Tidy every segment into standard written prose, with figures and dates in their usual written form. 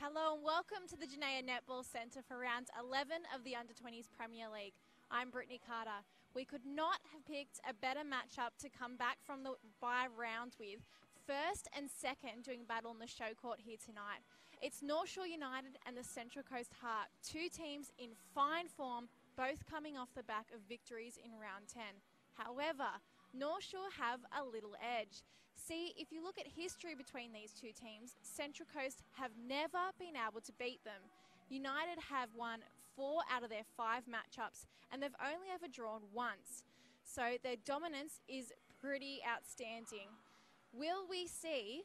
Hello and welcome to the Janaea Netball Centre for round 11 of the Under-20s Premier League. I'm Brittany Carter. We could not have picked a better matchup to come back from the bye round with. First and second doing battle in the Showcourt here tonight. It's North Shore United and the Central Coast Heart, two teams in fine form, both coming off the back of victories in round 10. However, North Shore have a little edge. See, if you look at history between these two teams, Central Coast have never been able to beat them. United have won 4 out of their 5 matchups, and they've only ever drawn once. So their dominance is pretty outstanding. Will we see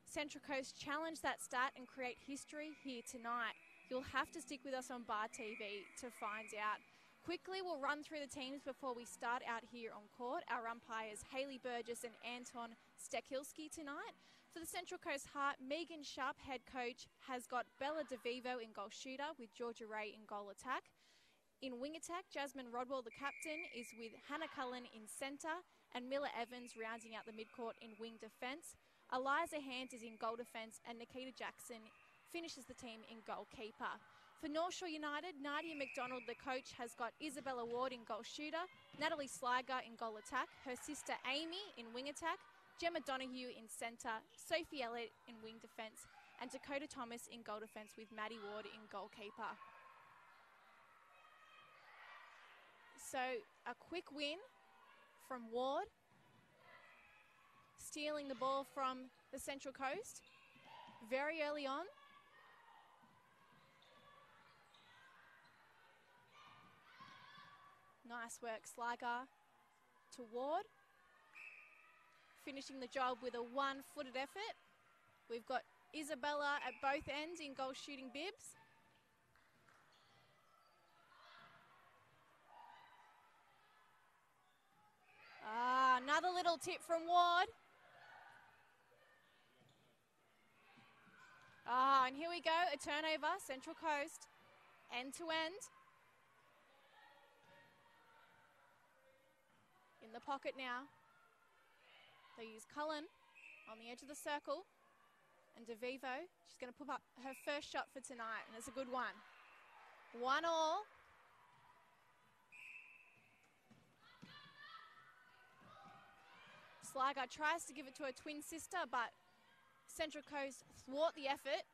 Central Coast challenge that stat and create history here tonight? You'll have to stick with us on Bar TV to find out. Quickly, we'll run through the teams before we start out here on court. Our umpires, Hayley Burgess and Anton Stekilski tonight. For the Central Coast Heart, Megan Sharp, head coach, has got Bella DeVivo in goal shooter with Georgia Ray in goal attack. In wing attack, Jasmine Rodwell, the captain, is with Hannah Cullen in centre and Miller Evans rounding out the midcourt in wing defence. Eliza Hand is in goal defence and Nikita Jackson finishes the team in goalkeeper. For North Shore United, Nadia McDonald, the coach, has got Isabella Ward in goal shooter, Natalie Sliger in goal attack, her sister Amy in wing attack, Gemma Donoghue in centre, Sophie Elliott in wing defence, and Dakota Thomas in goal defence with Maddie Ward in goalkeeper. So a quick win from Ward, stealing the ball from the Central Coast very early on. Nice work, Sliger to Ward. Finishing the job with a one-footed effort. We've got Isabella at both ends in goal shooting bibs. Another little tip from Ward. And here we go, a turnover, Central Coast, end to end. In the pocket now. They use Cullen on the edge of the circle. And DeVivo, she's going to put up her first shot for tonight, and it's a good one. 1-1. Sliger tries to give it to her twin sister, but Central Coast thwart the effort.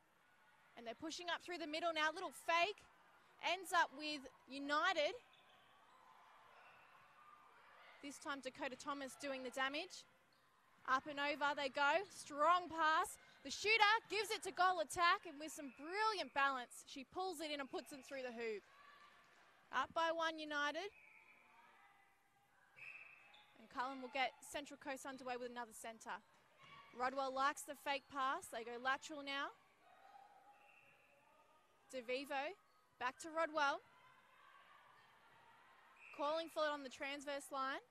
And they're pushing up through the middle now. Little fake. Ends up with United. This time Dakota Thomas doing the damage. Up and over they go. Strong pass. The shooter gives it to goal attack, and with some brilliant balance, she pulls it in and puts it through the hoop. Up by 1 United. And Cullen will get Central Coast underway with another centre. Rodwell likes the fake pass. They go lateral now. DeVivo back to Rodwell. Calling for it on the transverse line.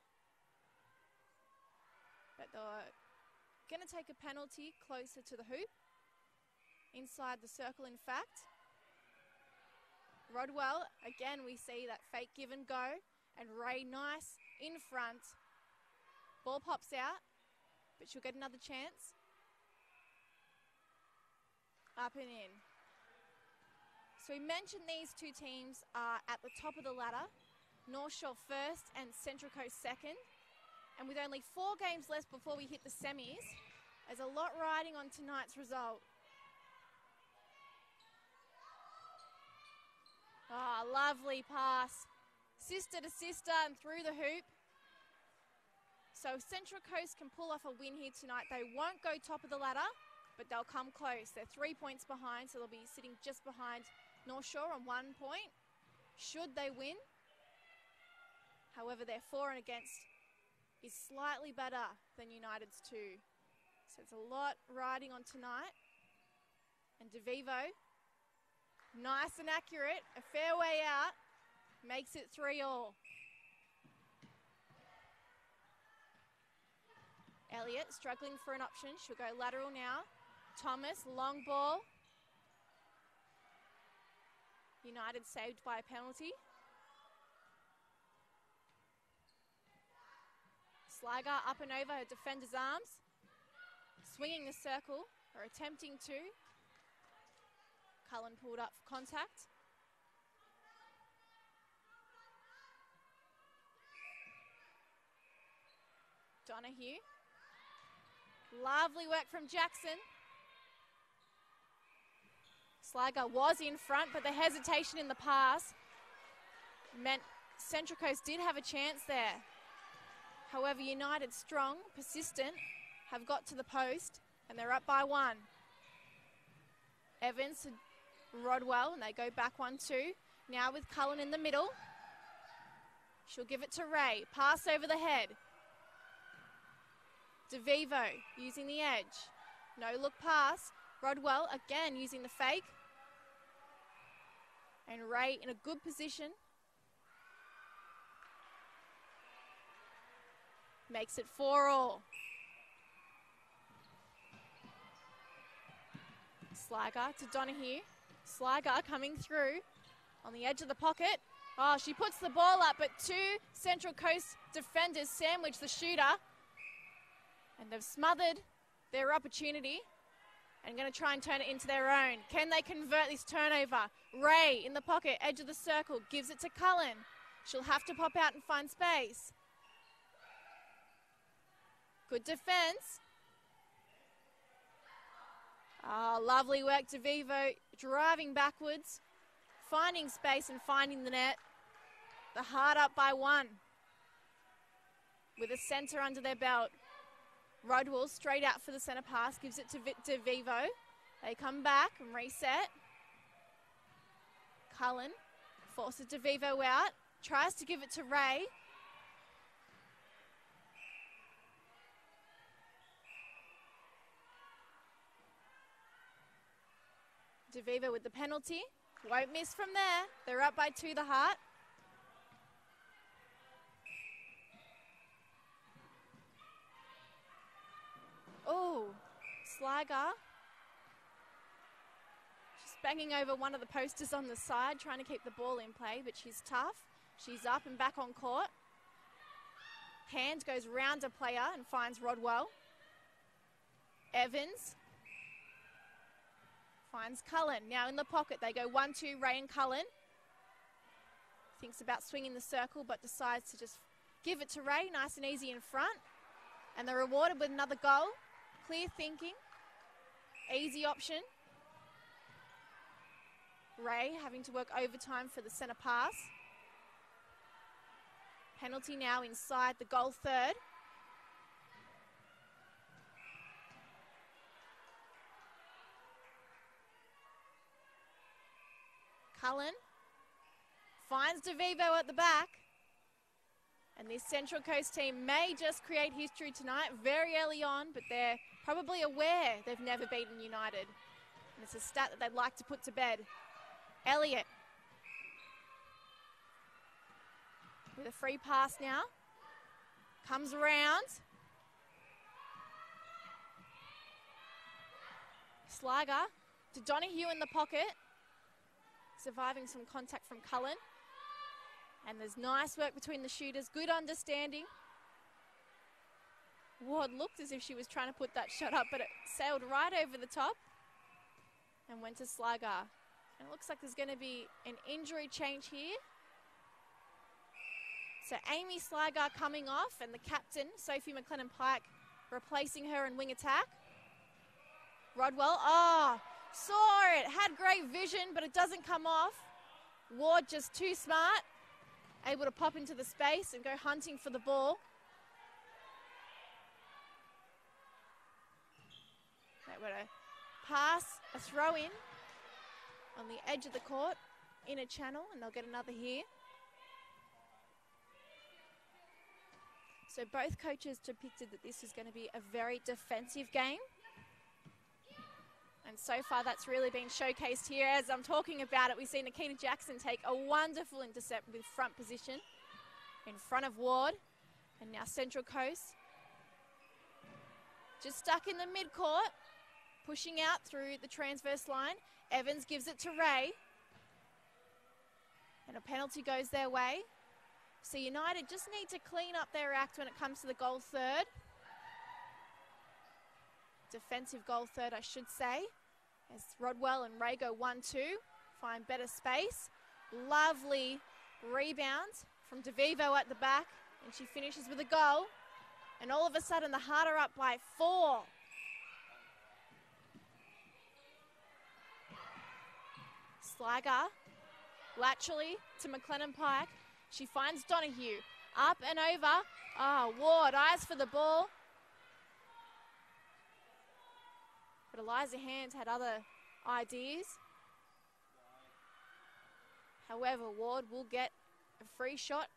But they're going to take a penalty closer to the hoop. Inside the circle, in fact. Rodwell, again we see that fake give and go. And Ray nice in front. Ball pops out, but she'll get another chance. Up and in. So we mentioned these two teams are at the top of the ladder. North Shore first and Central Coast second. And with only 4 games left before we hit the semis, there's a lot riding on tonight's result. Lovely pass. Sister to sister and through the hoop. So Central Coast can pull off a win here tonight. They won't go top of the ladder, but they'll come close. They're 3 points behind, so they'll be sitting just behind North Shore on 1 point, should they win. However, their for and against is slightly better than United's 2. So it's a lot riding on tonight. And DeVivo, nice and accurate, a fair way out, makes it 3-3. Elliott struggling for an option. She'll go lateral now. Thomas, long ball. United saved by a penalty. Sliger up and over her defender's arms. Swinging the circle, or attempting to. Cullen pulled up for contact. Donahue. Lovely work from Jackson. Sligo was in front, but the hesitation in the pass meant Central Coast did have a chance there. However, United, strong, persistent, have got to the post, and they're up by 1. Evans to Rodwell, and they go back 1-2. Now with Cullen in the middle. She'll give it to Ray. Pass over the head. DeVivo using the edge. No look pass. Rodwell again using the fake. And Ray in a good position. Makes it 4-all. Sligo to Donahue. Sligo coming through on the edge of the pocket. Oh, she puts the ball up, but 2 Central Coast defenders sandwich the shooter. And they've smothered their opportunity and going to try and turn it into their own. Can they convert this turnover? Ray in the pocket, edge of the circle, gives it to Cullen. She'll have to pop out and find space. Good defense. Oh, lovely work, DeVivo, driving backwards, finding space and finding the net. The Heart up by 1 with a centre under their belt. Rodwell straight out for the centre pass, gives it to DeVivo. They come back and reset. Cullen forces DeVivo out, tries to give it to Ray. DeVivo with the penalty. Won't miss from there. They're up by 2, the Heart. Oh, Sligo. She's banging over one of the posters on the side, trying to keep the ball in play, but she's tough. She's up and back on court. Hand goes round a player and finds Rodwell. Evans finds Cullen. Now in the pocket, they go 1-2, Ray and Cullen. Thinks about swinging the circle, but decides to just give it to Ray, nice and easy in front. And they're rewarded with another goal. Clear thinking, easy option. Ray having to work overtime for the centre pass. Penalty now inside the goal third. Cullen finds DeVivo at the back. And this Central Coast team may just create history tonight very early on, but they're probably aware they've never beaten United. And it's a stat that they'd like to put to bed. Elliott with a free pass now. Comes around. Sligo to Donahue in the pocket. Surviving some contact from Cullen. And there's nice work between the shooters, good understanding. Ward looked as if she was trying to put that shot up, but it sailed right over the top and went to Sligo. And it looks like there's going to be an injury change here. So Amy Sligo coming off, and the captain, Sophie McLennan-Pike, replacing her in wing attack. Rodwell, saw it, had great vision, but it doesn't come off. Ward just too smart. Able to pop into the space and go hunting for the ball. They were to pass, a throw in on the edge of the court, in a channel, and they'll get another here. So both coaches depicted that this is going to be a very defensive game. And so far that's really been showcased here. As I'm talking about it, we've seen Nikita Jackson take a wonderful intercept with front position in front of Ward. And now Central Coast just stuck in the midcourt, pushing out through the transverse line. Evans gives it to Ray. And a penalty goes their way. So United just need to clean up their act when it comes to the goal third. Defensive goal third, I should say. As Rodwell and Ray go 1-2, find better space. Lovely rebound from DeVivo at the back, and she finishes with a goal. And all of a sudden, the Heart are up by 4. Sliger, laterally to McLennan Pike. She finds Donahue, up and over. Ward, eyes for the ball. But Eliza Hand had other ideas. However, Ward will get a free shot.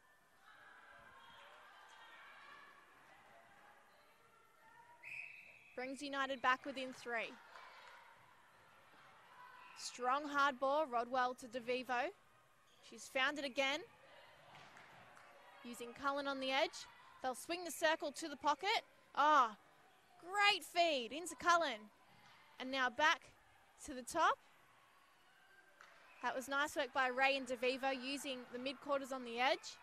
Brings United back within 3. Strong hard ball, Rodwell to DeVivo. She's found it again. Using Cullen on the edge. They'll swing the circle to the pocket. Great feed into Cullen. And now back to the top. That was nice work by Ray and DeVivo using the mid-quarters on the edge.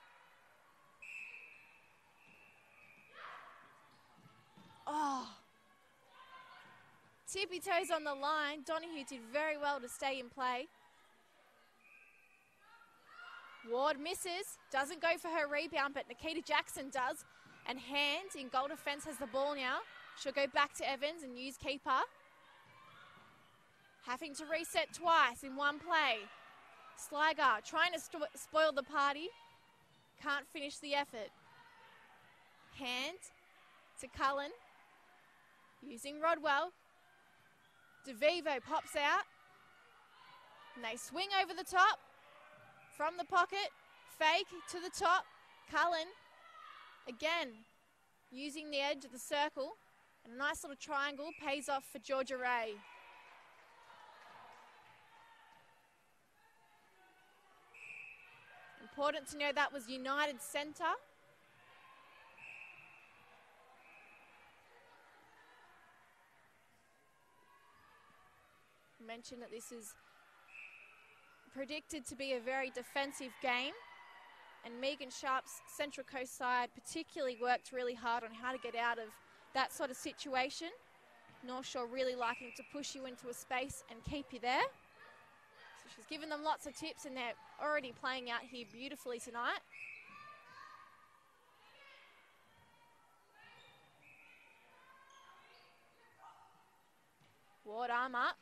Tippy toes on the line. Donahue did very well to stay in play. Ward misses, doesn't go for her rebound, but Nikita Jackson does. And Hand in goal defense has the ball now. She'll go back to Evans and use keeper. Having to reset twice in one play. Sliger trying to spoil the party. Can't finish the effort. Hand to Cullen. Using Rodwell. DeVivo pops out. And they swing over the top. From the pocket. Fake to the top. Cullen. Again. Using the edge of the circle. And a nice little triangle pays off for Georgia Ray. Important to know that was United centre. Mentioned that this is predicted to be a very defensive game, and Megan Sharp's Central Coast side particularly worked really hard on how to get out of that sort of situation. North Shore really liking to push you into a space and keep you there. So she's given them lots of tips, and they're already playing out here beautifully tonight. Ward arm up,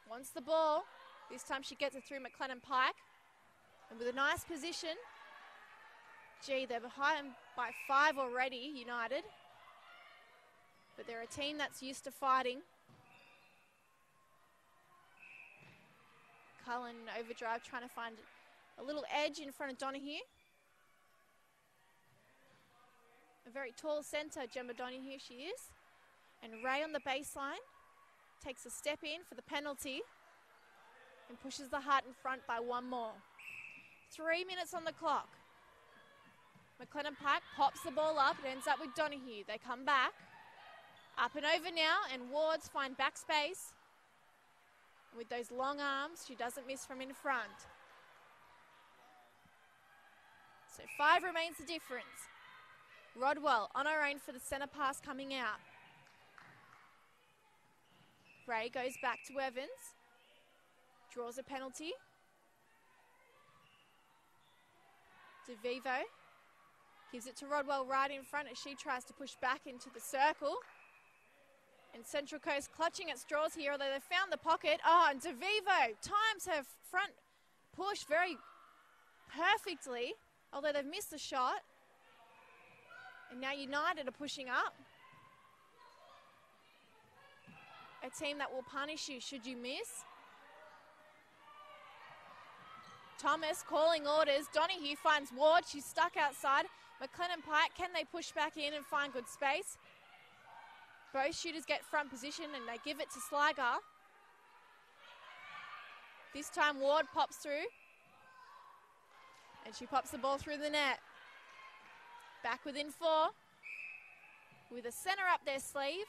wants the ball. This time she gets it through McLennan Pike. And with a nice position. Gee, they're behind by 5 already, United. But they're a team that's used to fighting. Cullen overdrive, trying to find a little edge in front of Donahue. A very tall centre, Gemma Donahue, she is. And Ray on the baseline takes a step in for the penalty and pushes the Heart in front by 1 more. 3 minutes on the clock. McLennan Pike pops the ball up. It ends up with Donahue. They come back. Up and over now, and Wards find backspace. With those long arms, she doesn't miss from in front. So 5 remains the difference. Rodwell on her own for the centre pass coming out. Ray goes back to Evans. Draws a penalty. DeVivo gives it to Rodwell right in front as she tries to push back into the circle. And Central Coast clutching at straws here, although they've found the pocket. And DeVivo times her front push very perfectly, although they've missed the shot. And now United are pushing up. A team that will punish you should you miss. Thomas calling orders. Donahue finds Ward. She's stuck outside. McLennan Pike, can they push back in and find good space? Both shooters get front position and they give it to Sliger. This time Ward pops through. And she pops the ball through the net. Back within 4. With a centre up their sleeve.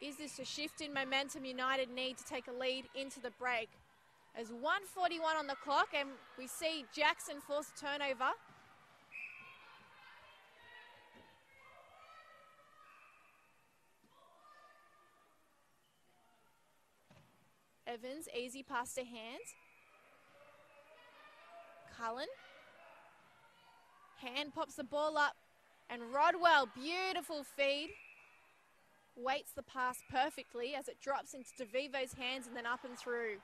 Is this a shift in momentum United need to take a lead into the break? As 1:41 on the clock, and we see Jackson force a turnover. Evans, easy pass to Hand. Cullen. Hand pops the ball up. And Rodwell, beautiful feed. Waits the pass perfectly as it drops into DeVivo's hands and then up and through.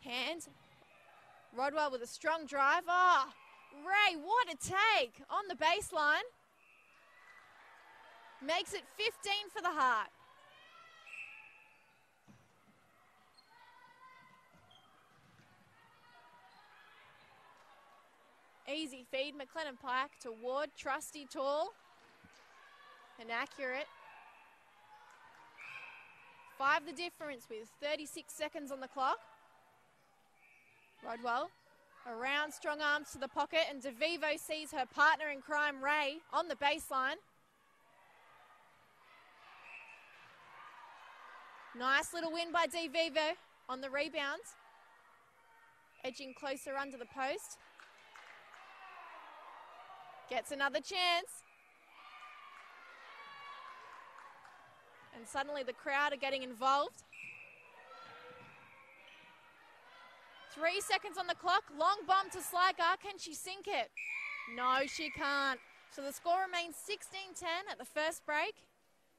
Hand. Rodwell with a strong drive. Oh, Ray, what a take on the baseline. Makes it 15 for the Heart. Easy feed, McLennan Pike to Ward, trusty tall and accurate. 5 the difference with 36 seconds on the clock. Rodwell around, strong arms to the pocket, and DeVivo sees her partner in crime, Ray, on the baseline. Nice little win by DeVivo on the rebounds. Edging closer under the post. Gets another chance. And suddenly the crowd are getting involved. 3 seconds on the clock. Long bomb to Sliker. Can she sink it? No, she can't. So the score remains 16-10 at the first break.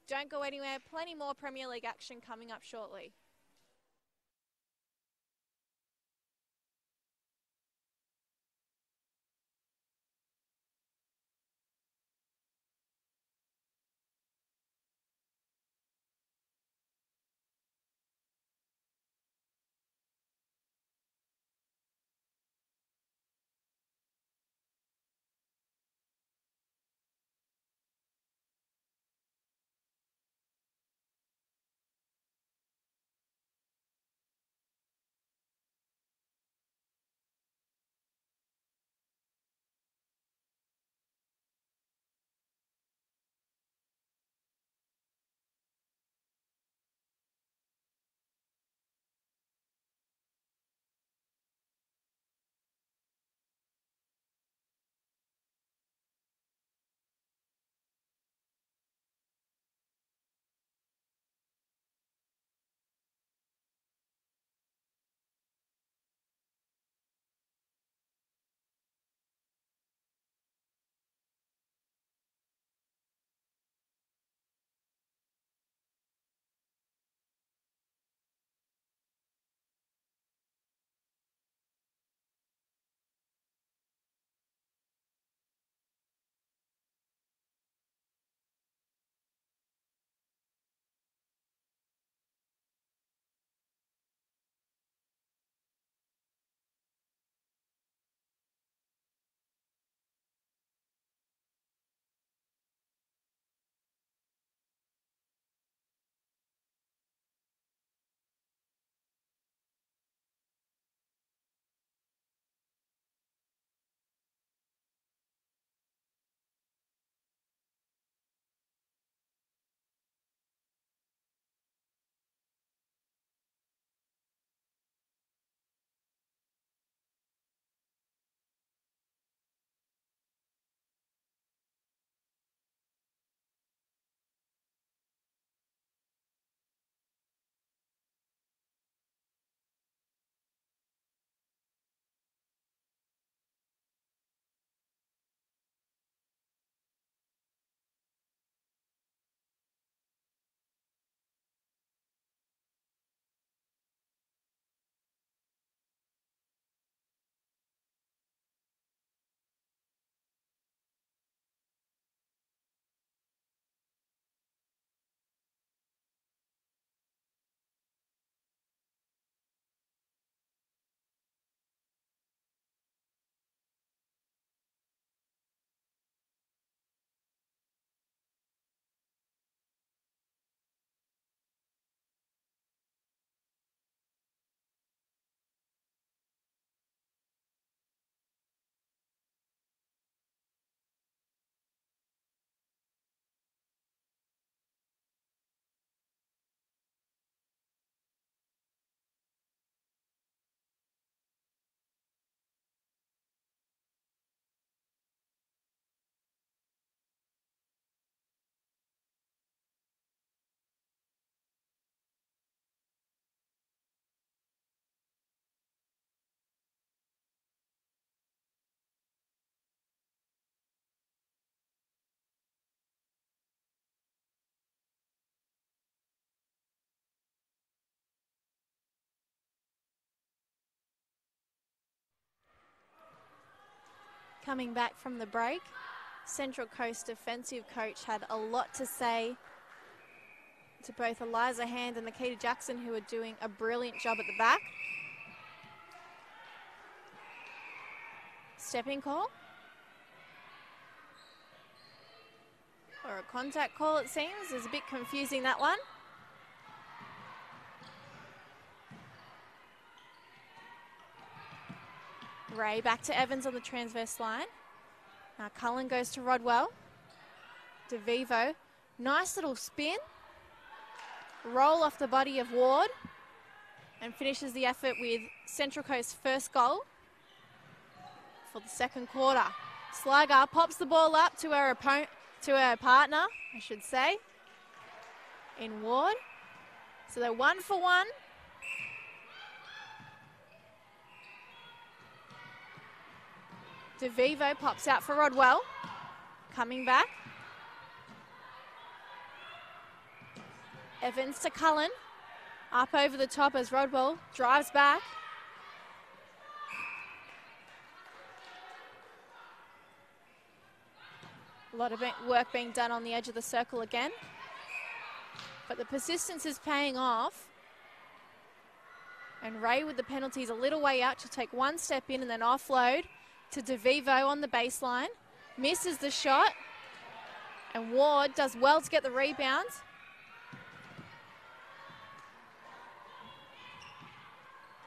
Don't go anywhere. Plenty more Premier League action coming up shortly. Coming back from the break, Central Coast defensive coach had a lot to say to both Eliza Hand and Nikita Jackson, who are doing a brilliant job at the back. Stepping call. Or a contact call, it seems. It's a bit confusing, that one. Ray back to Evans on the transverse line. Now Cullen goes to Rodwell. DeVivo. Nice little spin. Roll off the body of Ward. And finishes the effort with Central Coast's first goal for the second quarter. Sliger pops the ball up to her opponent, to her partner, I should say, in Ward. So they're 1 for 1. DeVivo pops out for Rodwell. Coming back. Evans to Cullen. Up over the top as Rodwell drives back. A lot of work being done on the edge of the circle again. But the persistence is paying off. And Ray with the penalties a little way out. She'll take one step in and then offload to DeVivo on the baseline. Misses the shot. And Ward does well to get the rebound.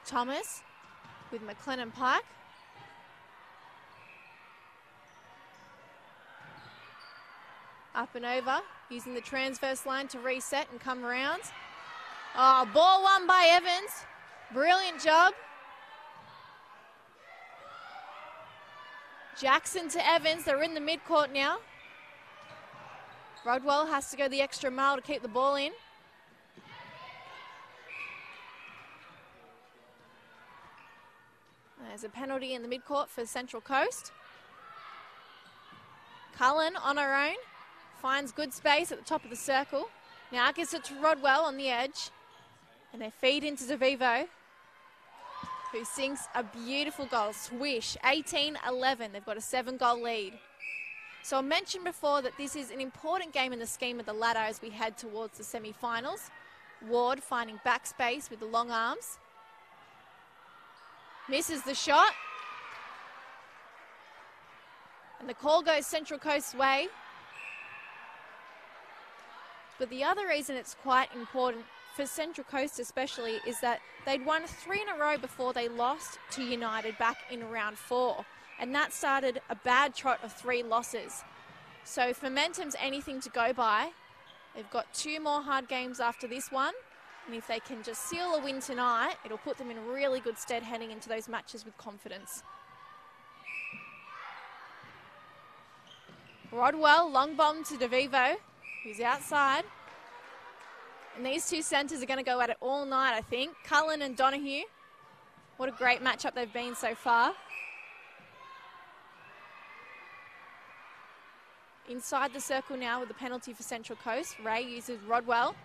Thomas with McLennan Pike. Up and over, using the transverse line to reset and come around. Oh, ball won by Evans. Brilliant job. Jackson to Evans. They're in the midcourt now. Rodwell has to go the extra mile to keep the ball in. There's a penalty in the midcourt for Central Coast. Cullen on her own. Finds good space at the top of the circle. Now gives it to Rodwell on the edge. And they feed into DeVivo, who sinks a beautiful goal. Swish, 18-11. They've got a 7-goal lead. So I mentioned before that this is an important game in the scheme of the ladder as we head towards the semi-finals. Ward finding backspace with the long arms. Misses the shot. And the call goes Central Coast's way. But the other reason it's quite important for Central Coast especially is that they'd won 3 in a row before they lost to United back in round 4. And that started a bad trot of 3 losses. So if momentum's anything to go by, they've got 2 more hard games after this one. And if they can just seal a win tonight, it'll put them in really good stead heading into those matches with confidence. Rodwell, long bomb to DeVivo, who's outside. And these two centres are going to go at it all night, I think. Cullen and Donahue. What a great matchup they've been so far. Inside the circle now with the penalty for Central Coast. Ray uses Rodwell.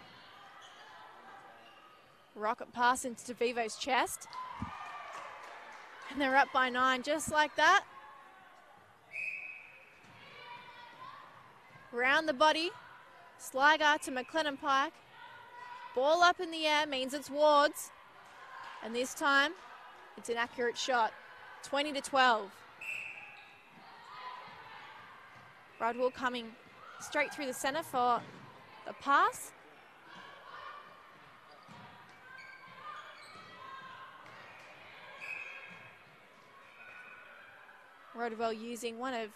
Rocket pass into DeVivo's chest. And they're up by 9 just like that. Round the body. Sliger to McLennan Pike. Ball up in the air means it's Ward's. And this time, it's an accurate shot. 20-12. Rodwell coming straight through the centre for the pass. Rodwell using one of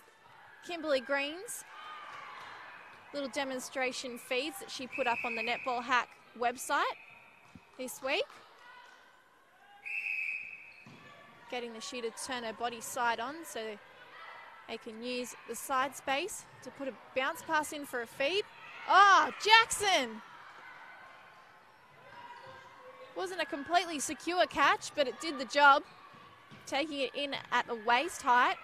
Kimberly Green's little demonstration feeds that she put up on the Netball Hack website this week. Getting the shooter to turn her body side on so they can use the side space to put a bounce pass in for a feed. Oh, Jackson! Wasn't a completely secure catch, but it did the job. Taking it in at the waist height.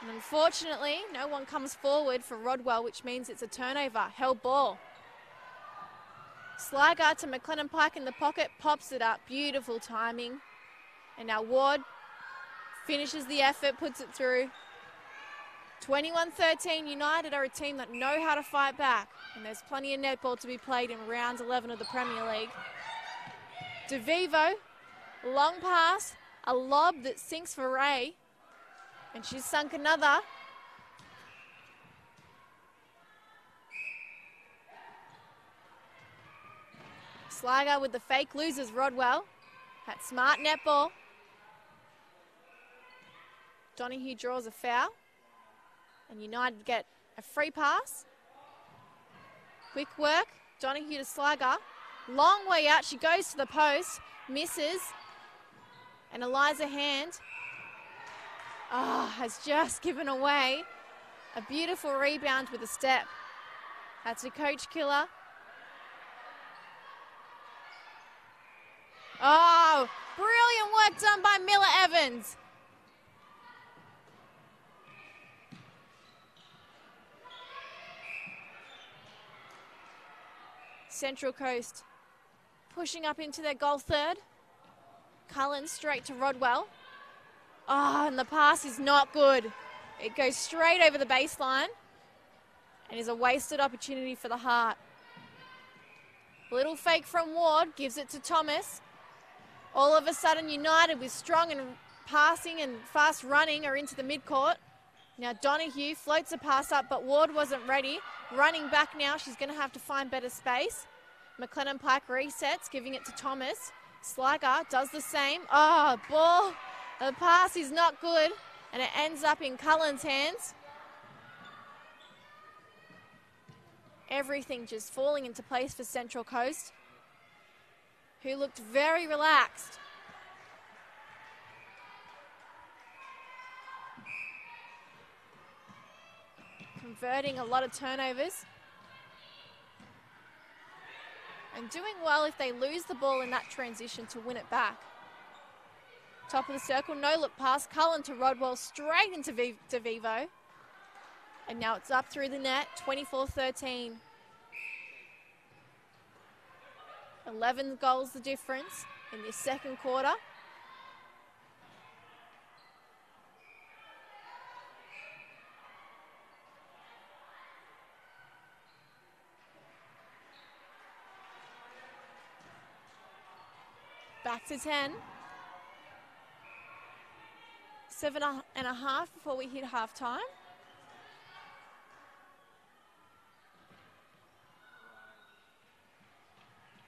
And unfortunately, no one comes forward for Rodwell, which means it's a turnover. Held ball. Sliger to McLennan Pike in the pocket, pops it up. Beautiful timing. And now Ward Finishes the effort, puts it through. 21-13, United are a team that know how to fight back. And there's plenty of netball to be played in round 11 of the Premier League. DeVivo, long pass, a lob that sinks for Ray. And she's sunk another. Sligo with the fake, loses Rodwell. That's smart netball. Donahue draws a foul. And United get a free pass. Quick work, Donahue to Sligo. Long way out, she goes to the post, misses. And Eliza Hand has just given away a beautiful rebound with a step. That's a coach killer. Oh, brilliant work done by Miller Evans. Central Coast pushing up into their goal third. Cullen straight to Rodwell. Oh, and the pass is not good. It goes straight over the baseline and is a wasted opportunity for the Heart. Little fake from Ward, gives it to Thomas. All of a sudden, United with strong and passing and fast running are into the midcourt. Now Donahue floats a pass up, but Ward wasn't ready. Running back now, she's going to have to find better space. McLennan Pike resets, giving it to Thomas. Sligo does the same. Oh, ball. The pass is not good, and it ends up in Cullen's hands. Everything just falling into place for Central Coast, who looked very relaxed. Converting a lot of turnovers. And doing well if they lose the ball in that transition to win it back. Top of the circle, no look pass. Cullen to Rodwell, straight into DeVivo. And now it's up through the net, 24-13. 11 goals the difference in this second quarter. Back to 10. 7.5 before we hit halftime.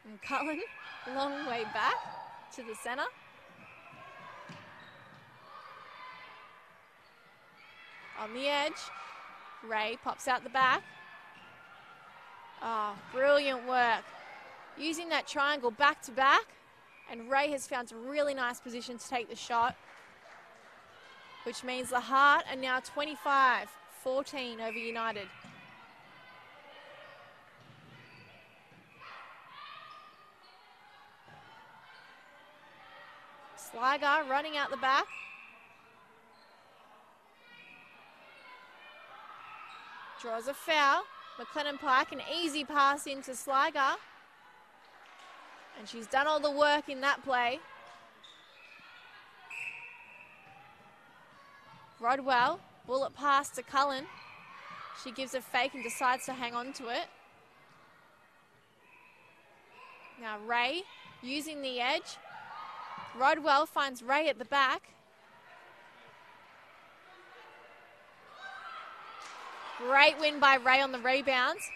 And Cullen, long way back to the centre. On the edge, Ray pops out the back. Oh, brilliant work. Using that triangle back to back. And Ray has found a really nice position to take the shot, which means the Heart are now 25-14 over United. Sligo running out the back. Draws a foul. McLennan Pike, an easy pass into Sligo. And she's done all the work in that play. Rodwell, bullet pass to Cullen. She gives a fake and decides to hang on to it. Now Ray using the edge. Rodwell finds Ray at the back. Great win by Ray on the rebounds.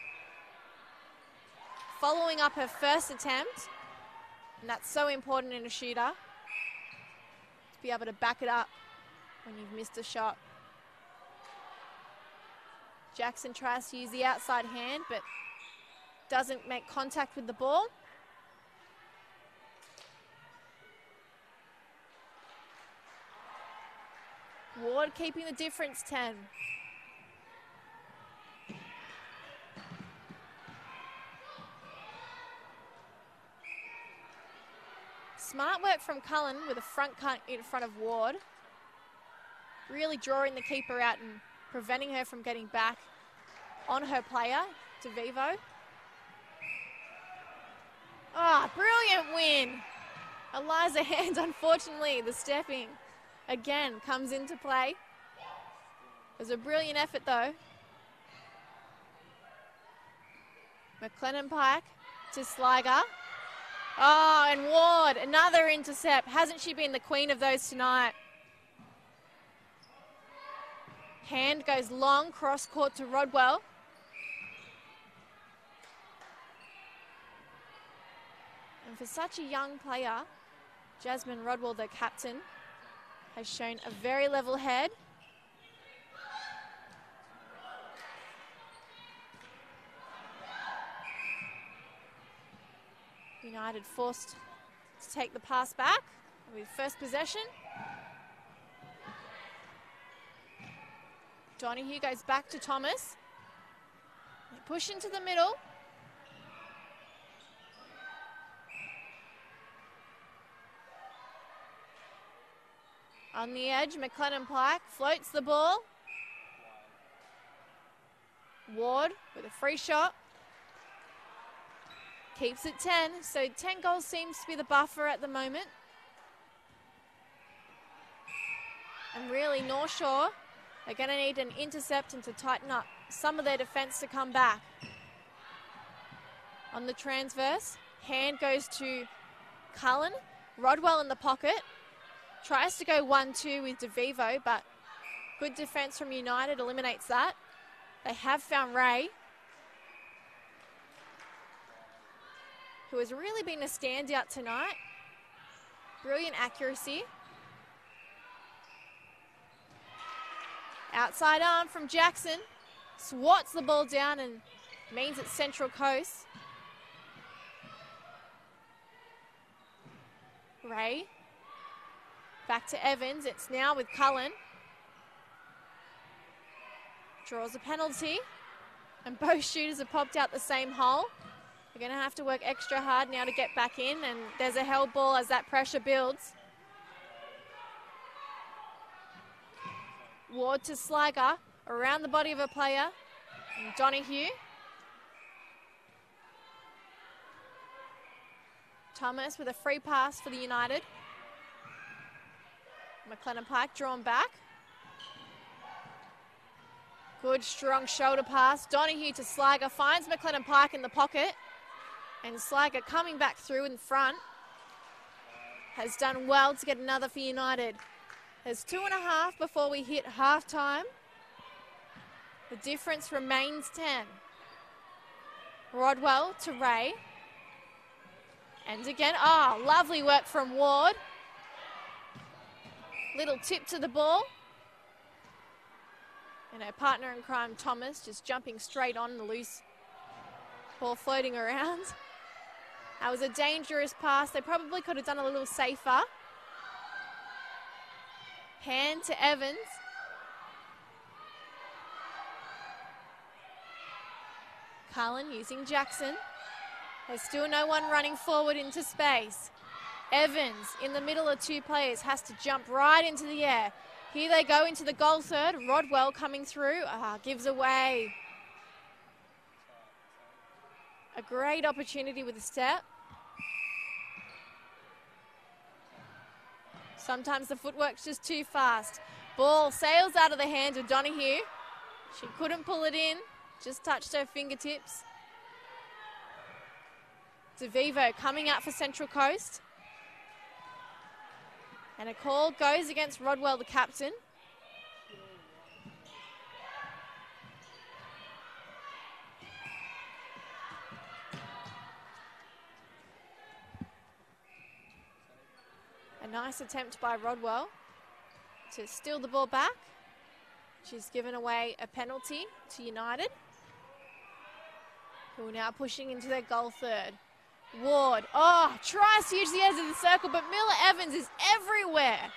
Following up her first attempt. And that's so important in a shooter, to be able to back it up when you've missed a shot. Jackson tries to use the outside hand, but doesn't make contact with the ball. Ward keeping the difference 10. Smart work from Cullen with a front cut in front of Ward. Really drawing the keeper out and preventing her from getting back on her player, DeVivo. Ah, brilliant win. Eliza Hand, unfortunately, the stepping again comes into play. It was a brilliant effort though. McLennan Pike to Sliger. Oh, and Ward, another intercept. Hasn't she been the queen of those tonight? Hand goes long, cross court to Rodwell. And for such a young player, Jasmine Rodwell, the captain, has shown a very level head. United forced to take the pass back with first possession. Donahue goes back to Thomas. They push into the middle. On the edge, McLennan Pike floats the ball. Ward with a free shot. Keeps it 10, so 10 goals seems to be the buffer at the moment. And really, North Shore are going to need an intercept and to tighten up some of their defence to come back. On the transverse, hand goes to Cullen. Rodwell in the pocket. Tries to go 1-2 with DeVivo, but good defence from United eliminates that. They have found Ray, who has really been a standout tonight. Brilliant accuracy. Outside arm from Jackson. Swats the ball down and means it's Central Coast. Ray. Back to Evans. It's now with Cullen. Draws a penalty. And both shooters have popped out the same hole. They're going to have to work extra hard now to get back in. And there's a held ball as that pressure builds. Ward to Sliger. Around the body of a player. And Donahue. Thomas with a free pass for the United. McLennan Pike drawn back. Good strong shoulder pass. Donahue to Sliger. Finds McLennan Pike in the pocket. And Sliger coming back through in front. Has done well to get another for United. There's 2.5 before we hit half-time. The difference remains 10. Rodwell to Ray. And again, lovely work from Ward. Little tip to the ball. And her partner in crime, Thomas, just jumping straight on the loose ball floating around. That was a dangerous pass. They probably could have done a little safer. Hand to Evans. Cullen using Jackson. There's still no one running forward into space. Evans in the middle of two players has to jump right into the air. Here they go into the goal third. Rodwell coming through. Gives away. A great opportunity with a step. Sometimes the footwork's just too fast. Ball sails out of the hands of Donahue. She couldn't pull it in. Just touched her fingertips. DeVivo coming out for Central Coast. And a call goes against Rodwell, the captain. A nice attempt by Rodwell to steal the ball back. She's given away a penalty to United, who are now pushing into their goal third. Ward, tries to use the edge of the circle, but Miller Evans is everywhere.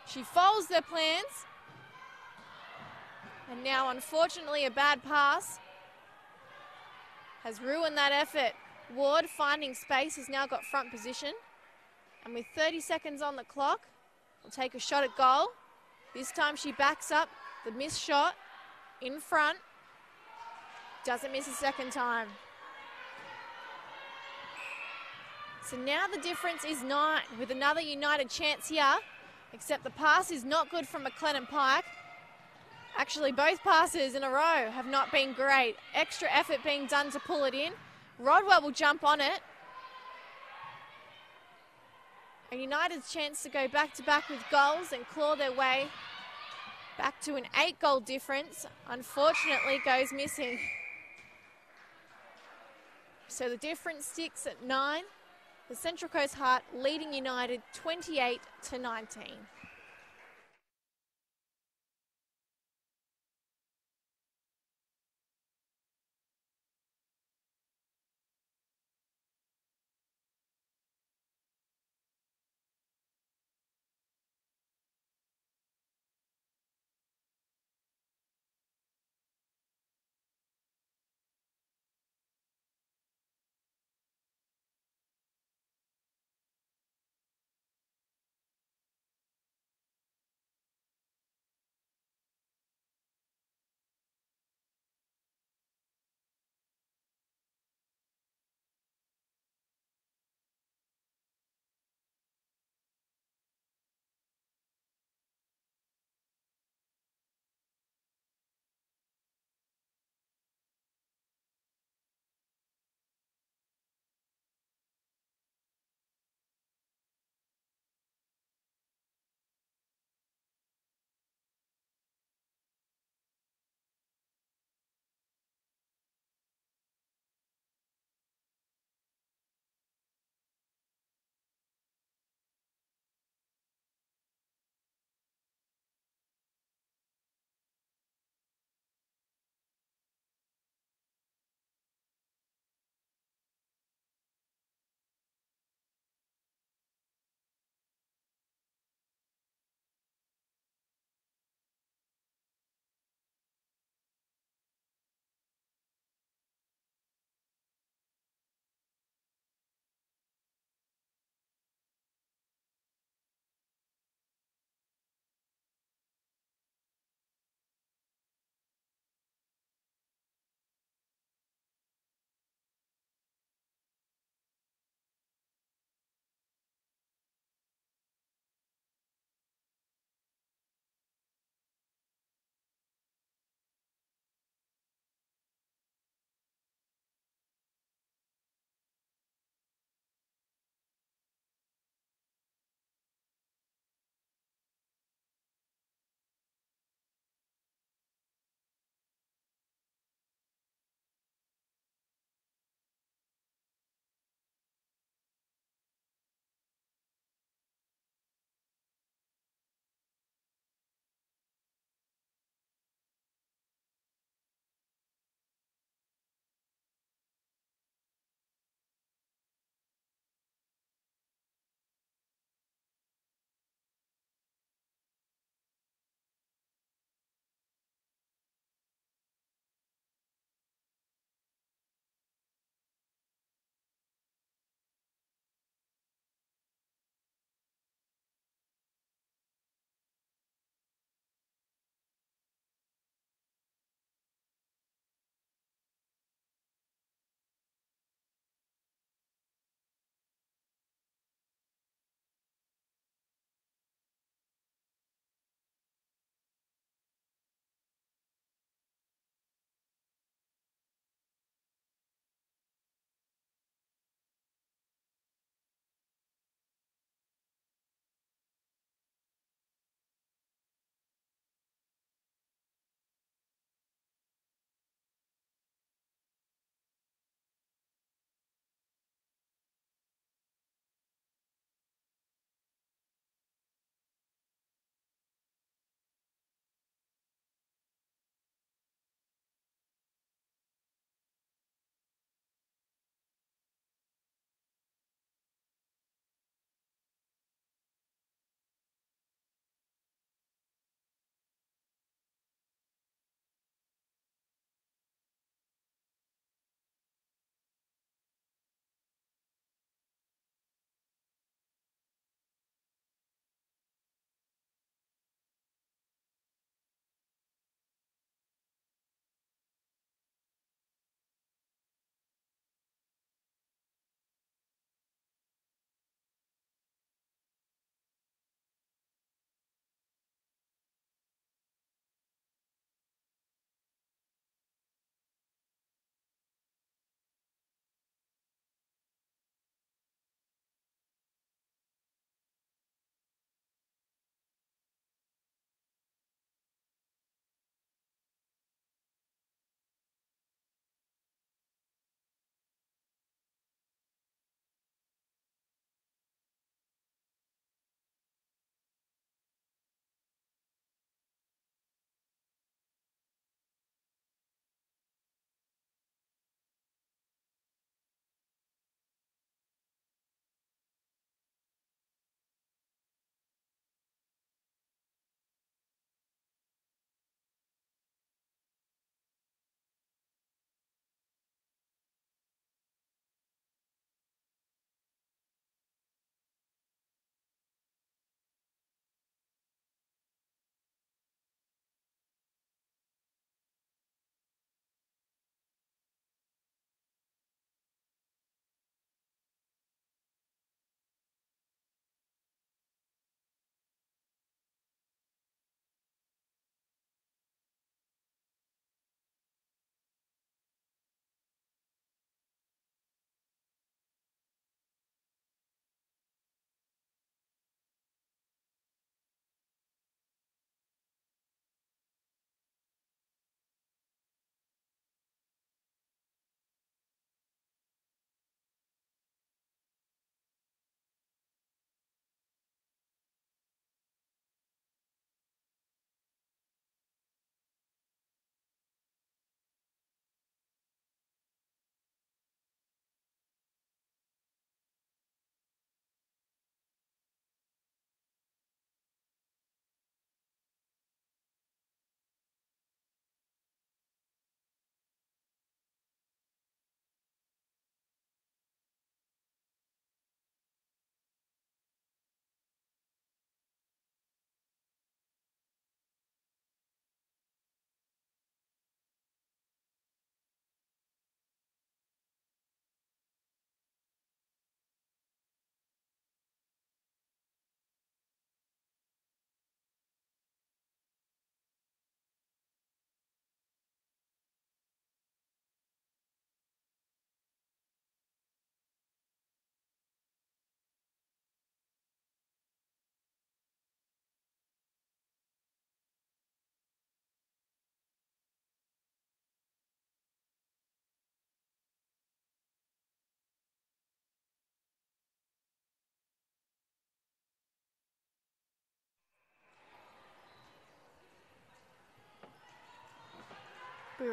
She folds their plans. And now, unfortunately, a bad pass has ruined that effort. Ward, finding space, has now got front position. And with 30 seconds on the clock, will take a shot at goal. This time she backs up the missed shot in front. Doesn't miss a second time. So now the difference is 9 with another United chance here. Except the pass is not good from McLennan Pike. Actually, both passes in a row have not been great. Extra effort being done to pull it in. Rodwell will jump on it. And United's chance to go back-to-back with goals and claw their way back to an 8-goal difference, unfortunately goes missing. So the difference sticks at 9. The Central Coast Heart leading United 28-19.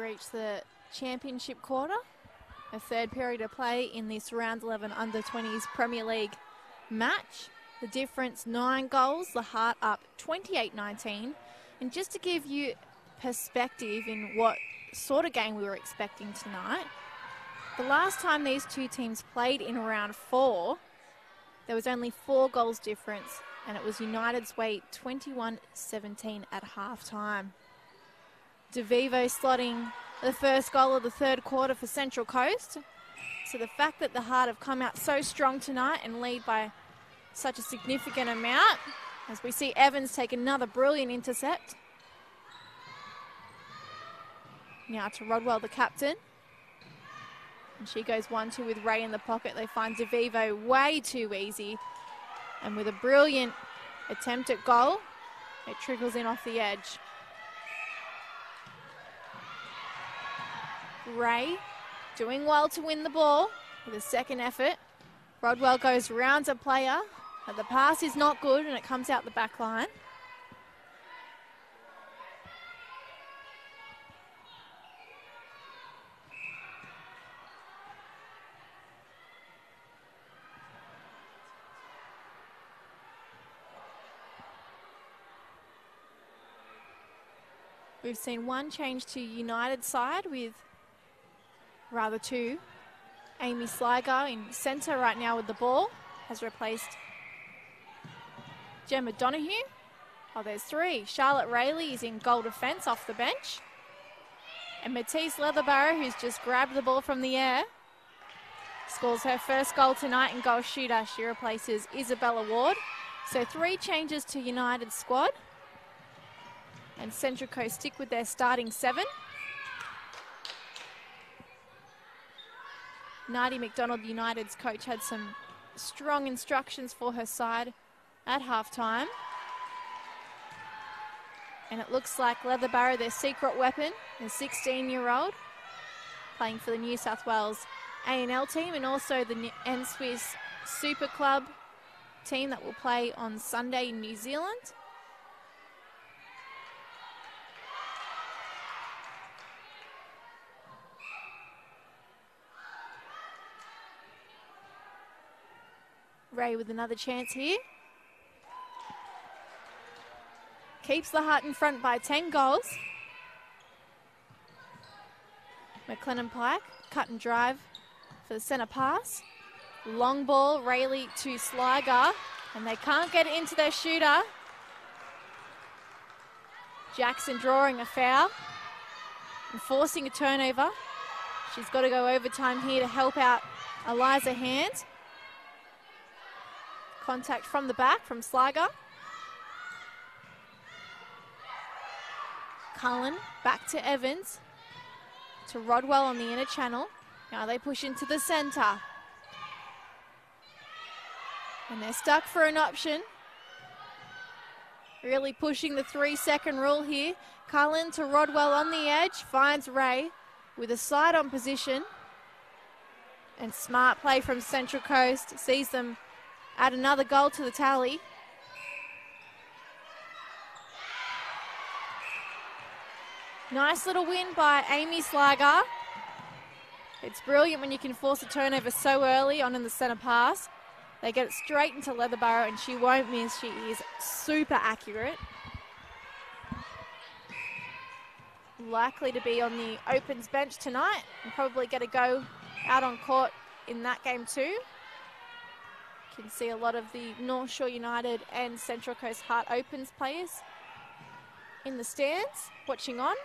reach the championship quarter. A third period of play in this round 11 under-20s Premier League match. The difference 9 goals, the Heart up 28-19. And just to give you perspective in what sort of game we were expecting tonight, the last time these two teams played in round 4, there was only 4 goals difference, and it was United's way 21-17 at half-time. DeVivo slotting the first goal of the third quarter for Central Coast. So the fact that the Heart have come out so strong tonight and lead by such a significant amount, as we see Evans take another brilliant intercept. Now to Rodwell, the captain. And she goes 1-2 with Ray in the pocket. They find DeVivo way too easy. And with a brilliant attempt at goal, it trickles in off the edge. Ray doing well to win the ball with a second effort. Rodwell goes round a player, but the pass is not good and it comes out the back line. We've seen one change to United side with, rather two. Amy Sligo in centre right now with the ball has replaced Gemma Donahue. Oh, there's 3. Charlotte Rayleigh is in goal defence off the bench. And Matisse Leatherbarrow, who's just grabbed the ball from the air, scores her first goal tonight in goal shooter. She replaces Isabella Ward. So 3 changes to United's squad. And Central Coast stick with their starting 7. Nadia McDonald, United's coach, had some strong instructions for her side at halftime. And it looks like Leatherbarrow, their secret weapon, a 16-year-old, playing for the New South Wales A&L team and also the N-Swiss Super Club team that will play on Sunday in New Zealand. Ray with another chance here. Keeps the Heart in front by 10 goals. McLennan Pike, cut and drive for the centre pass. Long ball, Rayleigh to Sligo, and they can't get it into their shooter. Jackson drawing a foul and forcing a turnover. She's got to go overtime here to help out Eliza Hand. Contact from the back from Sligo. Cullen back to Evans. To Rodwell on the inner channel. Now they push into the centre. And they're stuck for an option. Really pushing the 3-second rule here. Cullen to Rodwell on the edge. Finds Ray with a side-on position. And smart play from Central Coast. Sees them add another goal to the tally. Nice little win by Amy Sligo. It's brilliant when you can force a turnover so early on in the centre pass. They get it straight into Leatherbarrow and she won't miss. She is super accurate. Likely to be on the Opens bench tonight and probably get a go out on court in that game too. Can see a lot of the North Shore United and Central Coast Heart Opens players in the stands watching on.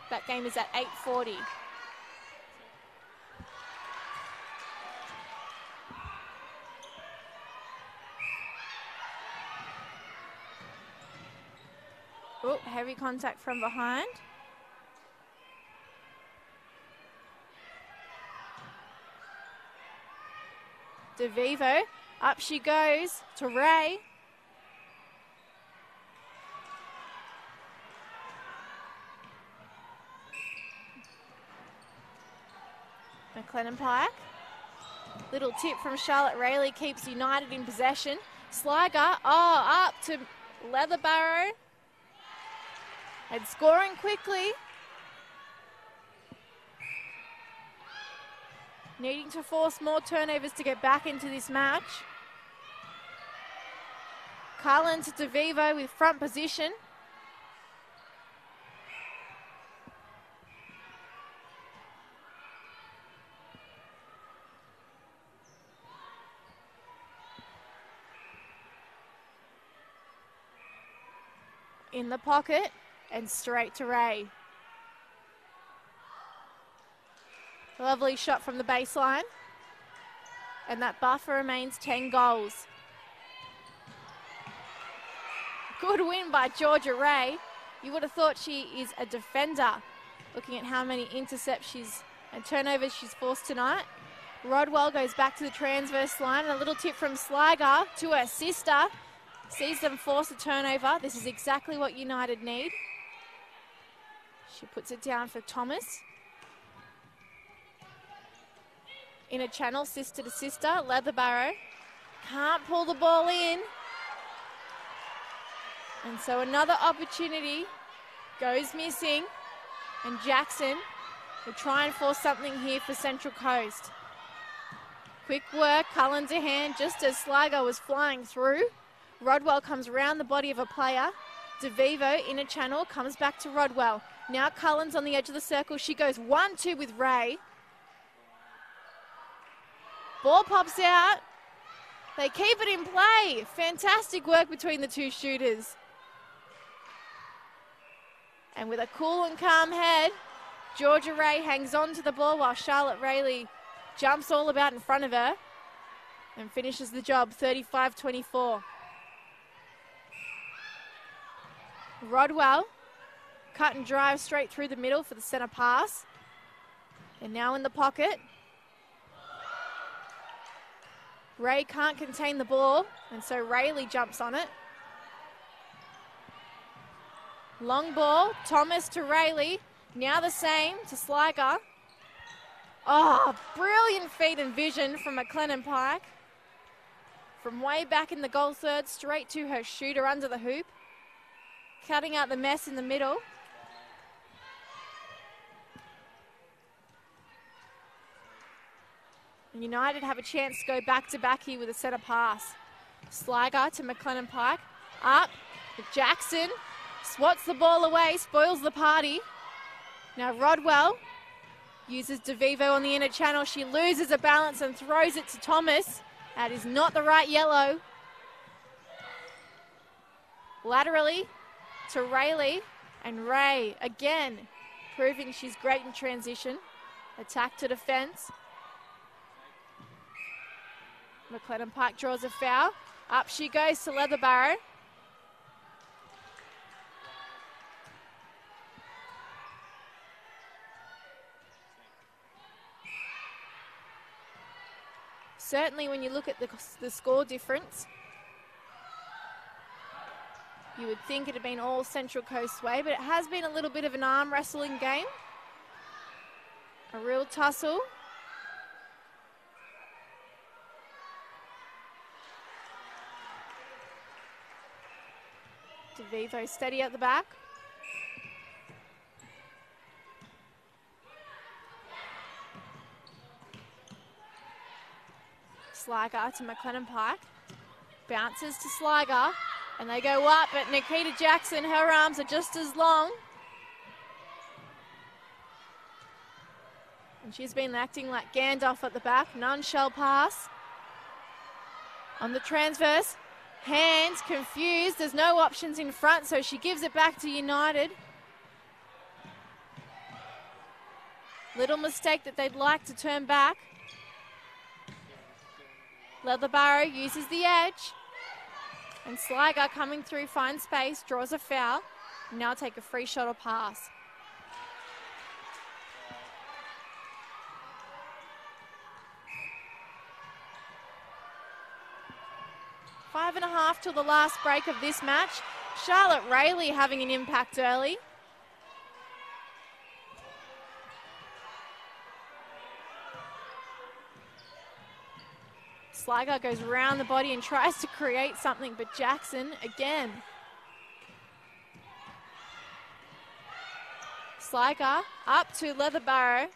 That game is at 8:40. Oh, heavy contact from behind. DeVivo, up she goes to Ray. McLennan Pike. Little tip from Charlotte Rayleigh keeps United in possession. Sligo, up to Leatherbarrow. And scoring quickly. needing to force more turnovers to get back into this match. Cullen to DeVivo with front position. In the pocket and straight to Ray. Lovely shot from the baseline. And that buffer remains 10 goals. Good win by Georgia Ray. You would have thought she is a defender, looking at how many intercepts and turnovers she's forced tonight. Rodwell goes back to the transverse line. And a little tip from Sligo to her sister. Sees them force a turnover. This is exactly what United need. She puts it down for Thomas. In a channel, sister to sister. Leatherbarrow can't pull the ball in. And so another opportunity goes missing. And Jackson will try and force something here for Central Coast. Quick work, Cullen to hand just as Sligo was flying through. Rodwell comes round the body of a player. DeVivo in a channel, comes back to Rodwell. Now Cullen's on the edge of the circle. She goes 1-2 with Ray. Ball pops out. They keep it in play. Fantastic work between the two shooters. And with a cool and calm head, Georgia Ray hangs on to the ball while Charlotte Rayleigh jumps all about in front of her and finishes the job 35-24. Rodwell, cut and drive straight through the middle for the centre pass. And now in the pocket. Ray can't contain the ball, and so Rayleigh jumps on it. Long ball, Thomas to Rayleigh. Now the same to Sligo. Oh, brilliant feet and vision from McLennan Pike. From way back in the goal third, straight to her shooter under the hoop. Cutting out the mess in the middle. United have a chance to go back-to-back here with a centre pass. Sligo to McLennan Pike. Up. Jackson swats the ball away, spoils the party. Now Rodwell uses DeVivo on the inner channel. She loses her balance and throws it to Thomas. That is not the right yellow. Laterally to Rayleigh, and Ray again proving she's great in transition. Attack to defence. McLennan Pike draws a foul. Up she goes to Leatherbarrow. Certainly when you look at the score difference, you would think it had been all Central Coast way, but it has been a little bit of an arm wrestling game. A real tussle. DeVivo steady at the back. Sligo to McLennan Pike. Bounces to Sligo. And they go up, but Nikita Jackson, her arms are just as long. And she's been acting like Gandalf at the back. None shall pass. On the transverse. Hands confused. There's no options in front, so she gives it back to United. Little mistake that they'd like to turn back. Leatherbarrow uses the edge. And Sligo coming through, finds space, draws a foul. Now take a free shot or pass. Five and a half till the last break of this match. Charlotte Rayleigh having an impact early. Sligo goes around the body and tries to create something, but Jackson again. Sligo up to Leatherbarrow.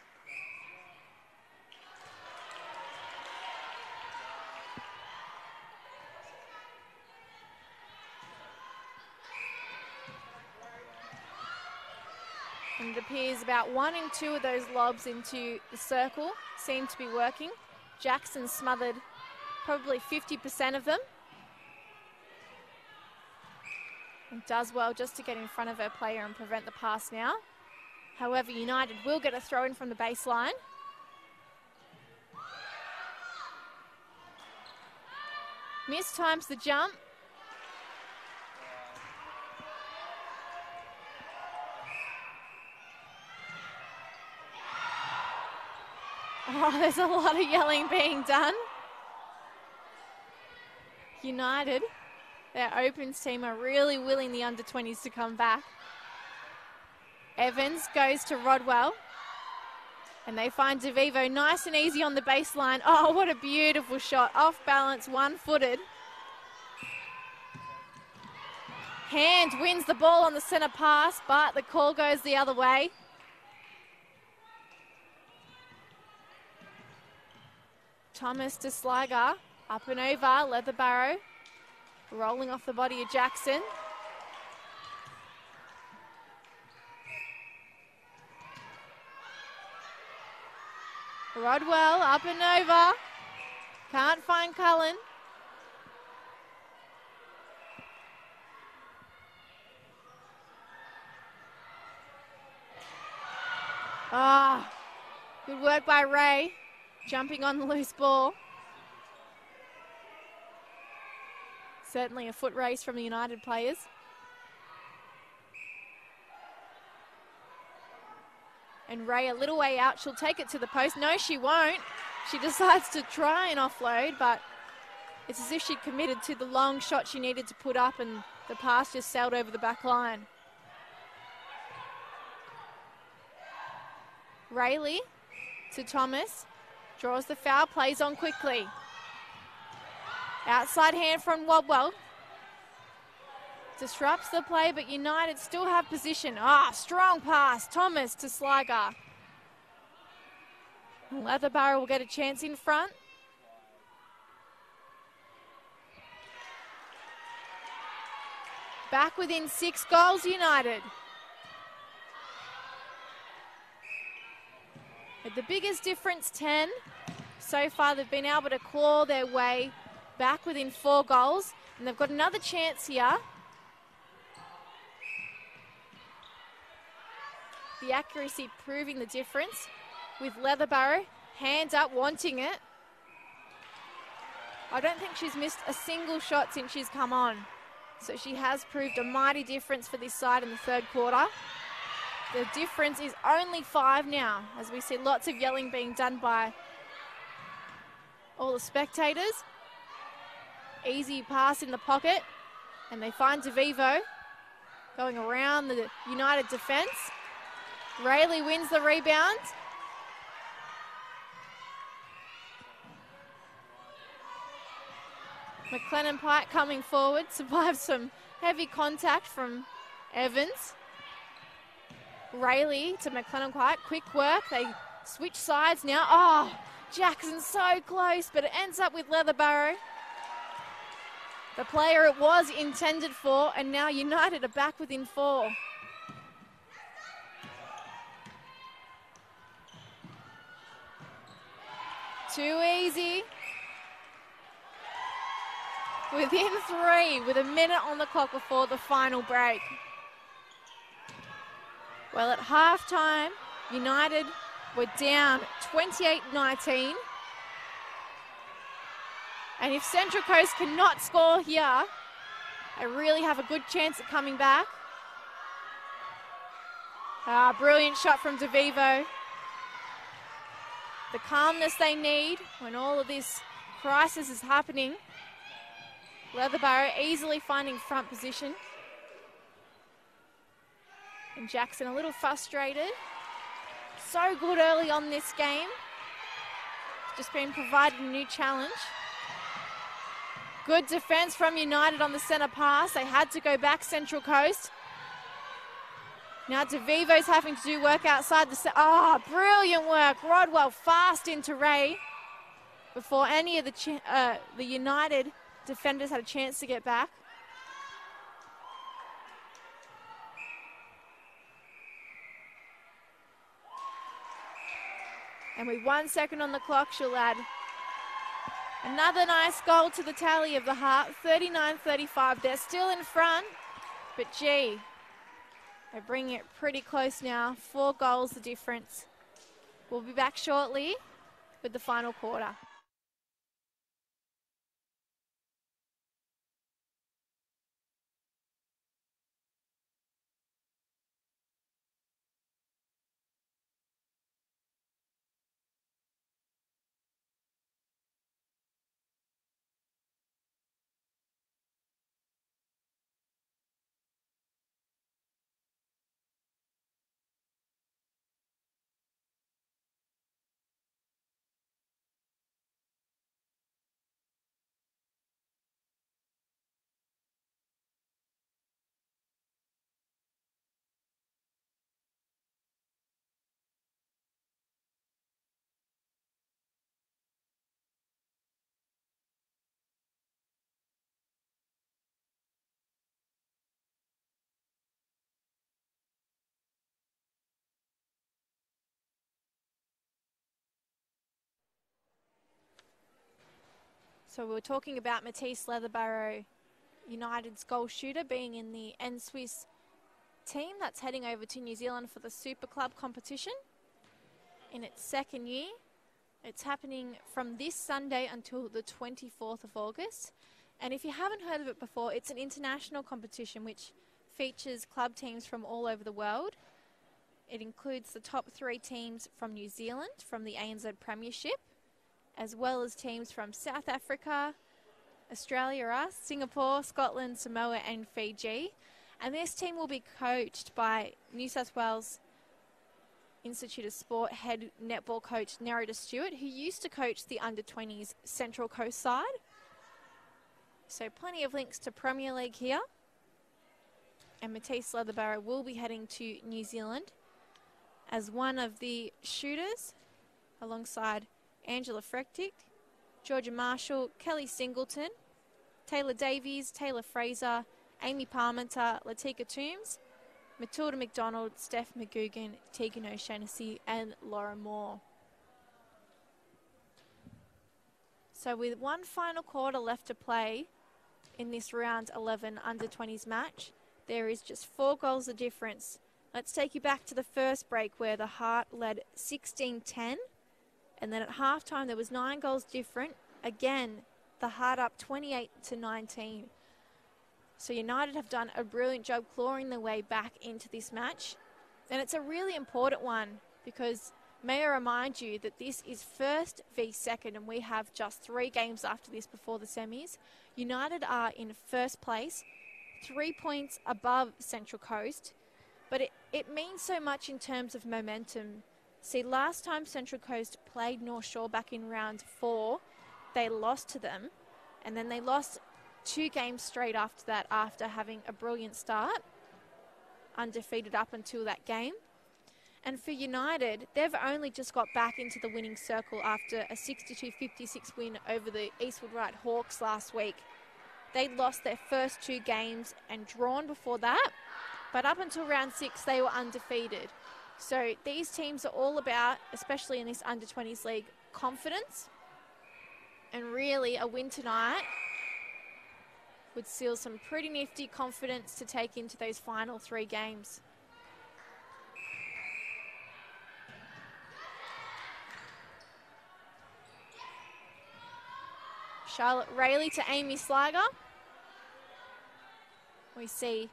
And it appears about 1 and 2 of those lobs into the circle seem to be working. Jackson smothered probably 50% of them. And does well just to get in front of her player and prevent the pass now. However, United will get a throw in from the baseline. Mistimes the jump. Oh, there's a lot of yelling being done. United, their opens team, are really willing the under-20s to come back. Evans goes to Rodwell. And they find DeVivo nice and easy on the baseline. Oh, what a beautiful shot. Off balance, one-footed. Hand wins the ball on the centre pass, but the call goes the other way. Thomas to Sliger. Up and over, Leatherbarrow. Rolling off the body of Jackson. Rodwell up and over. Can't find Cullen. Ah, good work by Ray. Jumping on the loose ball. Certainly a foot race from the United players. And Ray a little way out. She'll take it to the post. No, she won't. She decides to try and offload, but it's as if she'd committed to the long shot she needed to put up, and the pass just sailed over the back line. Rayleigh to Thomas. Draws the foul, plays on quickly. Outside hand from Wadwell. Disrupts the play, but United still have position. Ah, strong pass. Thomas to Sliger. Leatherbarrow will get a chance in front. Back within 6 goals, United. But the biggest difference, 10. So far, they've been able to claw their way back within 4 goals. And they've got another chance here. The accuracy proving the difference with Leatherbarrow. Hands up, wanting it. I don't think she's missed a single shot since she's come on. So she has proved a mighty difference for this side in the third quarter. The difference is only 5 now, as we see lots of yelling being done by all the spectators. Easy pass in the pocket, and they find DeVivo going around the United defence. Rayleigh wins the rebound. McLennan Pike coming forward, survives some heavy contact from Evans. Rayleigh to McLennan Pike, quick work. They switch sides now. Oh, Jackson's so close, but it ends up with Leatherbarrow. The player it was intended for, and now United are back within 4. Too easy. Within 3, with a minute on the clock before the final break. Well, at halftime, United were down 28-19. And if Central Coast cannot score here, they really have a good chance at coming back. Brilliant shot from DeVivo. The calmness they need when all of this crisis is happening. Leatherbarrow easily finding front position. And Jackson a little frustrated. So good early on this game. Just been provided a new challenge. Good defence from United on the centre pass. They had to go back, Central Coast. Now DeVivo's having to do work outside the... brilliant work. Rodwell fast into Ray before any of the United defenders had a chance to get back. And with 1 second on the clock, she'll add another nice goal to the tally of the Heart, 39-35. They're still in front, but gee, they're bringing it pretty close now. 4 goals the difference. We'll be back shortly with the final quarter. So we were talking about Matisse Leatherborough United's goal shooter being in the N-Swiss team that's heading over to New Zealand for the Super Club competition in its second year. It's happening from this Sunday until the 24th of August. And if you haven't heard of it before, it's an international competition which features club teams from all over the world. It includes the top 3 teams from New Zealand, from the ANZ Premiership, as well as teams from South Africa, Australia, Singapore, Scotland, Samoa and Fiji. And this team will be coached by New South Wales Institute of Sport head netball coach Nerida Stewart, who used to coach the under-20s Central Coast side. So plenty of links to Premier League here. And Matisse Leatherborough will be heading to New Zealand as one of the shooters alongside Angela Frechtig, Georgia Marshall, Kelly Singleton, Taylor Davies, Taylor Fraser, Amy Parmenter, Latika Toombs, Matilda McDonald, Steph McGugan, Tegan O'Shaughnessy and Laura Moore. So with one final quarter left to play in this round 11 under-20s match, there is just 4 goals of difference. Let's take you back to the first break where the Heart led 16-10. And then at halftime, there was 9 goals different. Again, the Heart up 28-19. So United have done a brilliant job clawing their way back into this match. And it's a really important one because may I remind you that this is first v second and we have just 3 games after this before the semis. United are in first place, 3 points above Central Coast. But it means so much in terms of momentum. See, last time Central Coast played North Shore back in round 4, they lost to them. And then they lost 2 games straight after that after having a brilliant start, undefeated up until that game. And for United, they've only just got back into the winning circle after a 62-56 win over the Eastwood Wright Hawks last week. They lost their first 2 games and drawn before that, but up until round 6, they were undefeated. So these teams are all about, especially in this under-20s league, confidence. And really, a win tonight would seal some pretty nifty confidence to take into those final 3 games. Charlotte Rayleigh to Amy Sliger. We see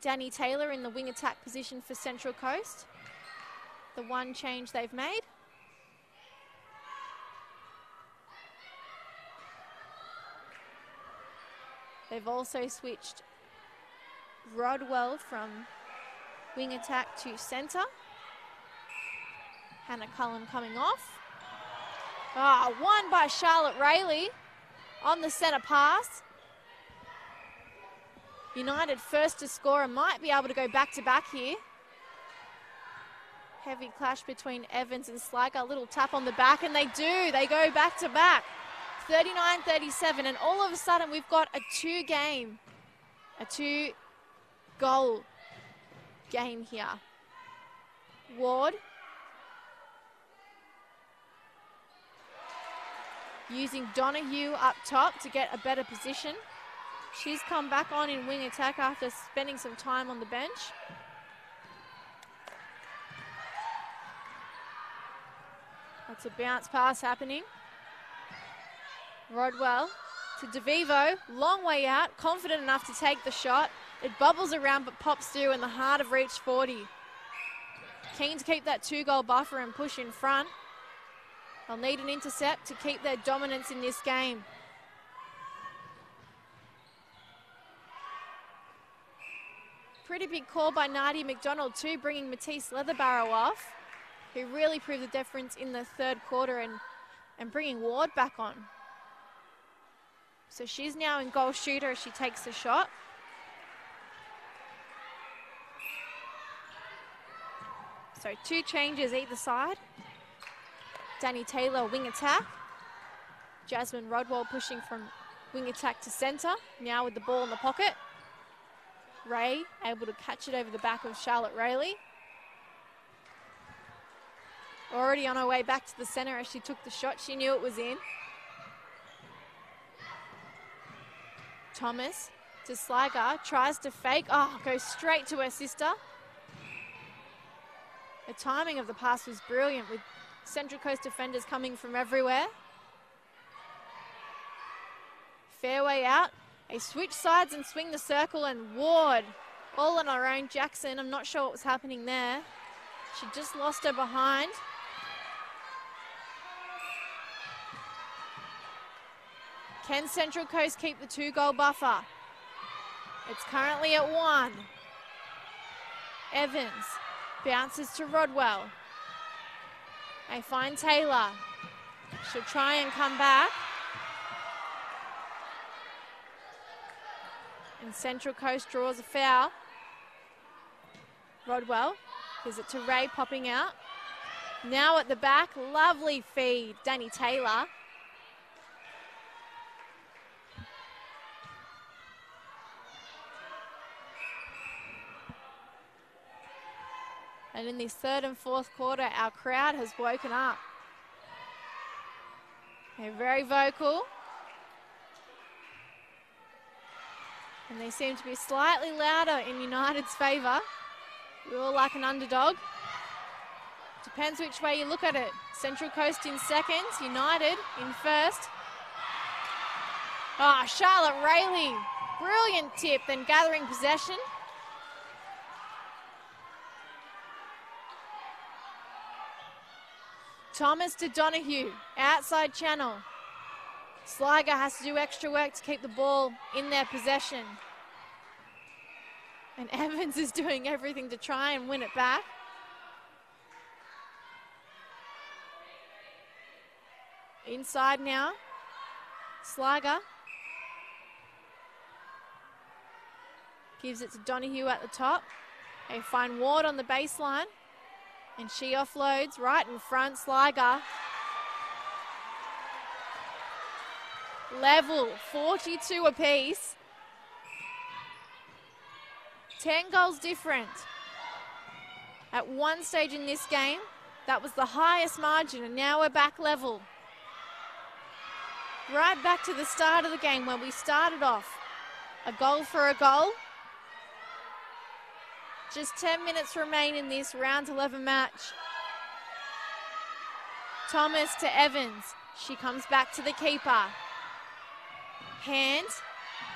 Danny Taylor in the wing attack position for Central Coast. The one change they've made. They've also switched Rodwell from wing attack to centre. Hannah Cullen coming off. Won by Charlotte Rayleigh on the centre pass. United first to score and might be able to go back-to-back here. Heavy clash between Evans and Sliger. A little tap on the back, and they do. They go back-to-back. 39-37, and all of a sudden we've got a 2-goal game here. Ward using Donahue up top to get a better position. She's come back on in wing attack after spending some time on the bench. That's a bounce pass happening. Rodwell to DeVivo, long way out, confident enough to take the shot. It bubbles around but pops through in the heart of reach 40. Keen to keep that 2-goal buffer and push in front. They'll need an intercept to keep their dominance in this game. Pretty big call by Nadia McDonald too, bringing Matisse Leatherbarrow off, who really proved the difference in the third quarter and bringing Ward back on. So she's now in goal shooter as she takes the shot. So 2 changes either side. Danny Taylor wing attack. Jasmine Rodwell pushing from wing attack to centre, now with the ball in the pocket. Ray able to catch it over the back of Charlotte Rayleigh. Already on her way back to the centre as she took the shot. She knew it was in. Thomas to Sliger, tries to fake. Oh, goes straight to her sister. The timing of the pass was brilliant with Central Coast defenders coming from everywhere. Fairway out. They switch sides and swing the circle, and Ward all on her own. Jackson, I'm not sure what was happening there. She just lost her behind. Can Central Coast keep the 2-goal buffer? It's currently at 1. Evans bounces to Rodwell. They find Taylor. She'll try and come back. And Central Coast draws a foul. Rodwell gives it to Ray, popping out. Now at the back, lovely feed, Danny Taylor. And in this third and fourth quarter, our crowd has woken up. They're very vocal. And they seem to be slightly louder in United's favour. We all like an underdog. Depends which way you look at it. Central Coast in second, United in first. Ah, Charlotte Rayleigh, brilliant tip, then gathering possession. Thomas to Donahue, outside channel. Sliger has to do extra work to keep the ball in their possession. And Evans is doing everything to try and win it back. Inside now. Sliger gives it to Donahue at the top. They find Ward on the baseline. And she offloads right in front. Sliger. Level, 42 apiece. 10 goals different. At one stage in this game, that was the highest margin, and now we're back level. Right back to the start of the game where we started off. A goal for a goal. Just 10 minutes remain in this round 11 match. Thomas to Evans. She comes back to the keeper. Hand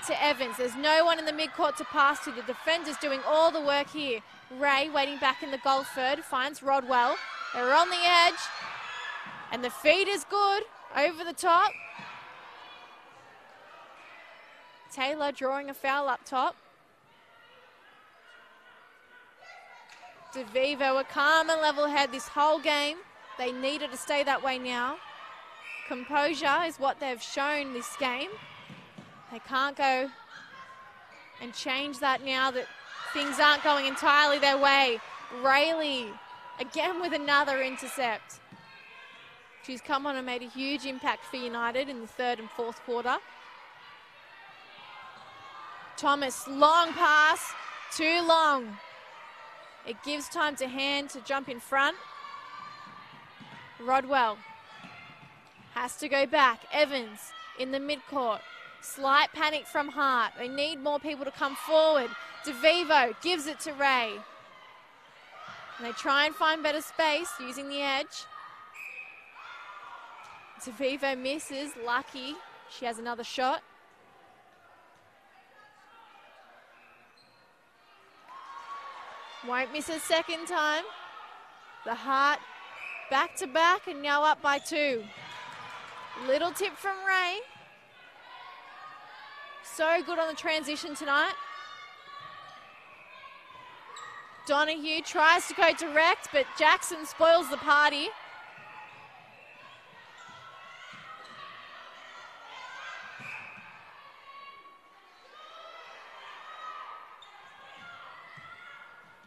to Evans. There's no one in the midcourt to pass to. The defender's doing all the work here. Ray waiting back in the goal third. Finds Rodwell. They're on the edge. And the feed is good. Over the top. Taylor drawing a foul up top. DeVivo, a calm and level head this whole game. They needed to stay that way now. Composure is what they've shown this game. They can't go and change that now that things aren't going entirely their way. Rayleigh, again with another intercept. She's come on and made a huge impact for United in the third and fourth quarter. Thomas, long pass, too long. It gives time to Hand to jump in front. Rodwell Has to go back. Evans in the midcourt. Slight panic from Hart. They need more people to come forward. DeVivo gives it to Ray. And they try and find better space using the edge. DeVivo misses. Lucky. She has another shot. Won't miss a second time. The Hart back to back and now up by 2. Little tip from Ray. So good on the transition tonight. Donahue tries to go direct, but Jackson spoils the party.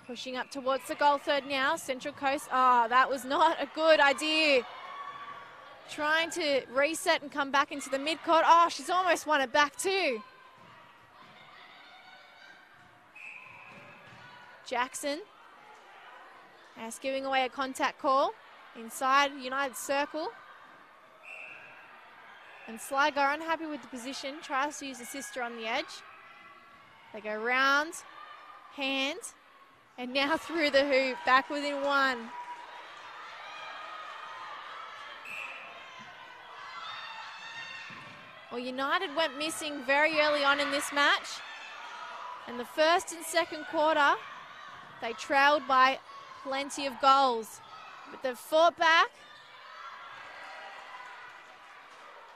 Pushing up towards the goal third now. Central Coast. Oh, that was not a good idea. Trying to reset and come back into the midcourt. Oh, she's almost won it back too. Jackson. That's giving away a contact call inside United circle. And Sligo unhappy with the position. Tries to use the sister on the edge. They go round, hand, and now through the hoop, back within 1. Well, United went missing very early on in this match. And the first and second quarter, they trailed by plenty of goals. But they've fought back.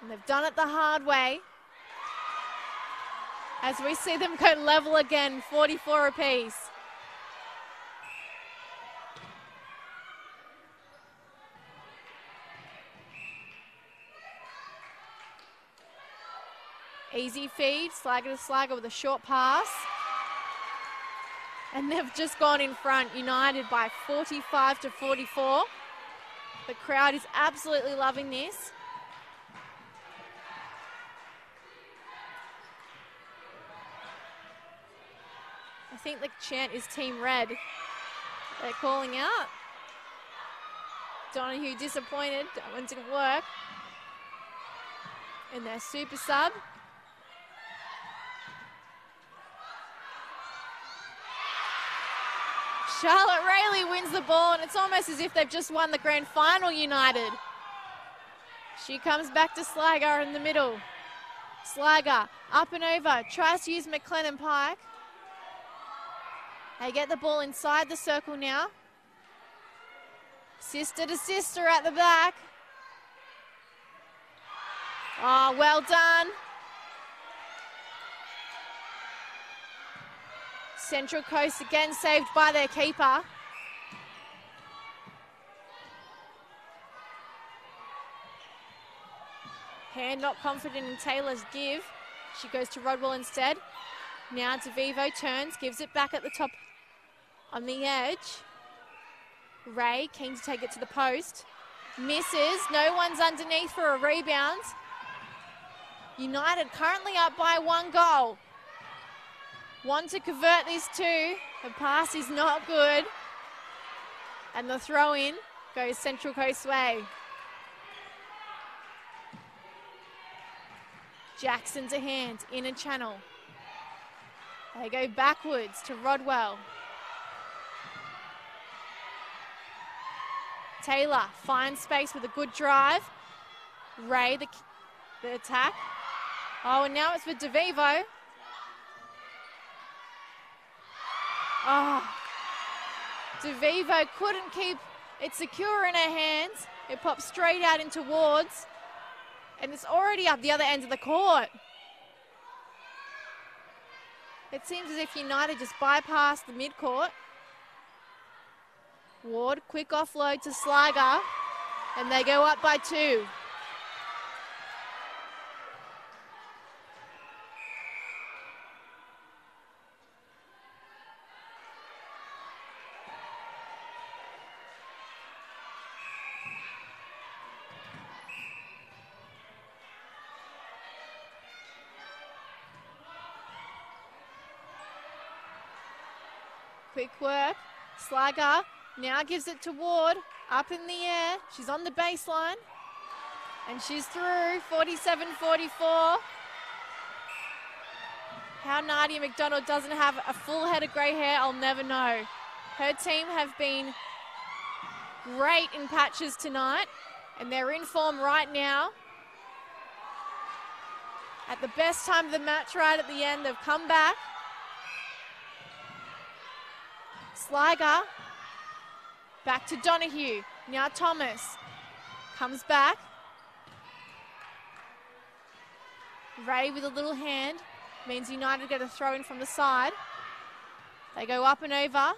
And they've done it the hard way. As we see them go level again, 44 apiece. Easy feed, Sligo to Sligo with a short pass. And they've just gone in front, United by 45 to 44. The crowd is absolutely loving this. I think the chant is Team Red. They're calling out. Donahue disappointed, that one didn't work. And their super sub. Charlotte Rayleigh wins the ball, and it's almost as if they've just won the grand final, United. She comes back to Sligo in the middle. Sligo up and over, tries to use McLennan Pike. They get the ball inside the circle now. Sister to sister at the back. Oh, well done. Central Coast again saved by their keeper. Hand not confident in Taylor's give. She goes to Rodwell instead. Now DeVivo turns, gives it back at the top on the edge. Ray keen to take it to the post. Misses. No one's underneath for a rebound. United currently up by 1 goal. Want to convert these 2. The pass is not good. And the throw in goes Central Coast way. Jackson to hand, inner channel. They go backwards to Rodwell. Taylor finds space with a good drive. Ray, the attack. Oh, and now it's for DeVivo. Oh, DeVivo couldn't keep it secure in her hands. It popped straight out into Wards. And it's already up the other end of the court. It seems as if United just bypassed the midcourt. Ward, quick offload to Sligo. And they go up by 2. Quick work. Sligo now gives it to Ward. Up in the air. She's on the baseline. And she's through, 47-44. How Nadia McDonald doesn't have a full head of grey hair, I'll never know. Her team have been great in patches tonight, and they're in form right now. At the best time of the match right at the end, they've come back. Sliger, back to Donahue. Now Thomas comes back. Ray with a little hand. Means United get a throw in from the side. They go up and over.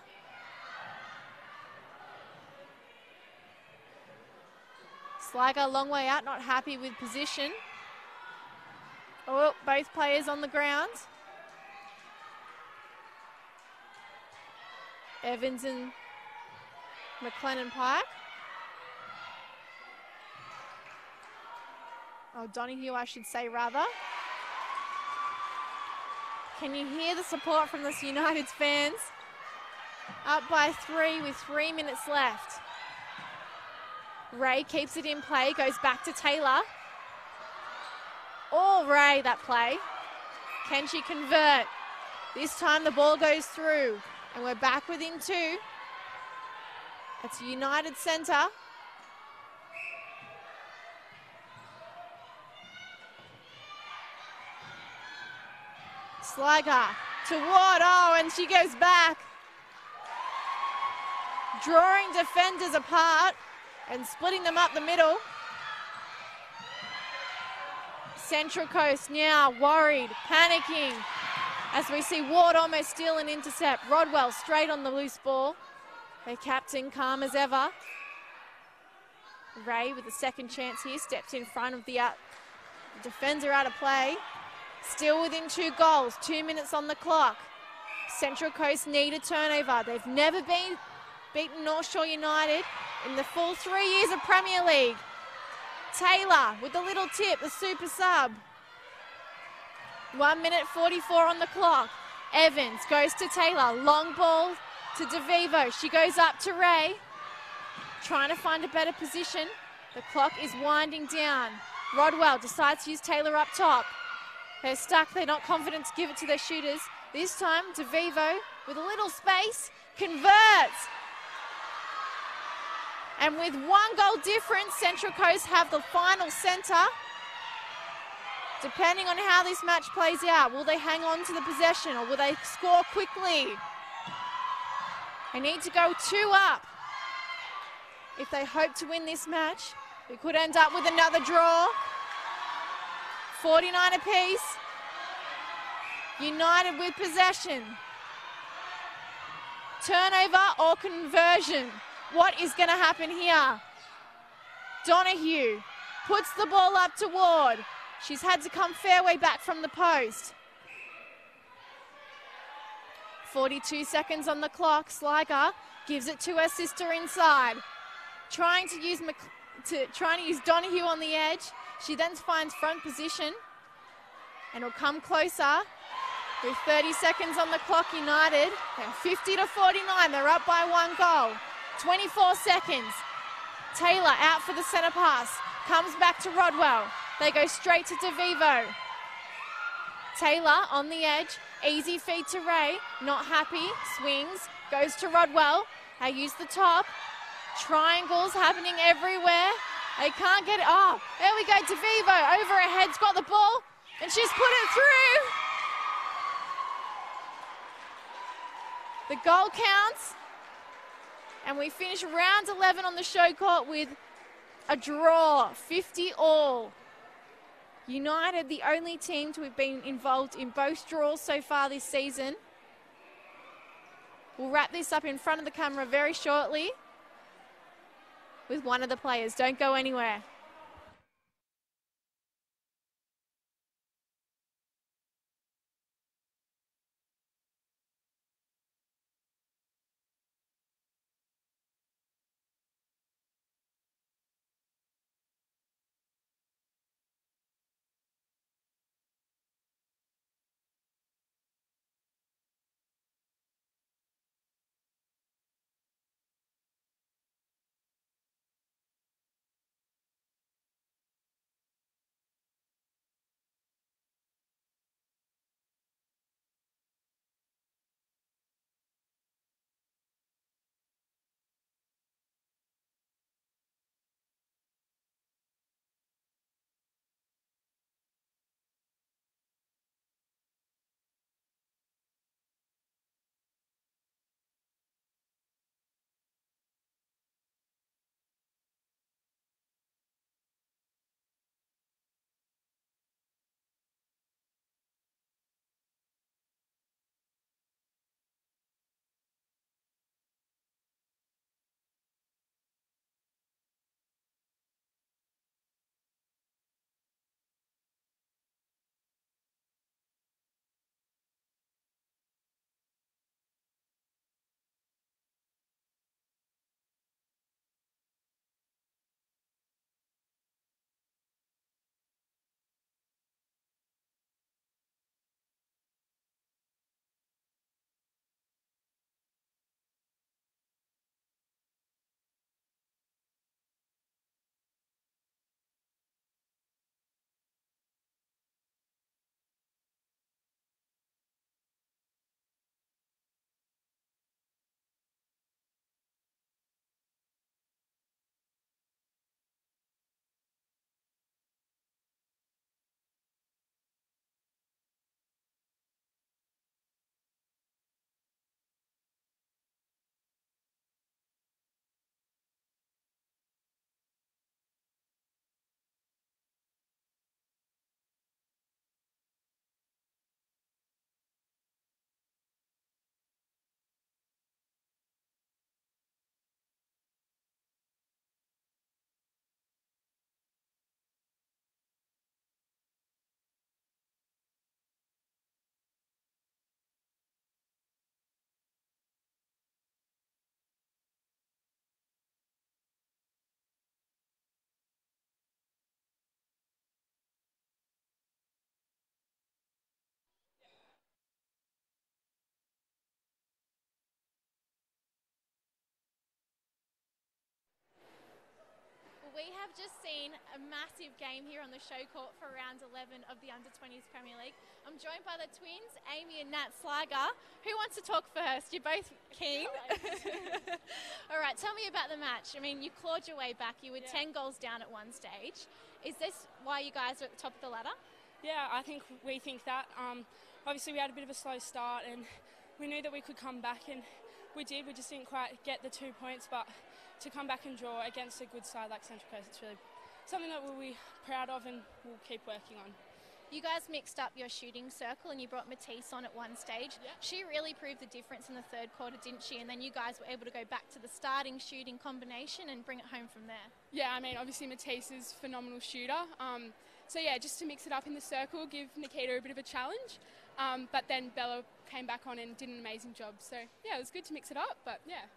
Sliger a long way out, not happy with position. Oh, both players on the ground. Evans and McLennan Pike. Oh, Donahue, I should say, rather. Can you hear the support from this United's fans? Up by 3 with 3 minutes left. Ray keeps it in play, goes back to Taylor. Oh, Ray, that play. Can she convert? This time the ball goes through, and we're back within 2. It's United centre. Sliger to Ward, oh, and she goes back. Drawing defenders apart and splitting them up the middle. Central Coast now worried, panicking, as we see Ward almost steal an intercept. Rodwell straight on the loose ball. Their captain calm as ever. Ray with a second chance here, steps in front of the defender out of play. Still within 2 goals, 2 minutes on the clock. Central Coast need a turnover. They've never been beaten North Shore United in the full 3 years of Premier League. Taylor with the little tip, the super sub. 1 minute 44 on the clock. Evans goes to Taylor, long ball to DeVivo. She goes up to Ray, trying to find a better position. The clock is winding down. Rodwell decides to use Taylor up top. They're stuck, they're not confident to give it to their shooters. This time, DeVivo, with a little space, converts. And with 1 goal difference, Central Coast have the final centre. Depending on how this match plays out, will they hang on to the possession or will they score quickly? They need to go 2 up. If they hope to win this match, we could end up with another draw. 49 apiece. United with possession. Turnover or conversion. What is going to happen here? Donahue puts the ball up to Ward. She's had to come fairway back from the post. 42 seconds on the clock. Sliger gives it to her sister inside. Trying to use Donahue on the edge. She then finds front position and will come closer with 30 seconds on the clock. United, and 50-49, they're up by 1 goal. 24 seconds. Taylor out for the centre pass, comes back to Rodwell. They go straight to DeVivo. Taylor on the edge, easy feed to Ray, not happy, swings, goes to Rodwell. They use the top. Triangles happening everywhere. They can't get it. Oh, there we go. DeVivo over her head's got the ball, and she's put it through. The goal counts, and we finish round 11 on the Showcourt with a draw, 50-all. United, the only team to have been involved in both draws so far this season. We'll wrap this up in front of the camera very shortly with one of the players. Don't go anywhere. We have just seen a massive game here on the Showcourt for round 11 of the Under-20s Premier League. I'm joined by the twins, Amy and Nat Slager. Who wants to talk first? You're both keen. All right, tell me about the match. I mean, you clawed your way back. You were 10 goals down at one stage. Is this why you guys are at the top of the ladder? Yeah, we think that. Obviously, we had a bit of a slow start and we knew that we could come back, and we did. We just didn't quite get the 2 points, but to come back and draw against a good side like Central Coast, it's really something that we'll be proud of and we'll keep working on. You guys mixed up your shooting circle and you brought Matisse on at one stage. Yep. She really proved the difference in the third quarter, didn't she? And then you guys were able to go back to the starting shooting combination and bring it home from there. Yeah, I mean, obviously Matisse is a phenomenal shooter. So yeah, just to mix it up in the circle, give Nikita a bit of a challenge. But then Bella came back on and did an amazing job. So yeah, it was good to mix it up, but yeah.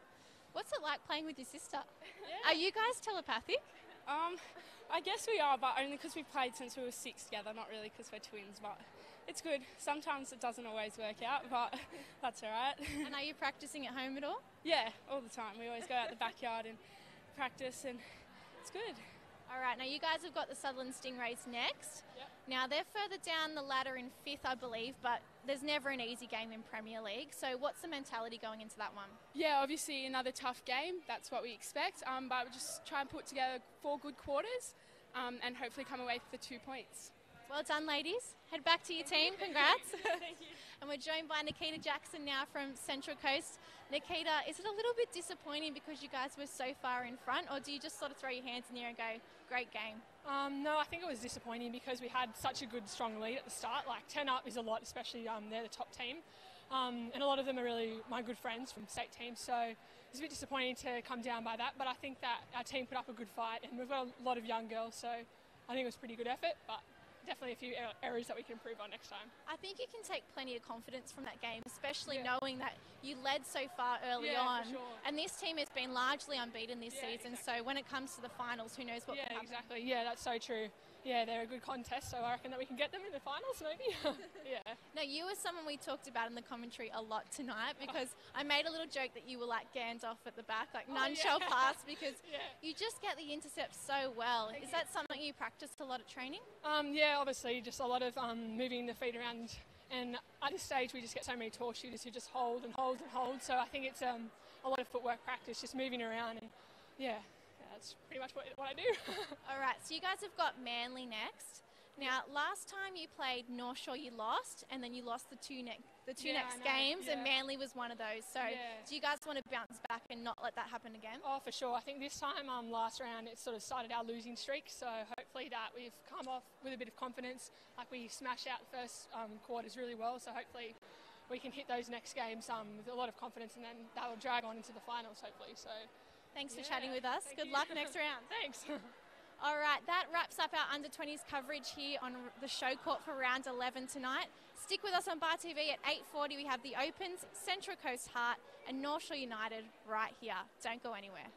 What's it like playing with your sister? Yeah. Are you guys telepathic? I guess we are, but only because we've played since we were 6 together, not really because we're twins, but it's good. Sometimes it doesn't always work out, but that's all right. And are you practicing at home at all? Yeah, all the time. We always go out the backyard and practice, and it's good. All right, now you guys have got the Sutherland Stingrays next. Yep. Now they're further down the ladder in 5th, I believe, but there's never an easy game in Premier League. So what's the mentality going into that one? Yeah, obviously another tough game. That's what we expect. But we'll just try and put together 4 good quarters and hopefully come away with the 2 points. Well done, ladies. Head back to your team. Congrats. Thank you. And we're joined by Nikita Jackson now from Central Coast. Nikita, is it a little bit disappointing because you guys were so far in front, or do you just sort of throw your hands in the air and go, great game? No, I think it was disappointing because we had such a good, strong lead at the start. Like 10 up is a lot, especially they're the top team. And a lot of them are really my good friends from state teams. So it's a bit disappointing to come down by that. But I think that our team put up a good fight, and we've got a lot of young girls. So I think it was a pretty good effort, but definitely a few areas that we can improve on next time. I think you can take plenty of confidence from that game, especially knowing that you led so far early on. For sure. And this team has been largely unbeaten this season, so when it comes to the finals, who knows what can happen. Yeah, exactly. Yeah, that's so true. Yeah, they're a good contest, so I reckon that we can get them in the finals maybe. Yeah. Now, you were someone we talked about in the commentary a lot tonight because I made a little joke that you were like Gandalf at the back, like none shall pass, because you just get the intercepts so well. Is that something you practiced a lot at training? Yeah, obviously, just a lot of moving the feet around. And at this stage, we just get so many tall shooters who just hold and hold and hold. So I think it's a lot of footwork practice, just moving around. And yeah, that's pretty much what I do. All right, so you guys have got Manly next. Now, last time you played North Shore, you lost, and then you lost the two next games, and Manly was one of those. So do you guys want to bounce back and not let that happen again? Oh, for sure. I think this time, last round, it sort of started our losing streak. So hopefully that we've come off with a bit of confidence. Like we smashed out the first quarters really well. So hopefully we can hit those next games with a lot of confidence, and then that will drag on into the finals, hopefully. So thanks for chatting with us. Good luck next round. Thanks. All right, that wraps up our Under-20s coverage here on the Showcourt for round 11 tonight. Stick with us on Bar TV at 8:40. We have the Opens, Central Coast Heart and North Shore United right here. Don't go anywhere.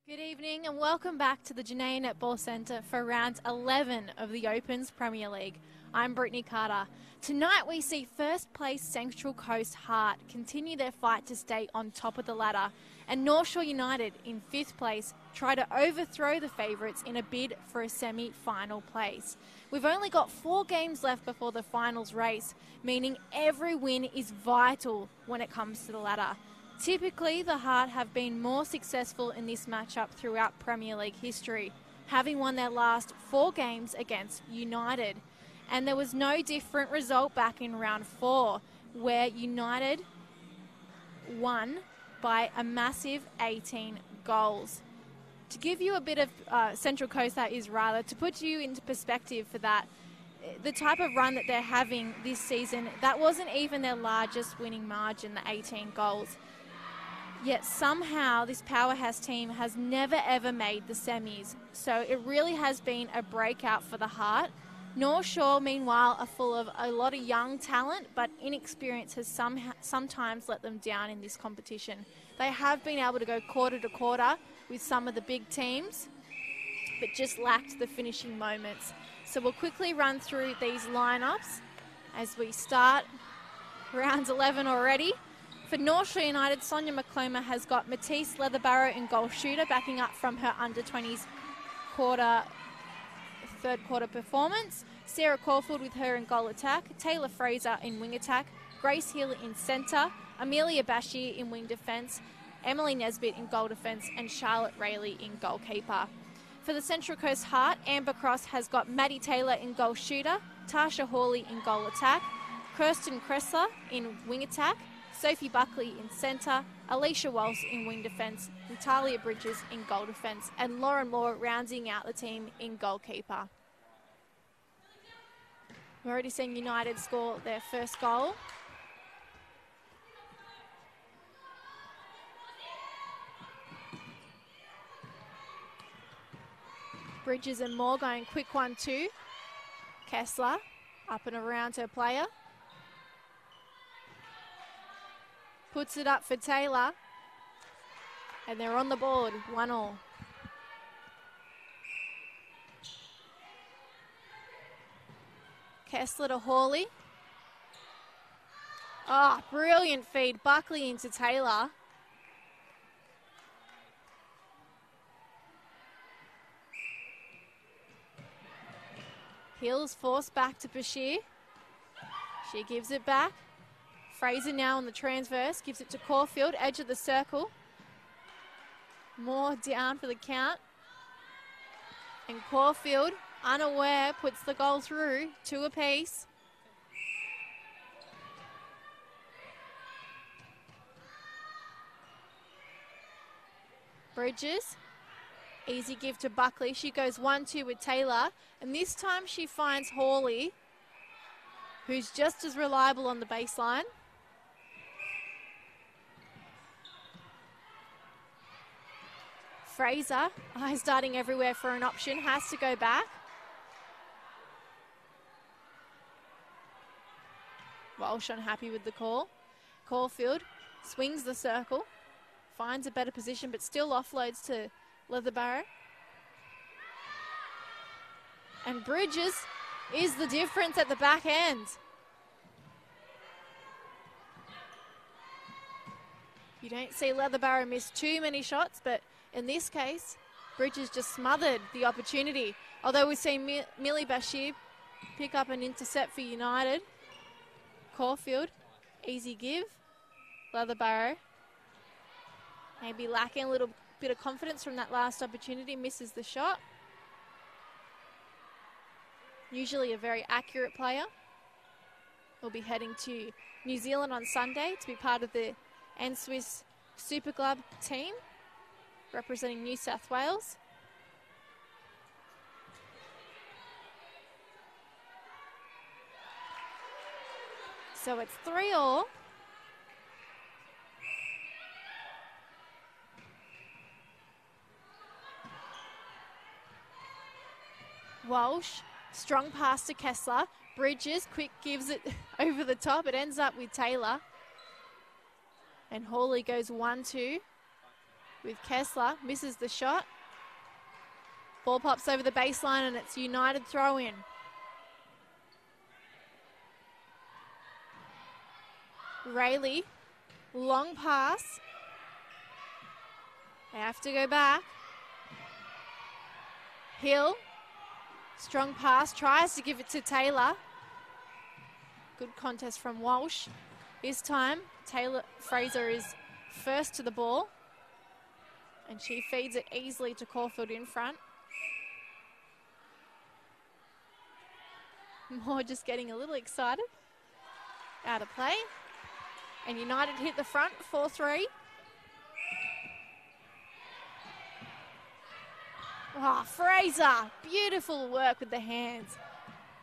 Good evening and welcome back to the Janaea Netball Centre for round 11 of the Opens Premier League. I'm Brittany Carter. Tonight we see first place Central Coast Heart continue their fight to stay on top of the ladder, and North Shore United in 5th place try to overthrow the favourites in a bid for a semi-final place. We've only got 4 games left before the finals race, meaning every win is vital when it comes to the ladder. Typically, the Heart have been more successful in this matchup throughout Premier League history, having won their last 4 games against United. And there was no different result back in round 4, where United won by a massive 18 goals. To give you a bit of Central Coast, to put you into perspective for that, the type of run that they're having this season, that wasn't even their largest winning margin, the 18 goals. Yet somehow this powerhouse team has never ever made the semis. So it really has been a breakout for the Heart. North Shore, meanwhile, are full of a lot of young talent, but inexperience has sometimes let them down in this competition. They have been able to go quarter to quarter with some of the big teams, but just lacked the finishing moments. So we'll quickly run through these lineups as we start round 11 already. For North Shore United, Sonia McCloma has got Matisse Leatherbarrow in goal shooter, backing up from her under-20s third quarter performance. Sarah Caulfield with her in goal attack. Taylor Fraser in wing attack. Grace Hill in centre. Amelia Bashir in wing defence. Emily Nesbitt in goal defence. And Charlotte Rayleigh in goalkeeper. For the Central Coast Heart, Amber Cross has got Maddie Taylor in goal shooter. Tasha Hawley in goal attack. Kirsten Kressler in wing attack. Sophie Buckley in centre, Alicia Walsh in wing defence, Natalia Bridges in goal defence, and Lauren Moore rounding out the team in goalkeeper. We're already seeing United score their first goal. Bridges and Moore going quick 1-2. Kessler up and around her player. Puts it up for Taylor. And they're on the board, 1-1. Kessler to Hawley. Oh, brilliant feed. Buckley into Taylor. Hills forced back to Bashir. She gives it back. Fraser now on the transverse, gives it to Caulfield, edge of the circle. Moore down for the count. And Caulfield, unaware, puts the goal through, 2 apiece. Bridges, easy give to Buckley. She goes 1-2 with Taylor, and this time she finds Hawley, who's just as reliable on the baseline. Fraser, eyes darting everywhere for an option, has to go back. Walsh unhappy with the call. Caulfield swings the circle, finds a better position, but still offloads to Leatherbarrow. And Bridges is the difference at the back end. You don't see Leatherbarrow miss too many shots, but in this case, Bridges just smothered the opportunity. Although we see Millie Bashir pick up an intercept for United. Caulfield, easy give. Leatherbarrow, maybe lacking a little bit of confidence from that last opportunity, misses the shot. Usually a very accurate player. Will be heading to New Zealand on Sunday to be part of the N-Swiss Super Club team, representing New South Wales. So it's 3-3. Walsh, strong pass to Kessler. Bridges, quick gives it over the top. It ends up with Taylor. And Hawley goes 1-2 with Kessler. Misses the shot. Ball pops over the baseline and it's United throw in. Rayleigh, long pass. They have to go back. Hill, strong pass, tries to give it to Taylor. Good contest from Walsh. This time, Taylor Fraser is first to the ball. And she feeds it easily to Caulfield in front. Moore just getting a little excited. Out of play. And United hit the front, 4-3. Oh, Fraser, beautiful work with the hands.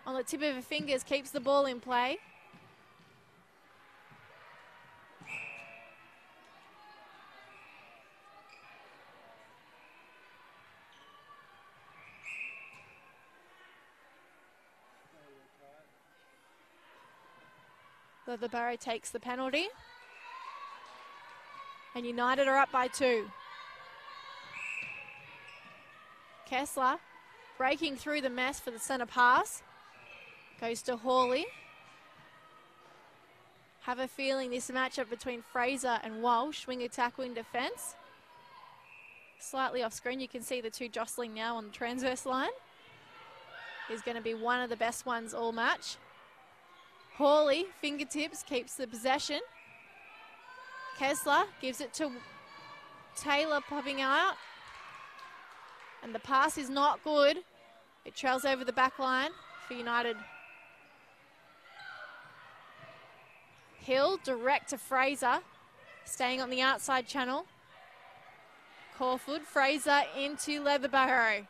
On the tip of her fingers, keeps the ball in play. Leatherbarrow takes the penalty. And United are up by 2. Kessler breaking through the mess for the centre pass. Goes to Hawley. Have a feeling this matchup between Fraser and Walsh, wing attack, wing defence. Slightly off screen, you can see the two jostling now on the transverse line. Is going to be one of the best ones all match. Hawley, fingertips, keeps the possession. Kessler gives it to Taylor, popping out. And the pass is not good. It trails over the back line for United. Hill, direct to Fraser, staying on the outside channel. Caulfield, Fraser into Leatherbarrow.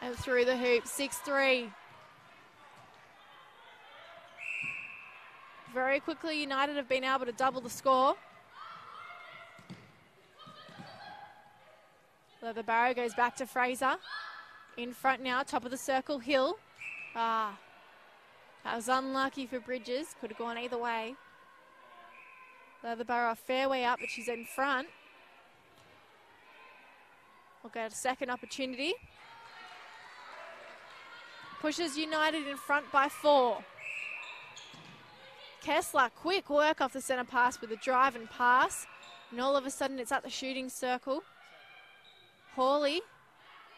And through the hoop, 6-3. Very quickly, United have been able to double the score. Leatherbarrow goes back to Fraser. In front now, top of the circle, Hill. That was unlucky for Bridges. Could have gone either way. Leatherbarrow a fair way up, but she's in front. We'll get a second opportunity. Pushes United in front by 4. Kessler, quick work off the centre pass with a drive and pass. And all of a sudden it's at the shooting circle. Hawley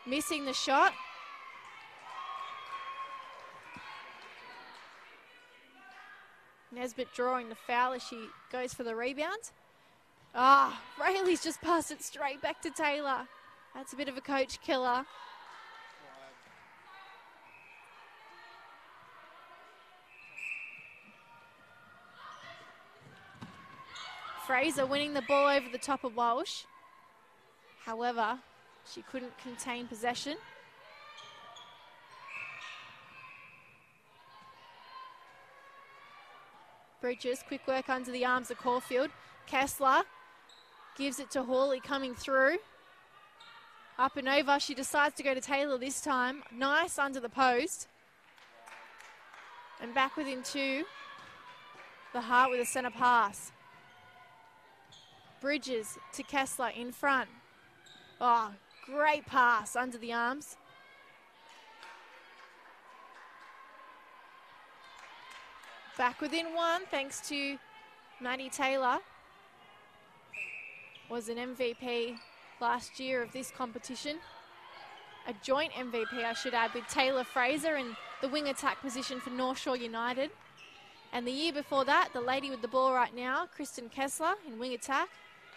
missing the shot. Nesbitt drawing the foul as she goes for the rebound. Rayleigh's just passed it straight back to Taylor. That's a bit of a coach killer. Fraser winning the ball over the top of Walsh. However, she couldn't contain possession. Bridges, quick work under the arms of Caulfield. Kessler gives it to Hawley coming through. Up and over, she decides to go to Taylor this time. Nice under the post. And back within 2. The Heart with a centre pass. Bridges to Kessler in front. Great pass under the arms. Back within 1 thanks to Maddie Taylor. Was an MVP last year of this competition. A joint MVP, I should add, with Taylor Fraser in the wing attack position for North Shore United. And the year before that, the lady with the ball right now, Kristen Kessler in wing attack.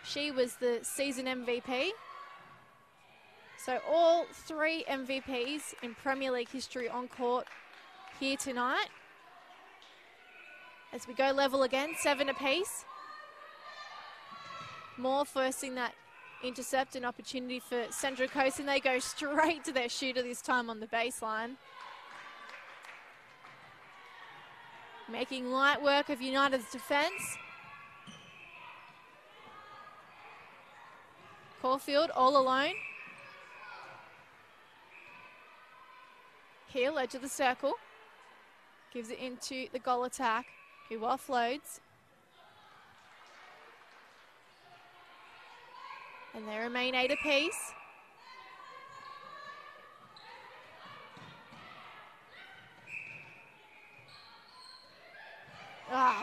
She was the season MVP. So all 3 MVPs in Premier League history on court here tonight. As we go level again, 7 apiece. Moore forcing that intercept, an opportunity for Central Coast, and they go straight to their shooter this time on the baseline. Making light work of United's defence. Caulfield all alone. Hill, edge of the circle. Gives it into the goal attack, who offloads. And they remain 8 apiece.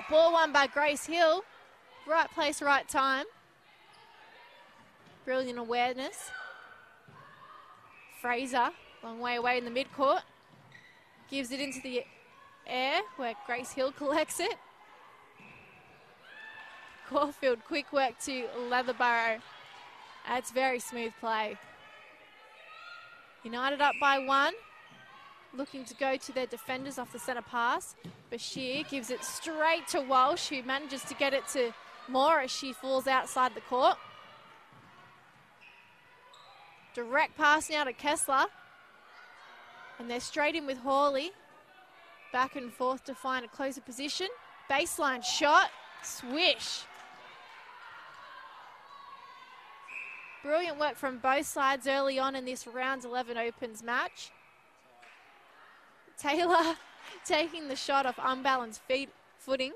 Ball won by Grace Hill. Right place, right time. Brilliant awareness. Fraser, long way away in the midcourt. Gives it into the air where Grace Hill collects it. Caulfield, quick work to Leatherborough. That's very smooth play. United up by 1. Looking to go to their defenders off the centre pass. Bashir gives it straight to Walsh, who manages to get it to Moore as she falls outside the court. Direct pass now to Kessler. And they're straight in with Hawley. Back and forth to find a closer position. Baseline shot. Swish. Brilliant work from both sides early on in this round 11 opens match. Taylor taking the shot off unbalanced footing.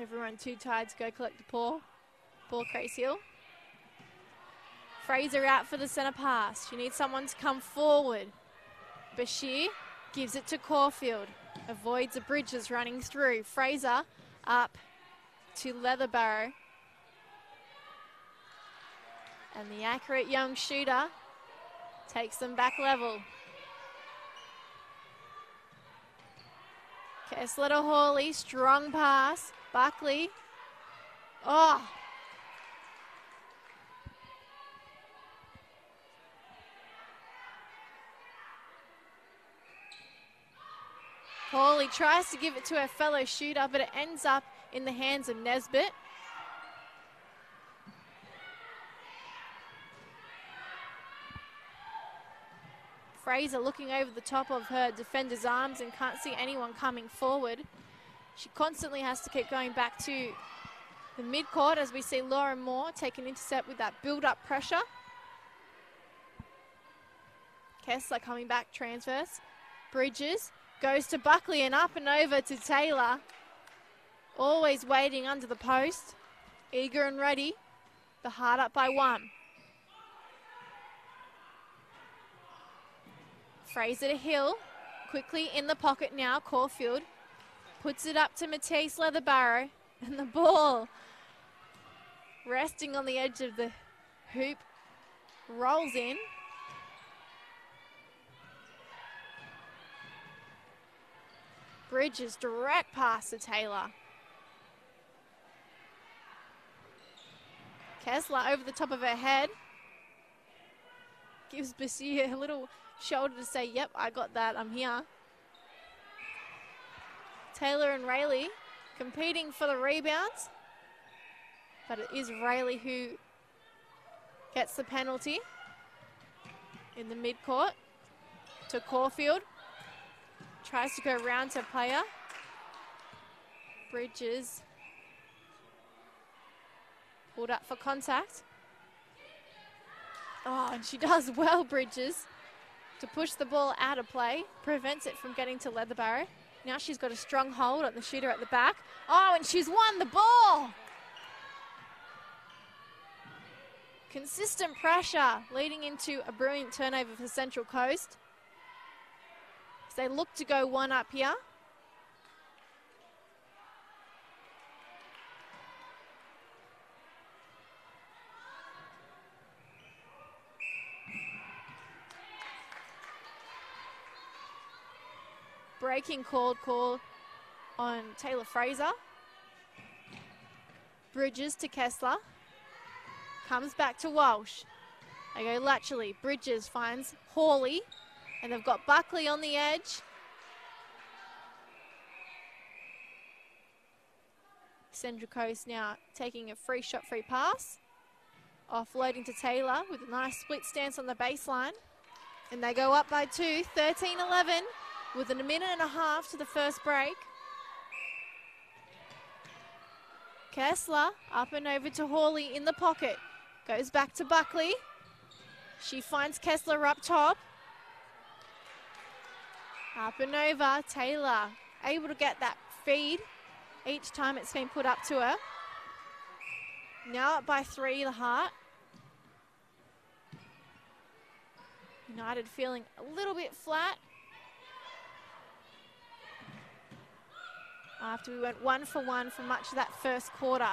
Everyone too tired to go collect the ball. Ball Grace Hill. Fraser out for the centre pass. She needs someone to come forward. Bashir gives it to Caulfield. Avoids the Bridges running through. Fraser up to Leatherborough. And the accurate young shooter takes them back level. Kessler to Hawley, strong pass. Buckley. Oh. Hawley tries to give it to her fellow shooter, but it ends up in the hands of Nesbitt. Fraser looking over the top of her defender's arms and can't see anyone coming forward. She constantly has to keep going back to the midcourt as we see Laura Moore take an intercept with that build-up pressure. Kessler coming back, transfers. Bridges goes to Buckley and up and over to Taylor. Always waiting under the post. Eager and ready. The Heart up by 1. Fraser to Hill. Quickly in the pocket now, Caulfield. Puts it up to Matisse Leatherborough. And the ball resting on the edge of the hoop. Rolls in. Bridges direct pass to Taylor. Kessler over the top of her head. Gives Bashir a little shoulder to say, yep, I got that, I'm here. Taylor and Rayleigh competing for the rebounds. But it is Rayleigh who gets the penalty in the midcourt to Caulfield. Tries to go round to player. Bridges pulled up for contact. Oh, and she does well, Bridges, to push the ball out of play. Prevents it from getting to Leatherborough. Now she's got a strong hold on the shooter at the back. Oh, and she's won the ball. Consistent pressure leading into a brilliant turnover for Central Coast. As they look to go 1 up here. Breaking call on Taylor Fraser. Bridges to Kessler. Comes back to Walsh. They go laterally. Bridges finds Hawley. And they've got Buckley on the edge. Central Coast now taking a free shot, free pass. Offloading to Taylor with a nice split stance on the baseline. And they go up by 2, 13-11. With a minute and a half to the first break. Kessler up and over to Hawley in the pocket. Goes back to Buckley. She finds Kessler up top. Up and over, Taylor able to get that feed each time it's been put up to her. Now up by 3, the Heart. United feeling a little bit flat after we went 1 for 1 for much of that first quarter.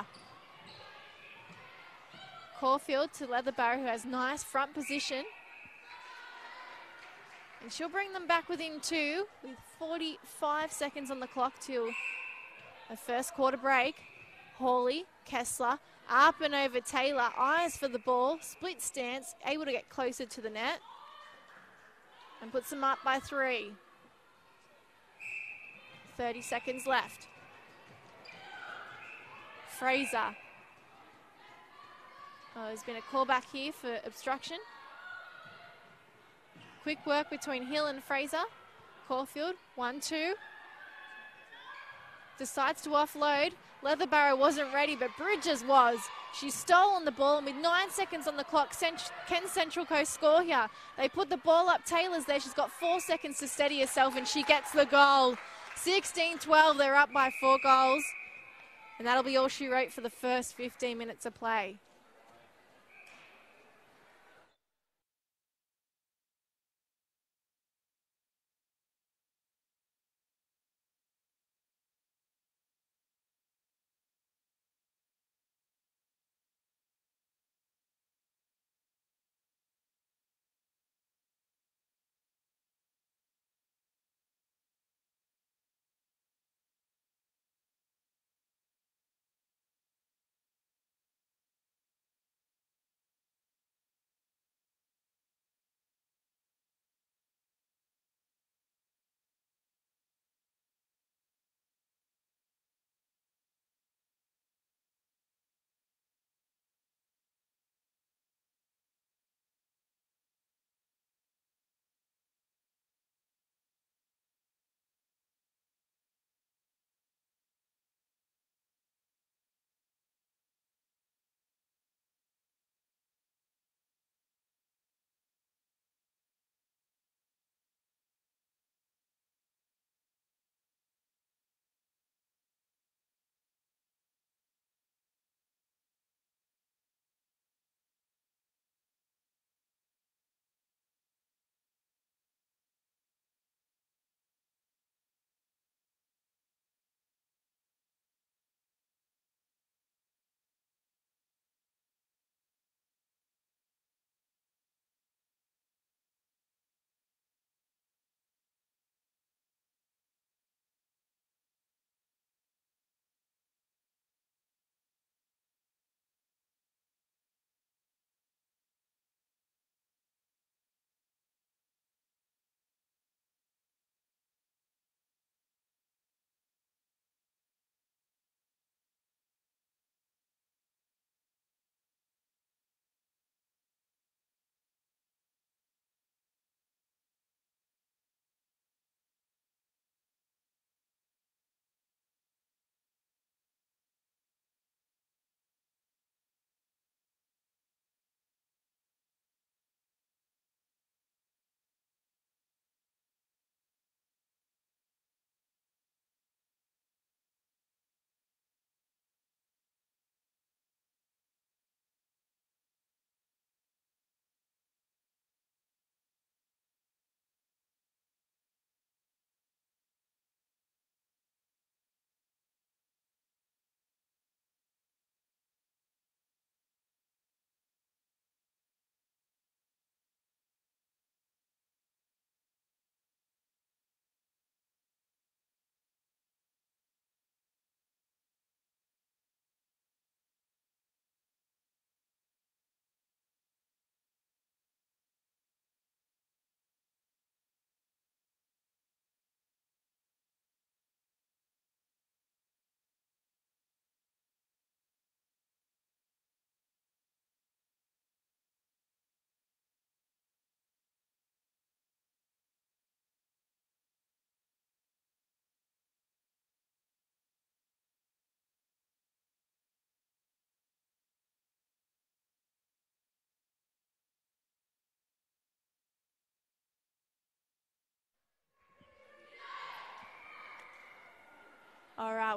Caulfield to Leatherbarrow, who has nice front position. And she'll bring them back within 2 with 45 seconds on the clock till the first quarter break. Hawley, Kessler, up and over Taylor, eyes for the ball, split stance, able to get closer to the net. And puts them up by 3. 30 seconds left. Fraser. Oh, there's been a call back here for obstruction. Quick work between Hill and Fraser. Caulfield, 1-2. Decides to offload. Leatherbarrow wasn't ready, but Bridges was. She's stolen the ball, and with 9 seconds on the clock, can Central Coast score here? They put the ball up. Taylor's there. She's got 4 seconds to steady herself, and she gets the goal. 16-12, they're up by 4 goals. And that'll be all she wrote for the first 15 minutes of play.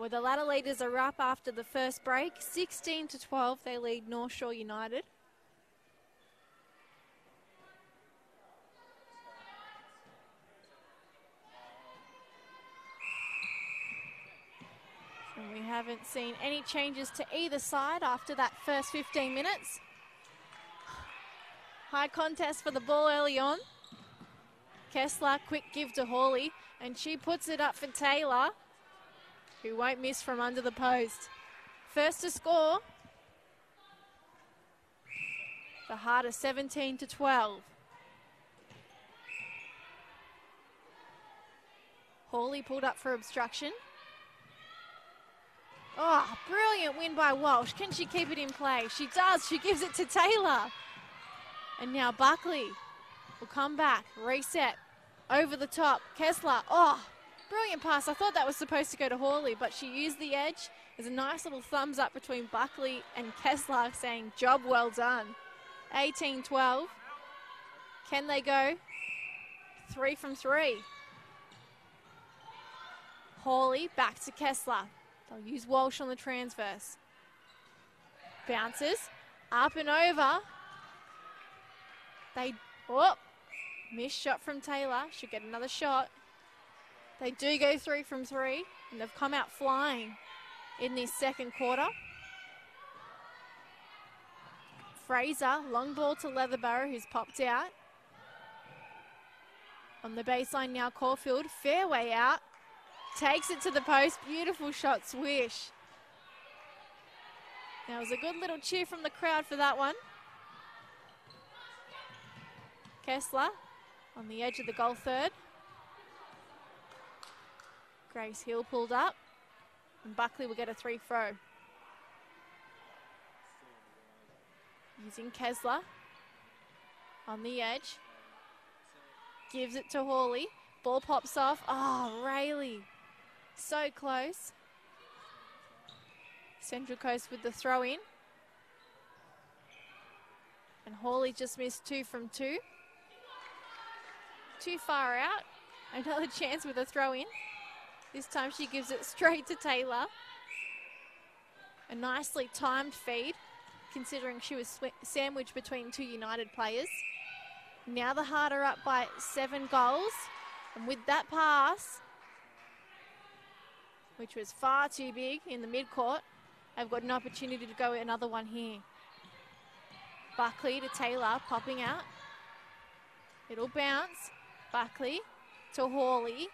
But the ladder leaders are up after the first break. 16-12, they lead North Shore United. And we haven't seen any changes to either side after that first 15 minutes. High contest for the ball early on. Kessler, quick give to Hawley, and she puts it up for Taylor, who won't miss from under the post. First to score. The Harder 17-12. Hawley pulled up for obstruction. Oh, brilliant win by Walsh. Can she keep it in play? She does. She gives it to Taylor. And now Buckley will come back, reset, over the top. Kessler, oh, brilliant pass. I thought that was supposed to go to Hawley, but she used the edge. There's a nice little thumbs up between Buckley and Kessler saying, job well done. 18-12. Can they go 3 from 3? Hawley back to Kessler. They'll use Walsh on the transverse. Bounces up and over. Missed shot from Taylor. Should get another shot. They do go 3 from 3, and they've come out flying in this second quarter. Fraser, long ball to Leatherbarrow, who's popped out. On the baseline now, Caulfield, fairway out. Takes it to the post. Beautiful shot, swish. There was a good little cheer from the crowd for that one. Kessler on the edge of the goal third. Grace Hill pulled up. And Buckley will get a 3 throw. Using Kessler on the edge. Gives it to Hawley. Ball pops off. Oh, Rayleigh. So close. Central Coast with the throw in. And Hawley just missed 2 from 2. Too far out. Another chance with a throw in. This time she gives it straight to Taylor. A nicely timed feed, considering she was sandwiched between 2 United players. Now the Harder up by 7 goals. And with that pass, which was far too big in the midcourt, they've got an opportunity to go another one here. Buckley to Taylor, popping out. It'll bounce. Buckley to Hawley.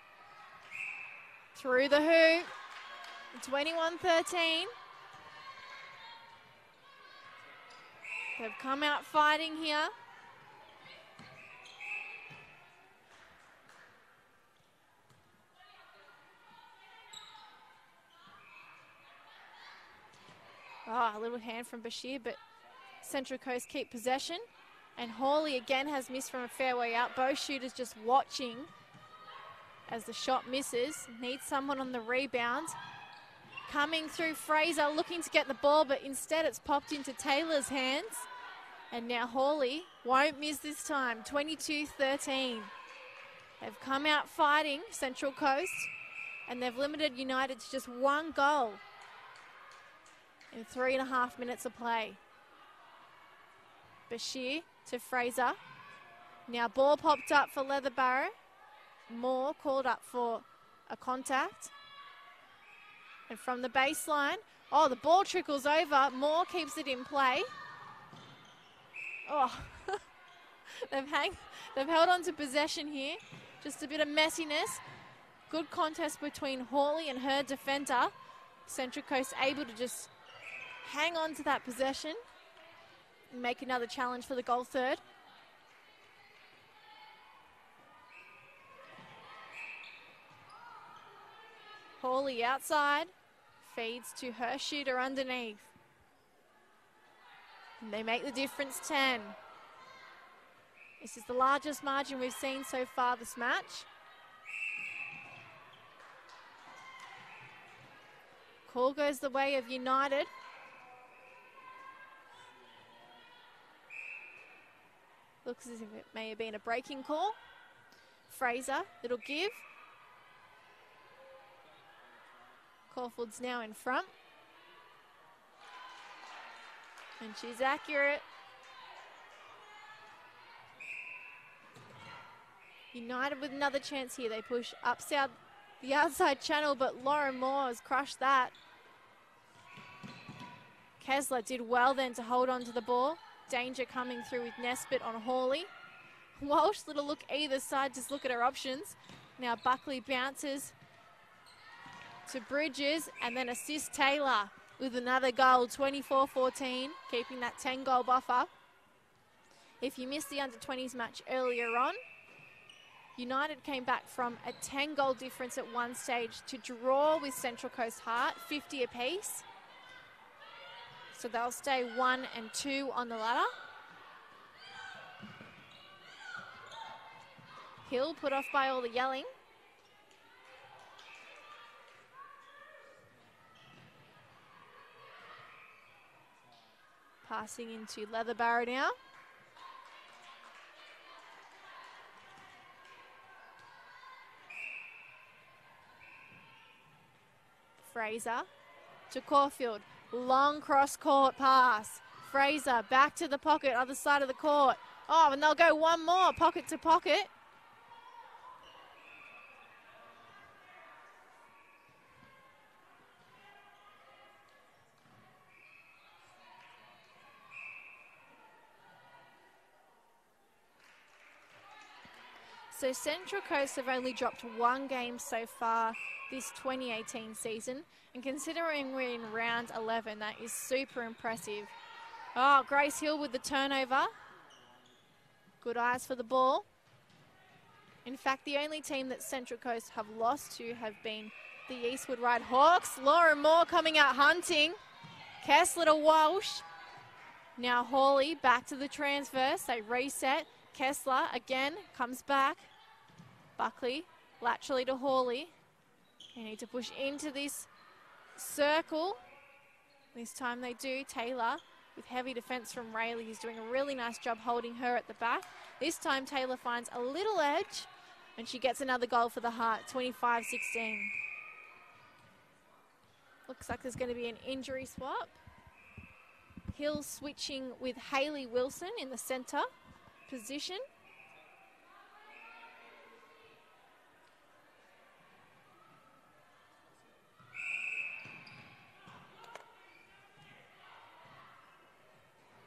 Through the hoop. 21-13. They've come out fighting here. Oh, a little hand from Bashir, but Central Coast keep possession. And Hawley again has missed from a fairway out. Both shooters just watching as the shot misses. Needs someone on the rebound. Coming through Fraser, looking to get the ball, but instead it's popped into Taylor's hands. And now Hawley won't miss this time. 22-13. They've come out fighting, Central Coast, and they've limited United to just 1 goal in 3.5 minutes of play. Bashir to Fraser. Now ball popped up for Leatherbarrow. Moore called up for a contact. And from the baseline, oh, the ball trickles over. Moore keeps it in play. Oh, they've held on to possession here. Just a bit of messiness. Good contest between Hawley and her defender. Central Coast able to just hang on to that possession and make another challenge for the goal third. Hawley outside, feeds to her shooter underneath. And they make the difference 10. This is the largest margin we've seen so far this match. Call goes the way of United. Looks as if it may have been a breaking call. Fraser, it'll give. Caulfield's now in front. And she's accurate. United with another chance here. They push upside the outside channel, but Lauren Moore has crushed that. Kessler did well then to hold on to the ball. Danger coming through with Nesbitt on Hawley. Walsh, little look either side, just look at her options. Now Buckley bounces to Bridges and then assists Taylor with another goal, 24-14, keeping that 10-goal buffer. If you missed the under-20s match earlier on, United came back from a 10-goal difference at one stage to draw with Central Coast Heart, 50 apiece. So they'll stay 1 and 2 on the ladder. Hill put off by all the yelling. Passing into Leatherbarrow now. Fraser to Caulfield. Long cross-court pass. Fraser back to the pocket, other side of the court. Oh, and they'll go one more, pocket to pocket. So Central Coast have only dropped one game so far this 2018 season. And considering we're in round 11, that is super impressive. Oh, Grace Hill with the turnover. Good eyes for the ball. In fact, the only team that Central Coast have lost to have been the Eastwood Ride Hawks. Laura Moore coming out hunting. Kessler to Walsh. Now Hawley back to the transverse. They reset. Kessler again comes back. Buckley laterally to Hawley. They need to push into this circle. This time they do. Taylor with heavy defence from Rayleigh, who's doing a really nice job holding her at the back. This time Taylor finds a little edge and she gets another goal for the Heart, 25-16. Looks like there's going to be an injury swap. Hill switching with Hayley Wilson in the centre position.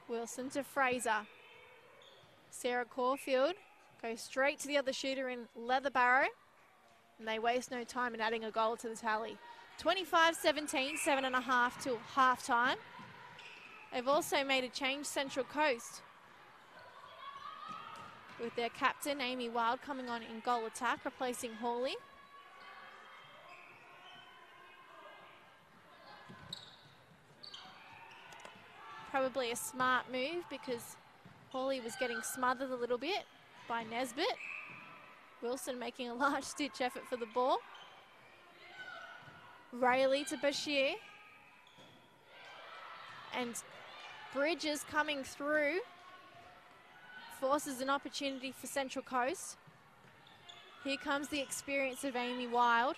Wilson to Fraser. Sarah Caulfield goes straight to the other shooter in Leatherbarrow. And they waste no time in adding a goal to the tally. 25-17, 7.5 till half-time. They've also made a change, Central Coast, with their captain, Amy Wild, coming on in goal attack, replacing Hawley. Probably a smart move because Hawley was getting smothered a little bit by Nesbitt. Wilson making a large-ditch effort for the ball. Rayleigh to Bashir. And Bridges coming through. Forces an opportunity for Central Coast. Here comes the experience of Amy Wild.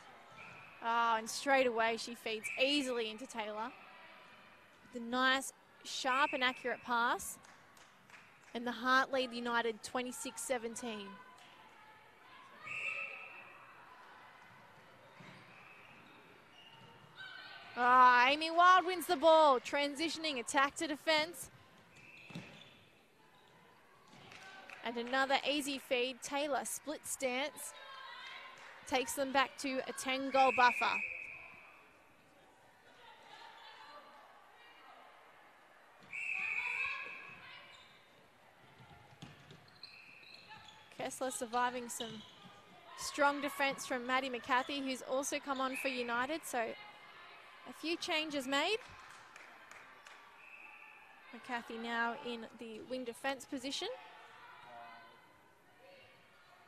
Oh, and straight away she feeds easily into Taylor. The nice, sharp and accurate pass. And the Heart lead United 26-17. Oh, Amy Wild wins the ball. Transitioning attack to defence. And another easy feed. Taylor split stance. Takes them back to a 10-goal buffer. Kessler surviving some strong defence from Maddie McCarthy, who's also come on for United. So a few changes made. McCarthy now in the wing defence position,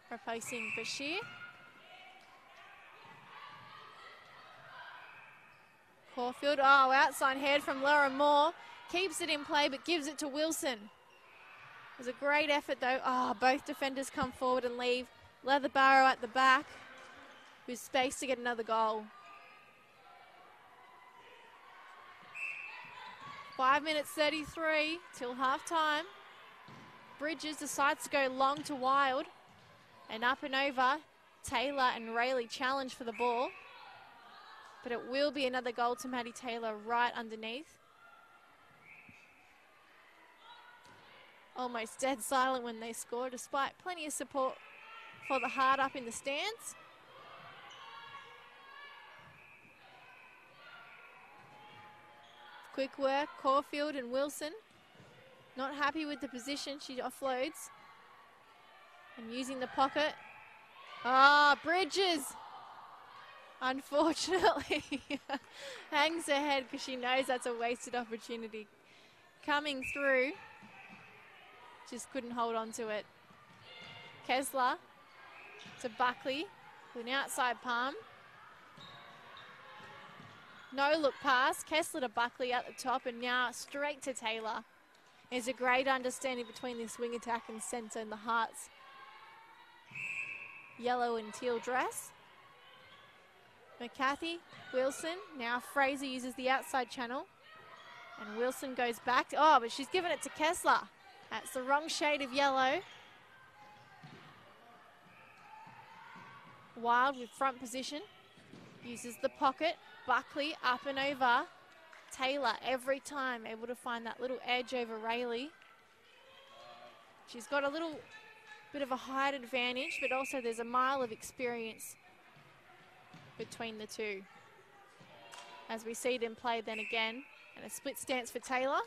replacing Bashir. Caulfield, oh, outside head from Laura Moore. Keeps it in play but gives it to Wilson. It was a great effort though. Oh, both defenders come forward and leave Leatherbarrow at the back with space to get another goal. 5 minutes 33 till half time. Bridges decides to go long to Wild. And up and over, Taylor and Rayleigh challenge for the ball. But it will be another goal to Maddie Taylor right underneath. Almost dead silent when they score, despite plenty of support for the Heart up in the stands. Quick work, Caulfield and Wilson. Not happy with the position, she offloads. And using the pocket. Bridges! Unfortunately, hangs her head because she knows that's a wasted opportunity. Coming through, just couldn't hold on to it. Kessler to Buckley with an outside palm. No look pass, Kessler to Buckley at the top, and now straight to Taylor. There's a great understanding between this wing attack and centre and the Hearts. Yellow and teal dress. McCarthy, Wilson, now Fraser uses the outside channel. And Wilson goes back, but she's given it to Kessler. That's the wrong shade of yellow. Wild with front position, uses the pocket. Buckley up and over. Taylor every time able to find that little edge over Rayleigh. She's got a little bit of a height advantage, but also there's a mile of experience between the two. As we see them play then again, and a split stance for Taylor.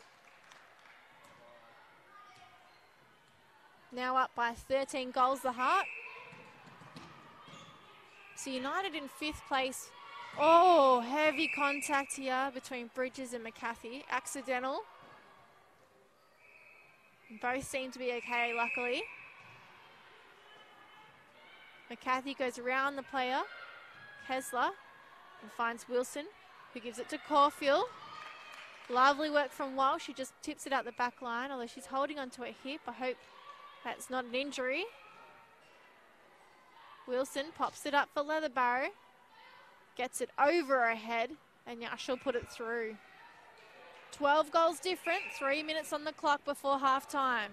Now up by 13 goals, the Heart. So United in 5th place. Heavy contact here between Bridges and McCarthy. Accidental. Both seem to be okay, luckily. McCarthy goes around the player, Kessler, and finds Wilson, who gives it to Caulfield. Lovely work from Walsh. She just tips it out the back line, although she's holding onto her hip. I hope that's not an injury. Wilson pops it up for Leatherbarrow. Gets it over her head, and now she'll put it through. 12 goals different, 3 minutes on the clock before half-time.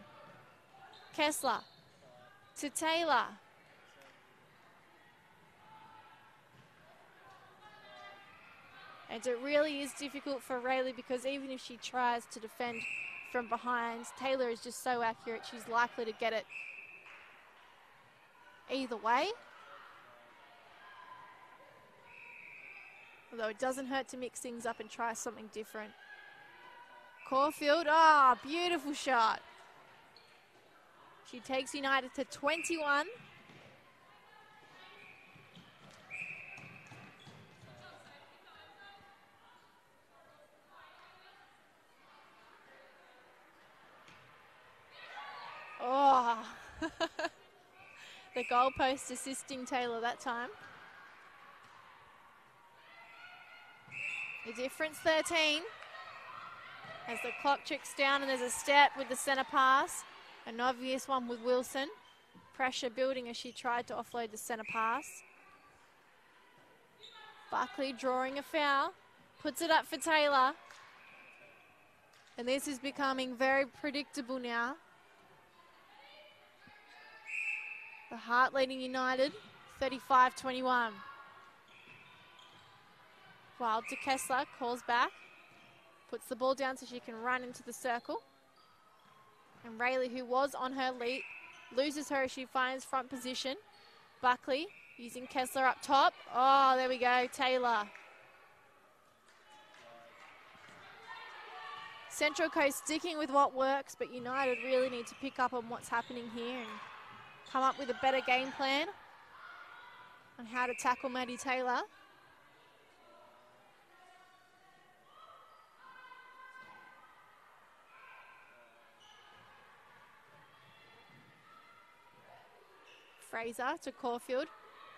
Kessler to Taylor. And it really is difficult for Rayleigh because even if she tries to defend from behind, Taylor is just so accurate, she's likely to get it either way. Although it doesn't hurt to mix things up and try something different. Caulfield, beautiful shot. She takes United to 21. The goalpost assisting Taylor that time. The difference 13. As the clock ticks down and there's a step with the centre pass. An obvious one with Wilson. Pressure building as she tried to offload the centre pass. Buckley drawing a foul. Puts it up for Taylor. And this is becoming very predictable now. The Heart leading United, 35-21. Wild to Kessler, calls back. Puts the ball down so she can run into the circle. And Rayleigh, who was on her lead, loses her as she finds front position. Buckley using Kessler up top. There we go, Taylor. Central Coast sticking with what works, but United really need to pick up on what's happening here and come up with a better game plan on how to tackle Maddie Taylor. Fraser to Caulfield,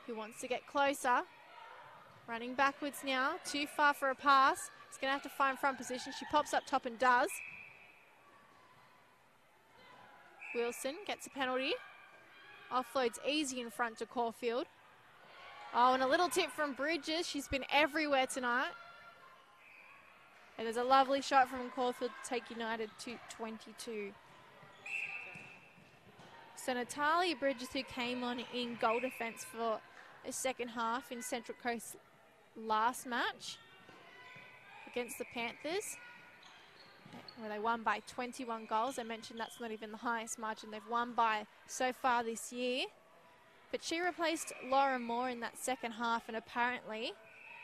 who wants to get closer. Running backwards now, too far for a pass. He's going to have to find front position. She pops up top and does. Wilson gets a penalty. Offloads easy in front to Caulfield. And a little tip from Bridges. She's been everywhere tonight. And there's a lovely shot from Caulfield to take United to 22. So Natalia Bridges, who came on in goal defence for a second half in Central Coast last match against the Panthers, where they won by 21 goals. I mentioned that's not even the highest margin they've won by so far this year. But she replaced Laura Moore in that second half and apparently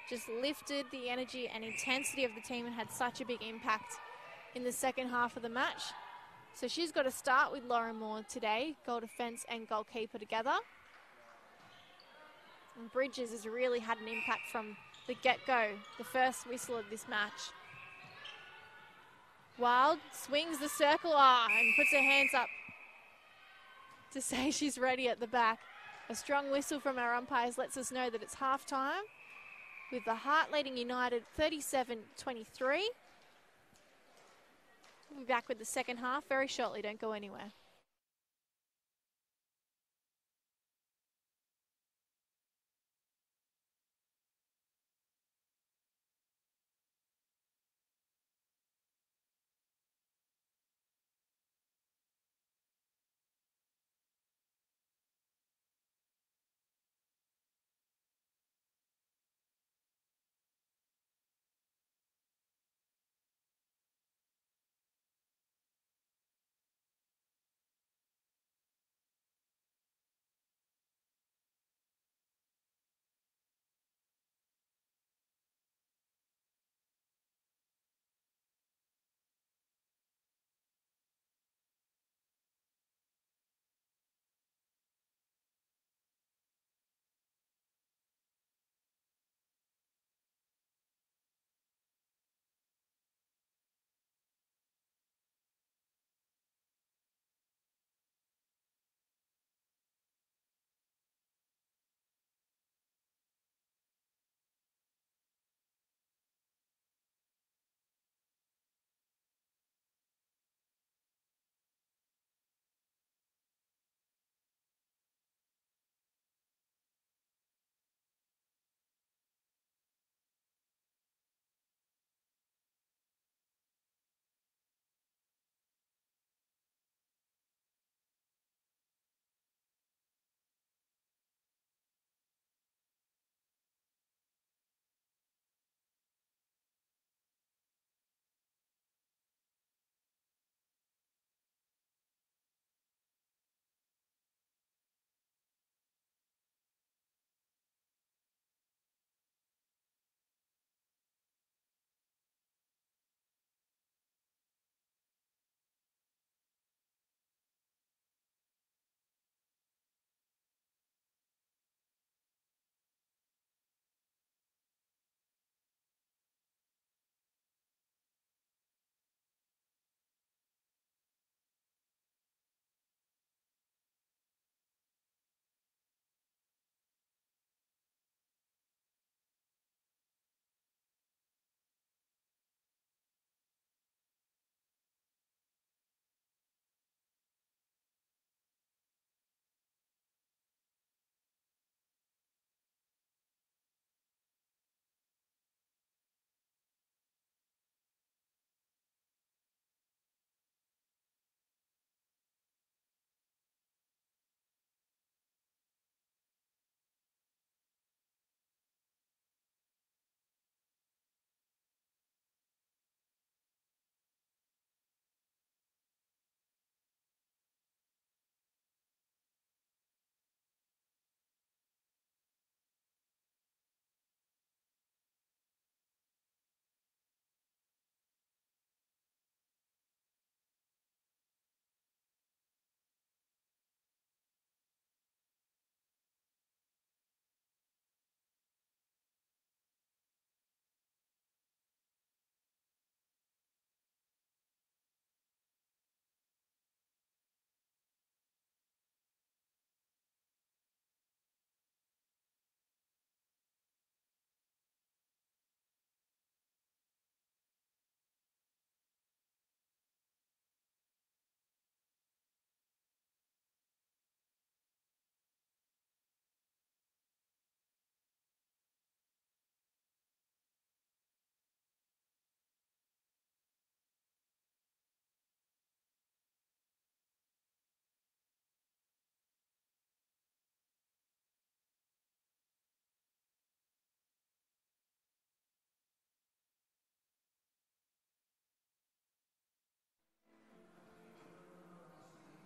just lifted the energy and intensity of the team and had such a big impact in the second half of the match. So she's got to start with Laura Moore today, goal defence and goalkeeper together. And Bridges has really had an impact from the get-go, the first whistle of this match. Wild swings the circle and puts her hands up to say she's ready at the back. A strong whistle from our umpires lets us know that it's half-time with the Heart leading United 37-23. We'll be back with the second half very shortly. Don't go anywhere.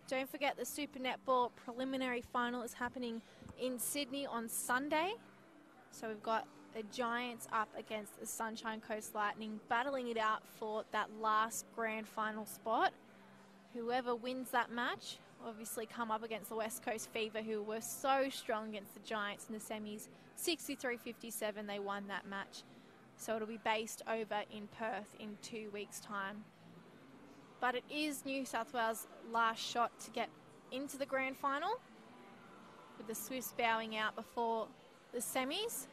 Don't forget the Super Netball preliminary final is happening in Sydney on Sunday. So we've got the Giants up against the Sunshine Coast Lightning, battling it out for that last grand final spot. Whoever wins that match obviously come up against the West Coast Fever, who were so strong against the Giants in the semis. 63-57, they won that match. So it'll be based over in Perth in 2 weeks' time. But it is New South Wales' last shot to get into the grand final, with the Swifts bowing out before the semis.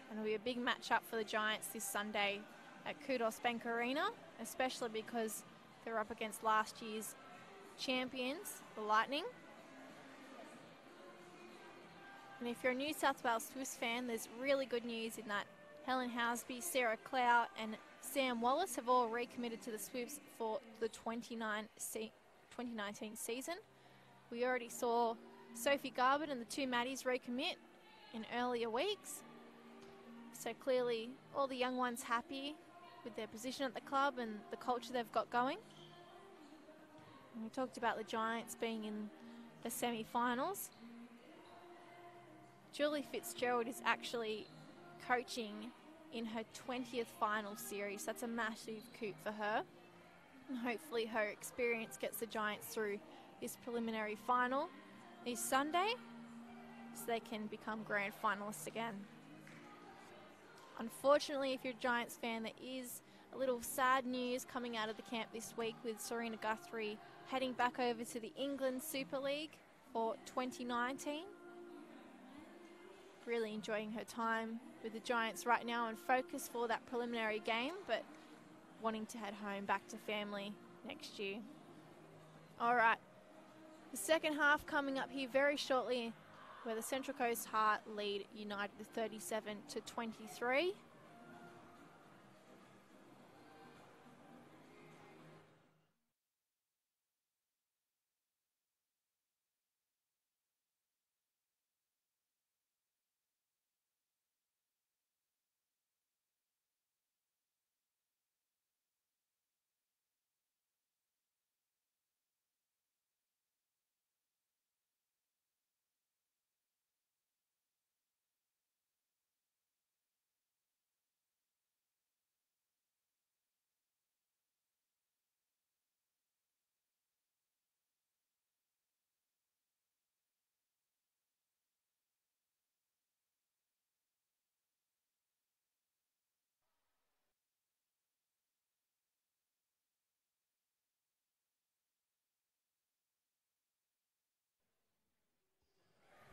And it'll be a big match-up for the Giants this Sunday at Kudos Bank Arena, especially because they're up against last year's champions, the Lightning. And if you're a New South Wales Swifts fan, there's really good news in that Helen Housby, Sarah Clow and Sam Wallace have all recommitted to the Swifts for the 2019 season. We already saw Sophie Garbutt and the two Maddies recommit in earlier weeks. So clearly all the young ones happy with their position at the club and the culture they've got going. And we talked about the Giants being in the semi-finals. Julie Fitzgerald is actually coaching in her 20th final series. That's a massive coup for her. And hopefully her experience gets the Giants through this preliminary final this Sunday, so they can become grand finalists again. Unfortunately, if you're a Giants fan, there is a little sad news coming out of the camp this week, with Serena Guthrie heading back over to the England Super League for 2019. Really enjoying her time with the Giants right now and focus for that preliminary game, but wanting to head home back to family next year. All right, the second half coming up here very shortly, where the Central Coast Heart lead United 37-23.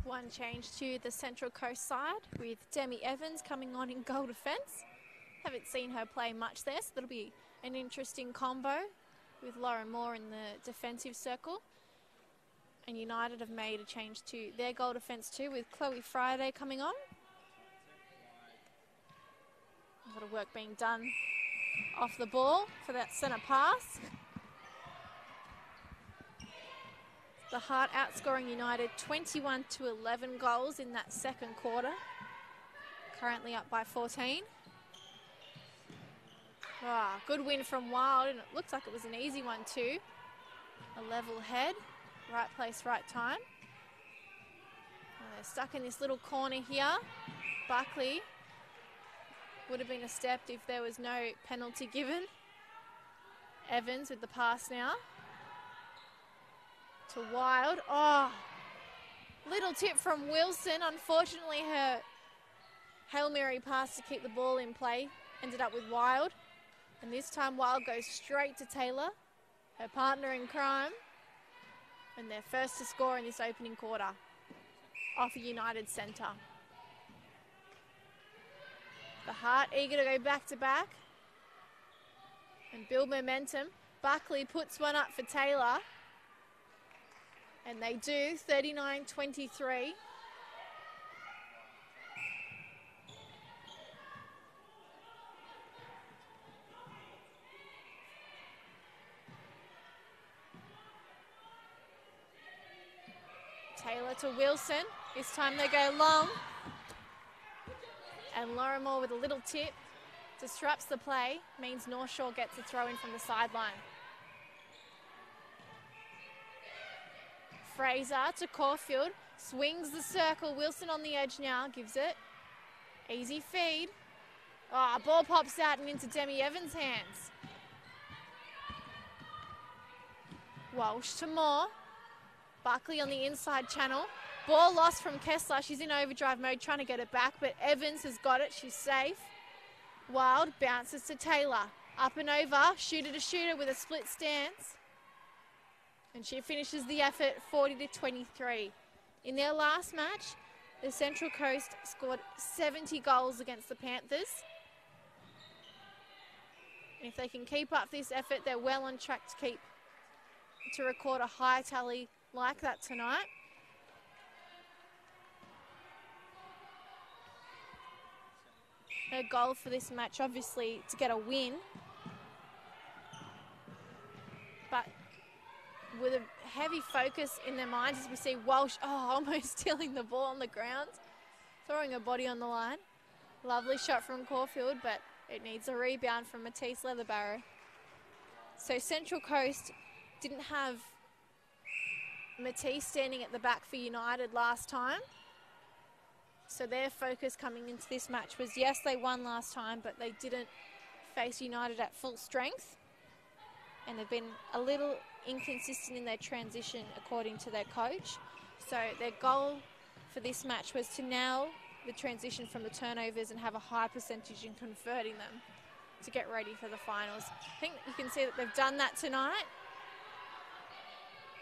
One change to the Central Coast side, with Demi Evans coming on in goal defence. Haven't seen her play much there, so that'll be an interesting combo with Lauren Moore in the defensive circle. And United have made a change to their goal defence too, with Chloe Friday coming on. A lot of work being done off the ball for that centre pass. The Heart outscoring United 21-11 goals in that second quarter. Currently up by 14. Good win from Wild, and it looks like it was an easy one too. A level head, right place, right time. They're stuck in this little corner here. Buckley would have been a step if there was no penalty given. Evans with the pass now to Wild. Little tip from Wilson. Unfortunately, her Hail Mary pass to keep the ball in play ended up with Wild. And this time Wild goes straight to Taylor, her partner in crime. And they're first to score in this opening quarter off a United centre. The Heart eager to go back to back and build momentum. Buckley puts one up for Taylor. And they do, 39-23. Taylor to Wilson. This time they go long. And Lauren Moore with a little tip. Disrupts the play. Means North Shore gets a throw in from the sideline. Fraser to Caulfield. Swings the circle. Wilson on the edge now. Gives it. Easy feed. Oh, ball pops out and into Demi Evans' hands. Walsh to Moore. Buckley on the inside channel. Ball lost from Kessler. She's in overdrive mode trying to get it back, but Evans has got it. She's safe. Wild bounces to Taylor. Up and over. Shooter to shooter with a split stance. And she finishes the effort 40-23. In their last match, the Central Coast scored 70 goals against the Panthers. And if they can keep up this effort, they're well on track to record a high tally like that tonight. Their goal for this match, obviously, to get a win. But with a heavy focus in their minds as we see Walsh, almost stealing the ball on the ground, throwing her body on the line. Lovely shot from Caulfield, but it needs a rebound from Matisse Leatherbarrow. So Central Coast didn't have Matisse standing at the back for United last time. So their focus coming into this match was, yes, they won last time, but they didn't face United at full strength. And they've been a little inconsistent in their transition, according to their coach. So their goal for this match was to nail the transition from the turnovers and have a high percentage in converting them to get ready for the finals. I think you can see that they've done that tonight.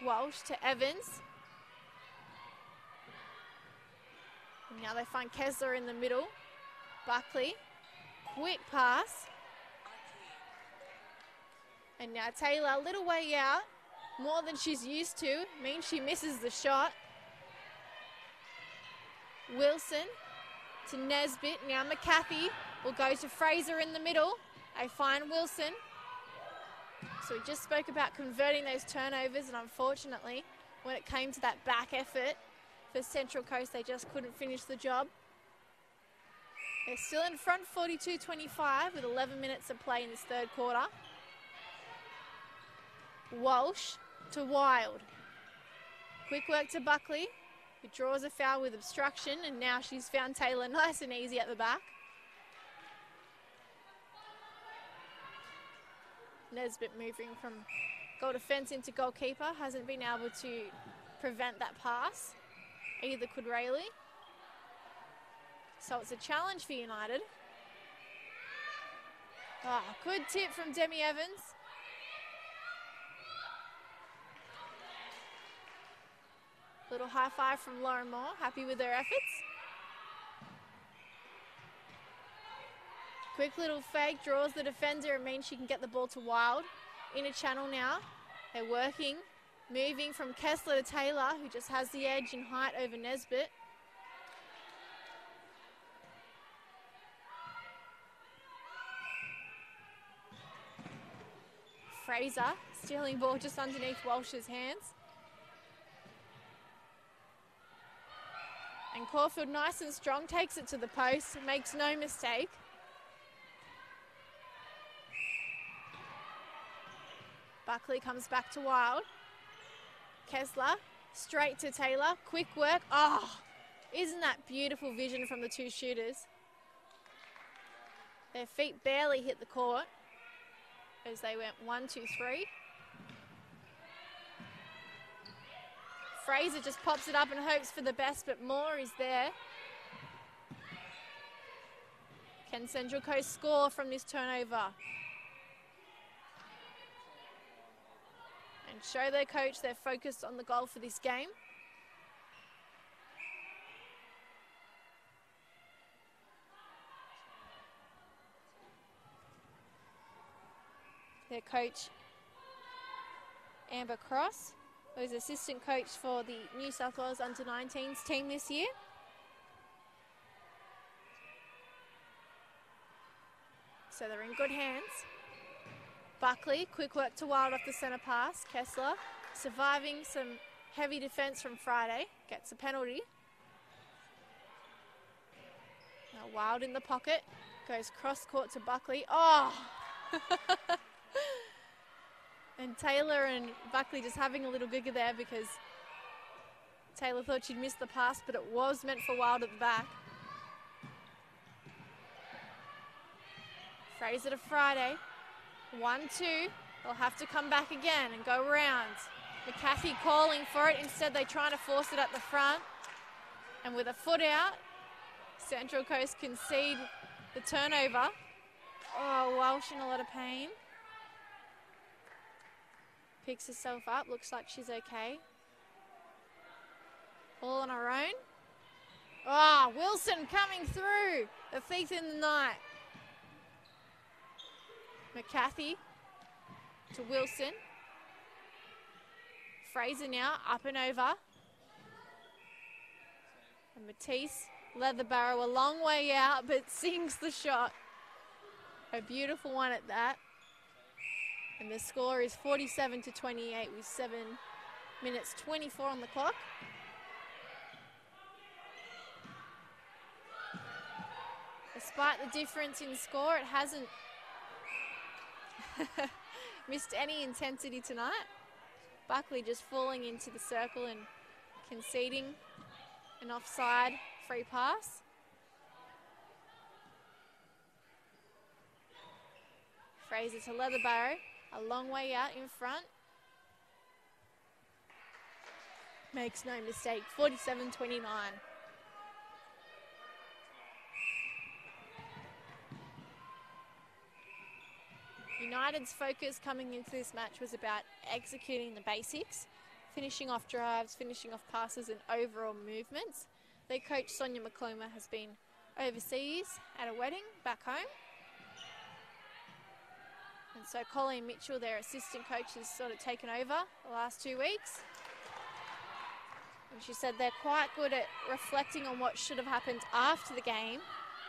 Walsh to Evans. And now they find Kessler in the middle. Buckley, quick pass. And now Taylor, a little way out, more than she's used to, means she misses the shot. Wilson to Nesbitt. Now McCarthy will go to Fraser in the middle. They find Wilson. So we just spoke about converting those turnovers, and unfortunately, when it came to that back effort for Central Coast, they just couldn't finish the job. They're still in front 42-25 with 11 minutes of play in this third quarter. Walsh to Wild. Quick work to Buckley, who draws a foul with obstruction, and now she's found Taylor nice and easy at the back. Nesbitt moving from goal defence into goalkeeper, hasn't been able to prevent that pass. Either could Rayleigh. So it's a challenge for United. Good tip from Demi Evans. Little high five from Lauren Moore, happy with their efforts. Quick little fake, draws the defender and means she can get the ball to Wild. In a channel now, they're working, moving from Kessler to Taylor, who just has the edge in height over Nesbitt. Fraser, stealing ball just underneath Walsh's hands. And Caulfield, nice and strong, takes it to the post, makes no mistake. Buckley comes back to Wild. Kessler, straight to Taylor, quick work. Isn't that beautiful vision from the two shooters? Their feet barely hit the court as they went 1, 2, 3. Fraser just pops it up and hopes for the best, but Moore is there. Can Central Coast score from this turnover? And show their coach they're focused on the goal for this game. Their coach, Amber Cross, who's assistant coach for the New South Wales Under-19s team this year. So they're in good hands. Buckley, quick work to Wild off the centre pass. Kessler, surviving some heavy defence from Friday, gets a penalty. Now Wild in the pocket, goes cross court to Buckley. And Taylor and Buckley just having a little giggle there because Taylor thought she'd missed the pass, but it was meant for Wild at the back. Fraser to Friday. 1-2. They'll have to come back again and go round. McCarthy calling for it. Instead, they're trying to force it at the front. And with a foot out, Central Coast concede the turnover. Oh, Walsh in a lot of pain. Picks herself up. Looks like she's okay. All on her own. Oh, Wilson coming through. The thief in the night. McCarthy to Wilson. Fraser now up and over. And Matisse Leatherbarrow a long way out, but sinks the shot. A beautiful one at that. And the score is 47-28 with 7 minutes 24 on the clock. Despite the difference in score, it hasn't missed any intensity tonight. Buckley just falling into the circle and conceding an offside free pass. Fraser to Leatherbarrow, a long way out in front. Makes no mistake, 47-29. United's focus coming into this match was about executing the basics, finishing off drives, finishing off passes and overall movements. Their coach Sonia McCluma has been overseas at a wedding back home. And so Colleen Mitchell, their assistant coach, has sort of taken over the last 2 weeks. And she said they're quite good at reflecting on what should have happened after the game,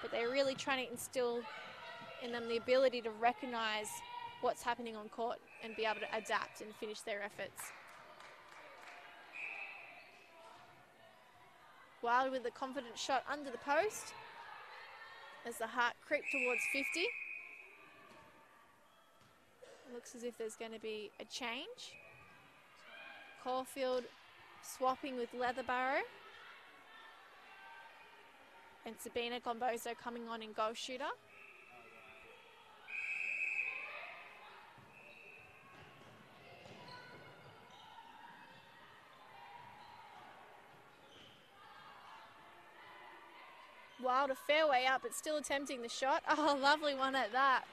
but they're really trying to instill in them the ability to recognise what's happening on court and be able to adapt and finish their efforts. Wild with a confident shot under the post as the Heart creep towards 50. Looks as if there's going to be a change. Caulfield swapping with Leatherbarrow. And Sabina Gombozo coming on in goal shooter. Wild a fair way up, but still attempting the shot. Oh, lovely one at that.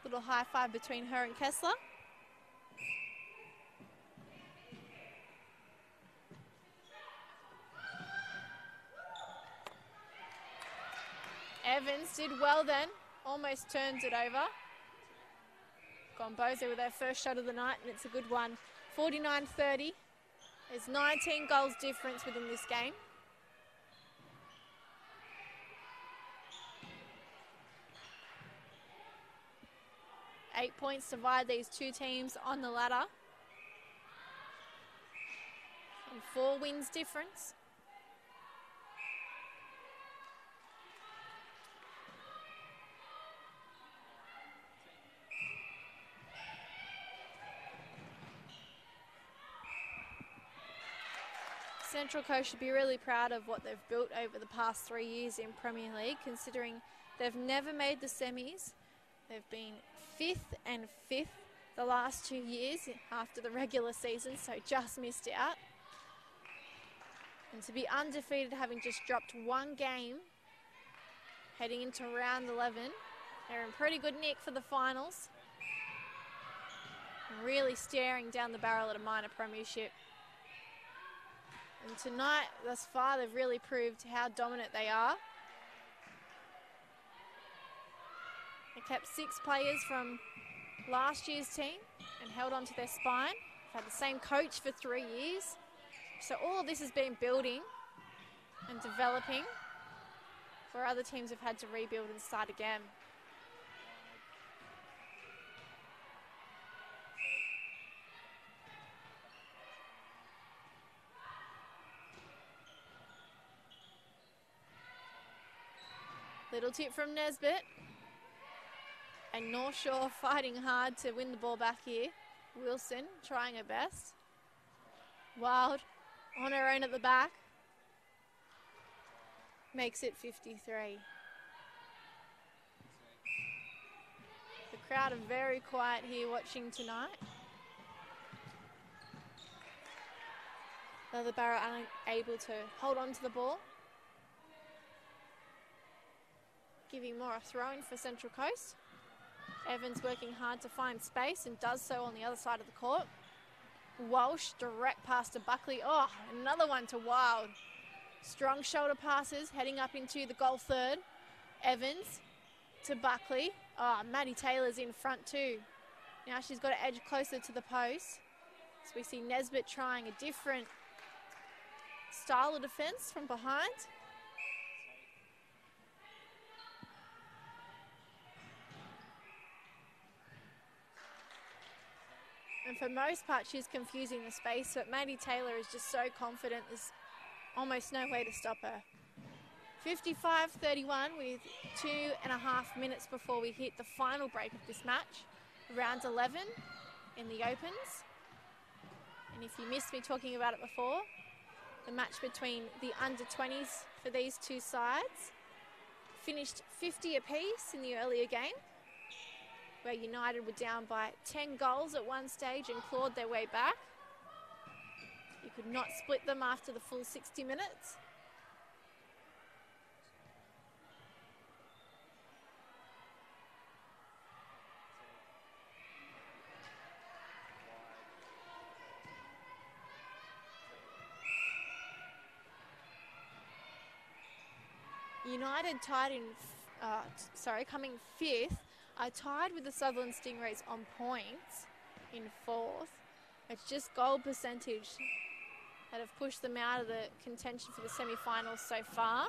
Little high five between her and Kessler. Evans did well then, almost turns it over. Gombozo with their first shot of the night, and it's a good one. 49-30. There's 19 goals difference within this game. Eight points divide these two teams on the ladder. And 4 wins difference. Central Coast should be really proud of what they've built over the past 3 years in Premier League, considering they've never made the semis. They've been 5th and 5th the last 2 years after the regular season, so just missed out. And to be undefeated, having just dropped 1 game, heading into round 11, they're in pretty good nick for the finals. And really staring down the barrel at a minor premiership. And tonight, thus far, they've really proved how dominant they are. They kept 6 players from last year's team and held on to their spine. They've had the same coach for 3 years. So all of this has been building and developing, where other teams have had to rebuild and start again. Little tip from Nesbitt. And North Shore fighting hard to win the ball back here. Wilson trying her best. Wild on her own at the back. Makes it 53. The crowd are very quiet here watching tonight. Leather Barrow unable to hold on to the ball. Giving more a throw-in for Central Coast. Evans working hard to find space and does so on the other side of the court. Walsh direct pass to Buckley. Oh, another one to Wild. Strong shoulder passes heading up into the goal third. Evans to Buckley. Oh, Maddie Taylor's in front too. Now she's got to edge closer to the post. So we see Nesbitt trying a different style of defence from behind. And for most part, she's confusing the space, but Maddie Taylor is just so confident, there's almost no way to stop her. 55-31 with 2.5 minutes before we hit the final break of this match. Round 11 in the Opens. And if you missed me talking about it before, the match between the under-20s for these two sides finished 50 apiece in the earlier game, where United were down by 10 goals at one stage and clawed their way back. You could not split them after the full 60 minutes. United tied in, coming fifth, are tied with the Sutherland Stingrays on points in fourth. It's just goal percentage that have pushed them out of the contention for the semi-finals so far.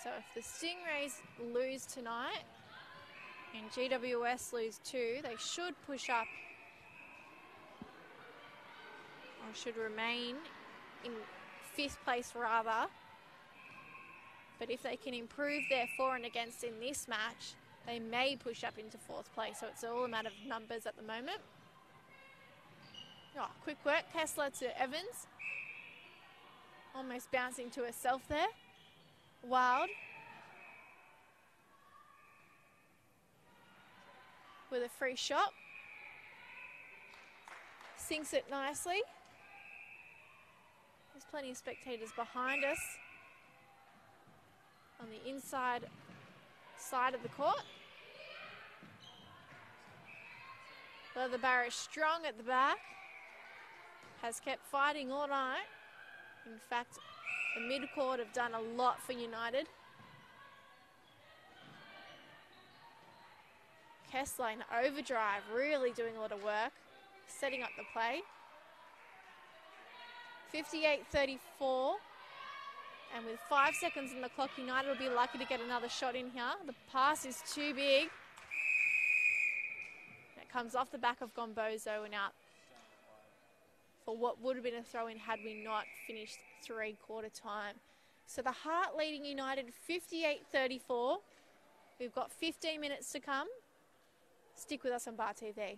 So if the Stingrays lose tonight and GWS lose too, they should push up, or should remain in fifth place rather. But if they can improve their for and against in this match, they may push up into fourth place. So it's all a matter of numbers at the moment. Oh, quick work, Kessler to Evans. Almost bouncing to herself there. Wild with a free shot. Sinks it nicely. There's plenty of spectators behind us on the inside side of the court. Leather Barrow strong at the back. Has kept fighting all night. In fact, the mid-court have done a lot for United. Kessler in overdrive, really doing a lot of work, setting up the play. 58-34, and with 5 seconds on the clock, United will be lucky to get another shot in here. The pass is too big. It comes off the back of Gombozo and out for what would have been a throw-in had we not finished three-quarter time. So the Heart leading United 58-34. We've got 15 minutes to come. Stick with us on Bar TV.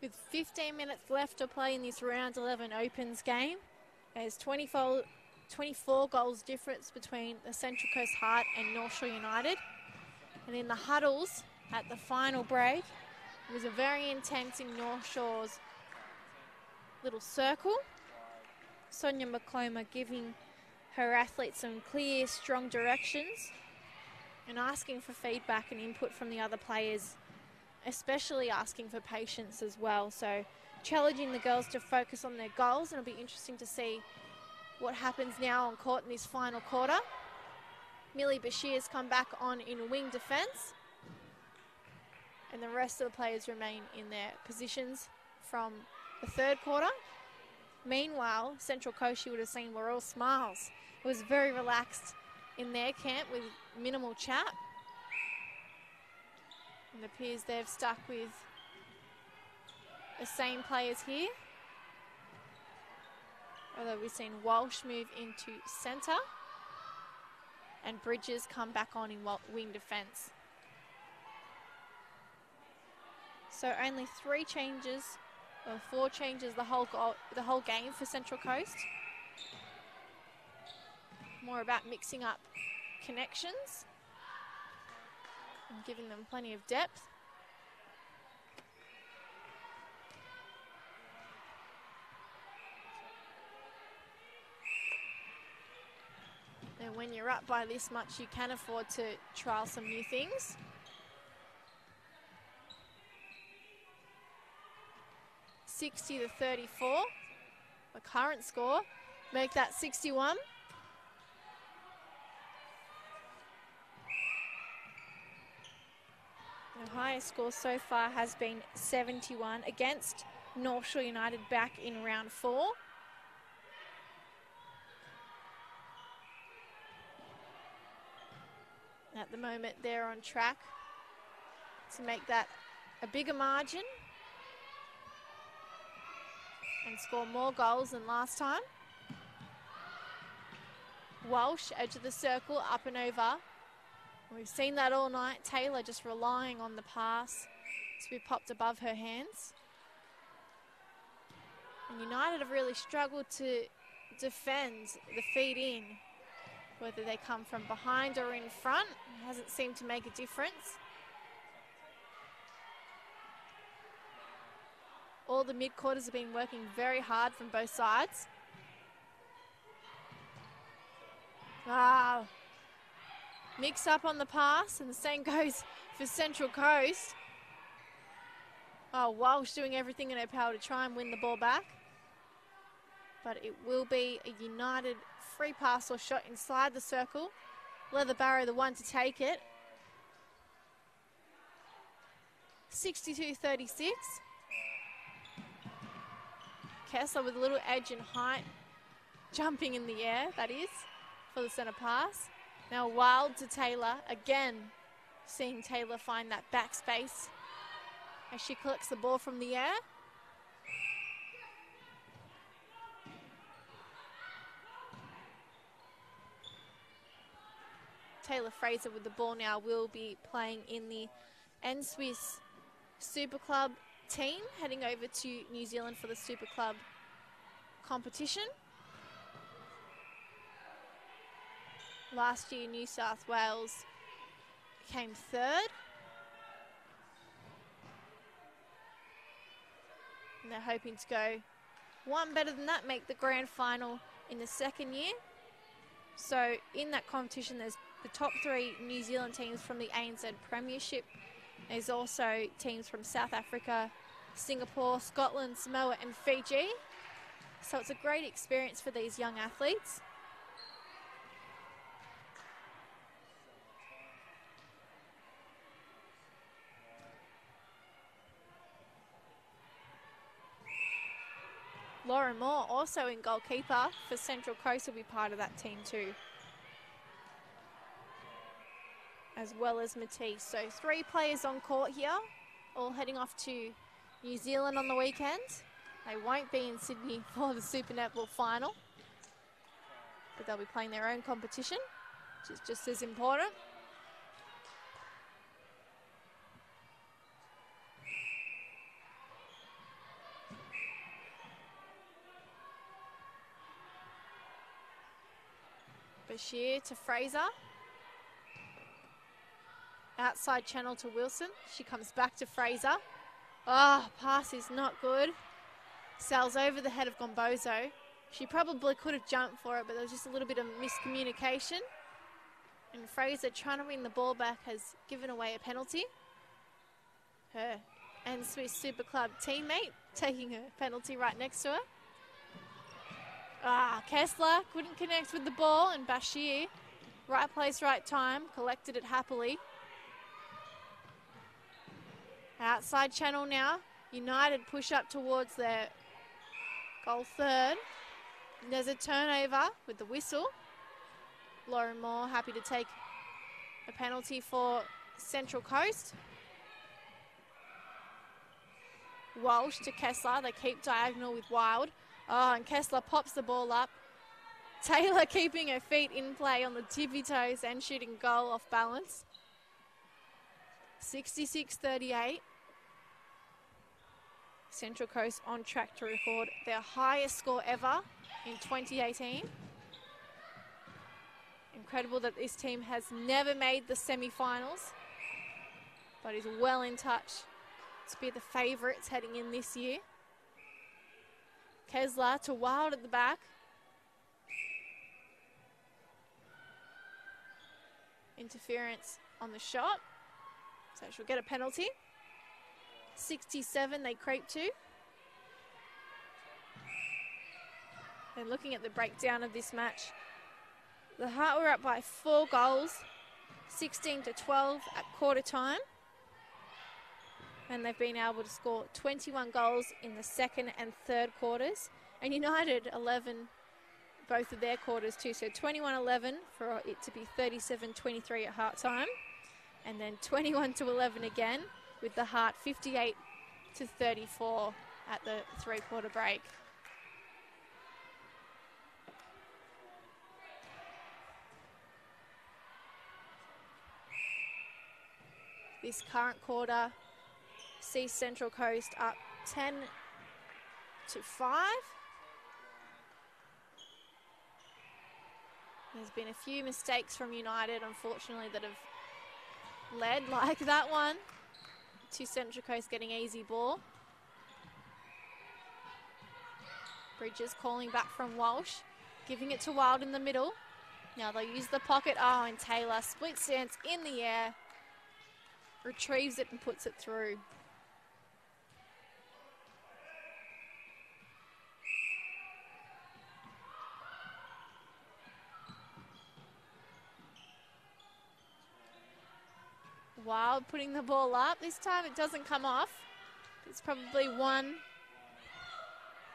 With 15 minutes left to play in this round 11 Opens game, there's 24 goals difference between the Central Coast Heart and North Shore United. And in the huddles at the final break, it was a very intense in North Shore's little circle. Sonia McCloma giving her athletes some clear, strong directions and asking for feedback and input from the other players, especially asking for patience as well. So challenging the girls to focus on their goals, and it'll be interesting to see what happens now on court in this final quarter. Millie Bashir's come back on in wing defence, and the rest of the players remain in their positions from the third quarter. Meanwhile, Central Coast, you would have seen, were all smiles. It was very relaxed in their camp with minimal chat. And it appears they've stuck with the same players here. Although we've seen Walsh move into centre and Bridges come back on in wing defence. So only 3 changes, or 4 changes the whole game for Central Coast. More about mixing up connections and giving them plenty of depth. And when you're up by this much, you can afford to trial some new things. (60-34), the current score. Make that 61. The highest score so far has been 71 against North Shore United back in round 4. At the moment, they're on track to make that a bigger margin and score more goals than last time. Walsh, edge of the circle, up and over. We've seen that all night. Taylor just relying on the pass to be popped above her hands. And United have really struggled to defend the feed in. Whether they come from behind or in front, it hasn't seemed to make a difference. All the mid-quarters have been working very hard from both sides. Wow. Mix up on the pass, and the same goes for Central Coast. Oh, Walsh doing everything in her power to try and win the ball back. But it will be a United free pass or shot inside the circle. Leather Barrow the one to take it. 62-36. Kessler with a little edge and height. Jumping in the air, that is, for the centre pass. Now Wild to Taylor. Again, seeing Taylor find that back space as she collects the ball from the air. Taylor Fraser with the ball now will be playing in the N-Swiss Super Club team, heading over to New Zealand for the Super Club competition. Last year, New South Wales came 3rd. And they're hoping to go one better than that, make the grand final in the second year. So in that competition, there's the top 3 New Zealand teams from the ANZ Premiership. There's also teams from South Africa, Singapore, Scotland, Samoa and Fiji. So it's a great experience for these young athletes. Lauren Moore, also in goalkeeper for Central Coast, will be part of that team too, as well as Matisse. So 3 players on court here, all heading off to New Zealand on the weekend. They won't be in Sydney for the Super Netball final, but they'll be playing their own competition, which is just as important. Bashir to Fraser. Outside channel to Wilson. She comes back to Fraser. Oh, pass is not good. Sails over the head of Gombozo. She probably could have jumped for it, but there was just a little bit of miscommunication. And Fraser, trying to win the ball back, has given away a penalty. Her and Swiss Super Club teammate taking a penalty right next to her. Kessler couldn't connect with the ball, and Bashir, right place, right time, collected it happily. Outside channel now. United push up towards their goal third. There's a turnover with the whistle. Lauren Moore happy to take a penalty for Central Coast. Walsh to Kessler. They keep diagonal with Wild. Oh, and Kessler pops the ball up. Taylor keeping her feet in play on the tippy toes and shooting goal off balance. 66-38. Central Coast on track to record their highest score ever in 2018. Incredible that this team has never made the semi-finals, but is well in touch to be the favourites heading in this year. Kessler to Wild at the back. Interference on the shot, so she'll get a penalty. 67 they creep to. And looking at the breakdown of this match, the Heart were up by 4 goals, 16-12 at quarter time. And they've been able to score 21 goals in the second and third quarters. And United 11, both of their quarters too. So 21-11 for it to be 37-23 at half time. And then 21-11 again with the Heart 58-34 at the 3-quarter break. This current quarter sees Central Coast up 10-5. There's been a few mistakes from United, unfortunately, that have led, like that one, to Central Coast getting easy ball. Bridges calling back from Walsh, giving it to Wild in the middle. Now they'll use the pocket. Oh, and Taylor split stance in the air, retrieves it and puts it through. Wild putting the ball up. This time it doesn't come off. It's probably 1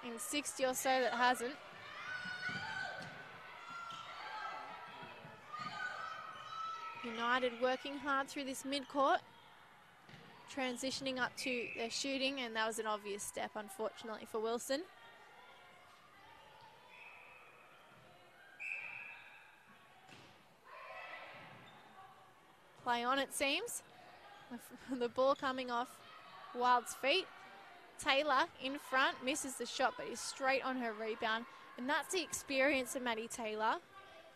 in 60 or so that hasn't. United working hard through this mid-court. Transitioning up to their shooting, and that was an obvious step, unfortunately, for Wilson. Play on, it seems. The ball coming off Wild's feet. Taylor in front, misses the shot, but is straight on her rebound. And that's the experience of Maddie Taylor.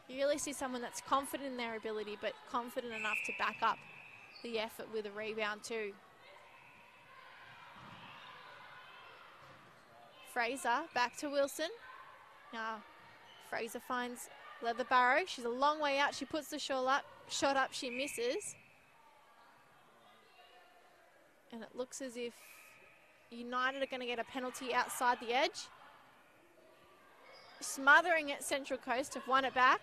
You really see someone that's confident in their ability, but confident enough to back up the effort with a rebound too. Fraser back to Wilson. Now Fraser finds Leather Barrow. She's a long way out. She puts the shot up. She misses. And it looks as if United are going to get a penalty outside the edge. Smothering it, Central Coast have won it back.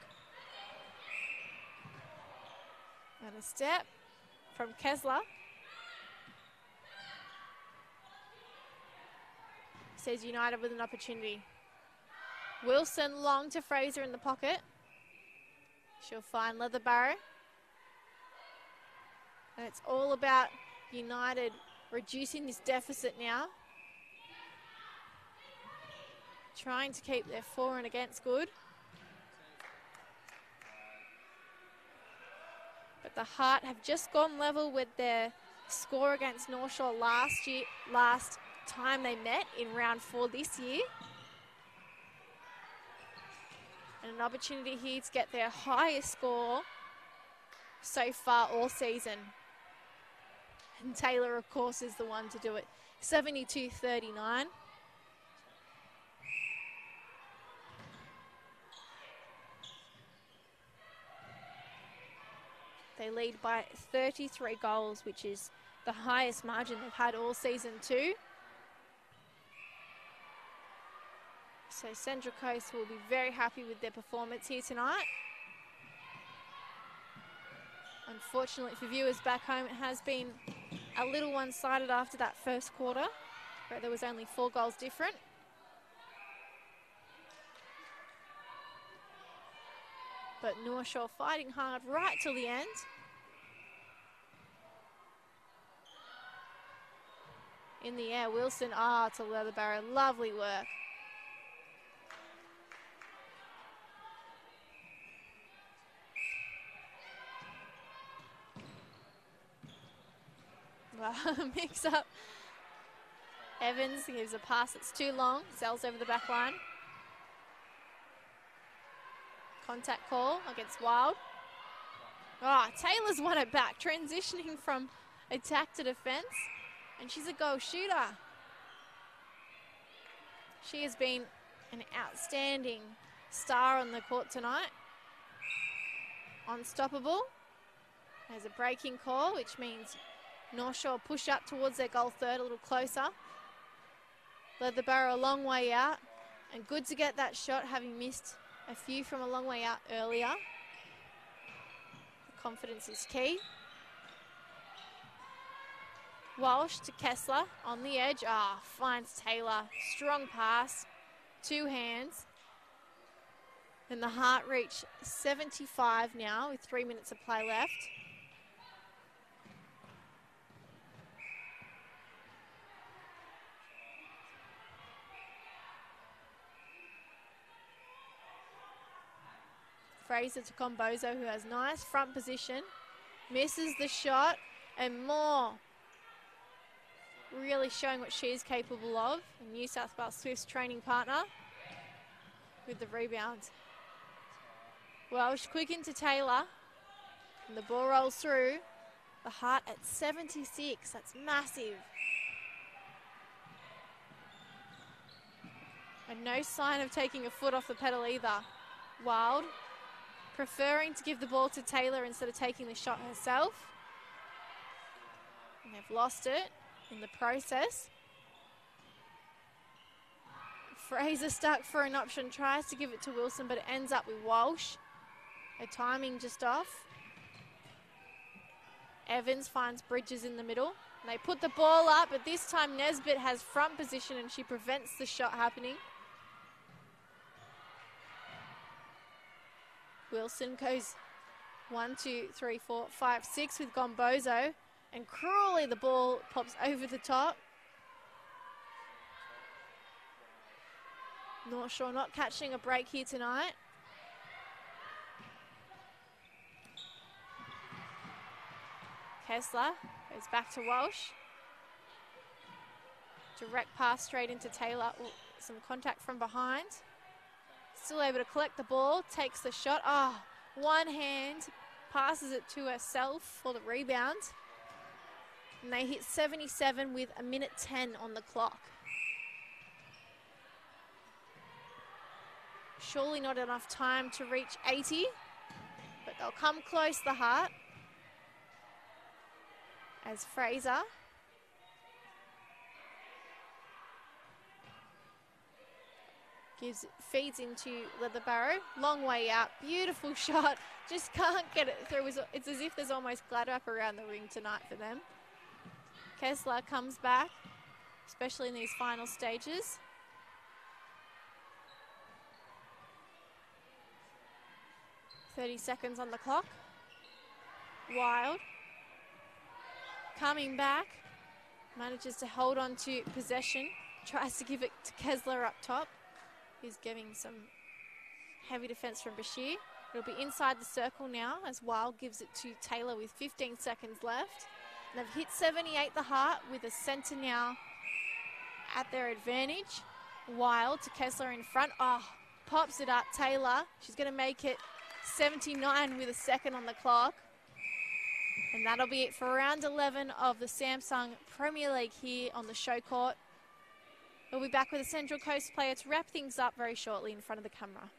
And a step from Kessler. Says United with an opportunity. Wilson long to Fraser in the pocket. She'll find Leather Barrow. And it's all about United reducing this deficit now. Trying to keep their for and against good. But the Heart have just gone level with their score against North Shore last time they met in round 4 this year. And an opportunity here to get their highest score so far all season. And Taylor, of course, is the one to do it. 72-39. They lead by 33 goals, which is the highest margin they've had all season too. So Central Coast will be very happy with their performance here tonight. Unfortunately for viewers back home, it has been a little one-sided after that first quarter, where there was only 4 goals different. But North Shore fighting hard right till the end. In the air, Wilson, to Leatherbarrow, lovely work. Mix up. Evans gives a pass that's too long, sails over the back line. Contact call against Wild. Taylor's won it back, transitioning from attack to defence, and she's a goal shooter. She has been an outstanding star on the court tonight. Unstoppable. There's a breaking call, which means North Shore push up towards their goal third a little closer. Leatherbarrow a long way out, and good to get that shot, having missed a few from a long way out earlier. The confidence is key. Walsh to Kessler on the edge. Finds Taylor. Strong pass. 2 hands. And the Heart reach 75 now with 3 minutes of play left. Fraser to Combozo, who has nice front position. Misses the shot, and Moore really showing what she is capable of. And New South Wales Swift's training partner with the rebound. Welsh quick into Taylor, and the ball rolls through. The Heart at 76, that's massive. And no sign of taking a foot off the pedal either. Wild preferring to give the ball to Taylor instead of taking the shot herself. And they've lost it in the process. Fraser stuck for an option, tries to give it to Wilson, but it ends up with Walsh. Her timing just off. Evans finds Bridges in the middle. They put the ball up, but this time Nesbitt has front position and she prevents the shot happening. Wilson goes 1, 2, 3, 4, 5, 6 with Gombozo, and cruelly the ball pops over the top. North Shore not catching a break here tonight. Kessler goes back to Walsh. Direct pass straight into Taylor. Some contact from behind. Still able to collect the ball, takes the shot. One hand, passes it to herself for the rebound. And they hit 77 with 1:10 on the clock. Surely not enough time to reach 80, but they'll come close, the Heart. As Fraser feeds into Leatherbarrow. Long way out. Beautiful shot. Just can't get it through. It's as if there's almost glad wrap around the ring tonight for them. Kessler comes back, especially in these final stages. .30 seconds on the clock. Wild. Coming back. Manages to hold on to possession. Tries to give it to Kessler up top. He's giving some heavy defence from Bashir. It'll be inside the circle now as Wild gives it to Taylor with 15 seconds left. And they've hit 78, the Heart, with a centre now at their advantage. Wild to Kessler in front. pops it up. Taylor, she's going to make it 79 with a second on the clock. And that'll be it for round 11 of the Samsung Premier League here on the Showcourt. We'll be back with a Central Coast player to wrap things up very shortly in front of the camera.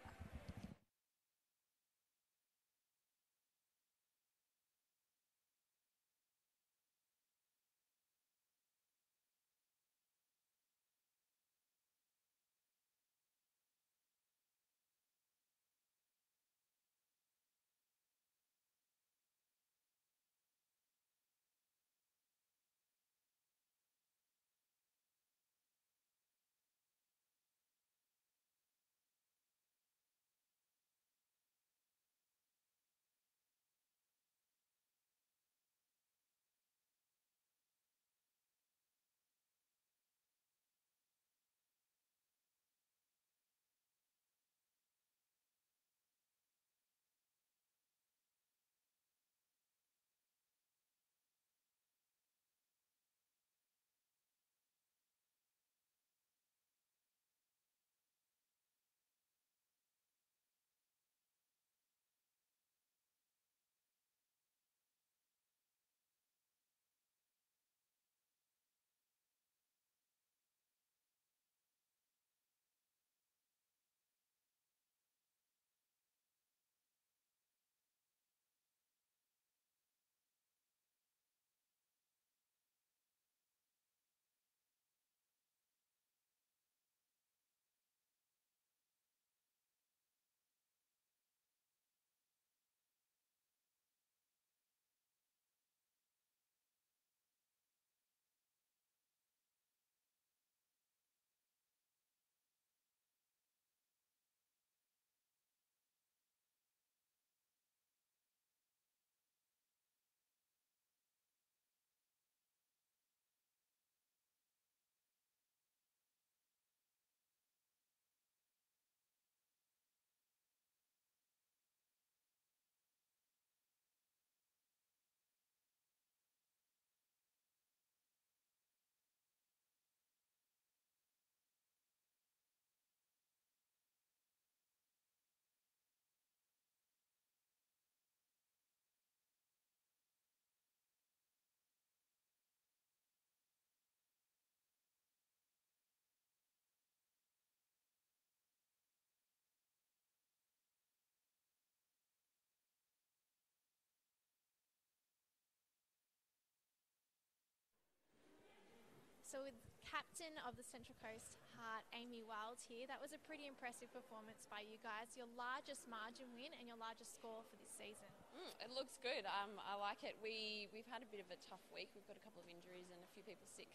So with captain of the Central Coast Heart, Amy Wild here, that was a pretty impressive performance by you guys. Your largest margin win and your largest score for this season. It looks good. I like it. We've had a bit of a tough week. We've got a couple of injuries and a few people sick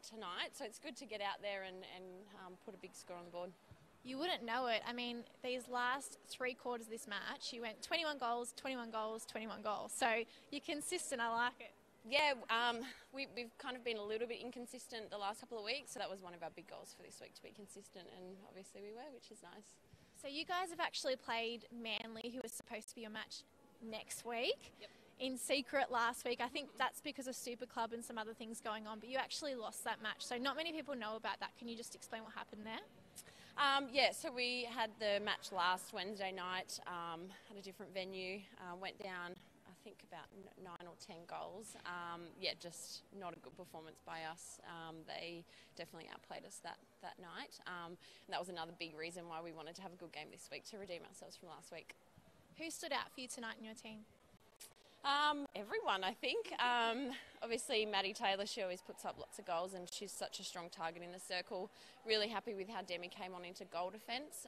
tonight. So it's good to get out there and put a big score on the board. You wouldn't know it. I mean, these last 3 quarters of this match, you went 21 goals, 21 goals, 21 goals. So you're consistent. I like it. Yeah, we've kind of been a little bit inconsistent the last couple of weeks, so that was one of our big goals for this week, to be consistent, and obviously we were, which is nice. So you guys have actually played Manly, who was supposed to be your match next week, in secret last week. I think that's because of Super Club and some other things going on, but you actually lost that match, so not many people know about that. Can you just explain what happened there? Yeah, so we had the match last Wednesday night at a different venue, went down I think about 9 or 10 goals. Yeah, just not a good performance by us. They definitely outplayed us that night. And that was another big reason why we wanted to have a good game this week, to redeem ourselves from last week. Who stood out for you tonight in your team? Everyone, I think. Obviously, Maddie Taylor, she always puts up lots of goals and she's such a strong target in the circle. Really happy with how Demi came on into goal defence.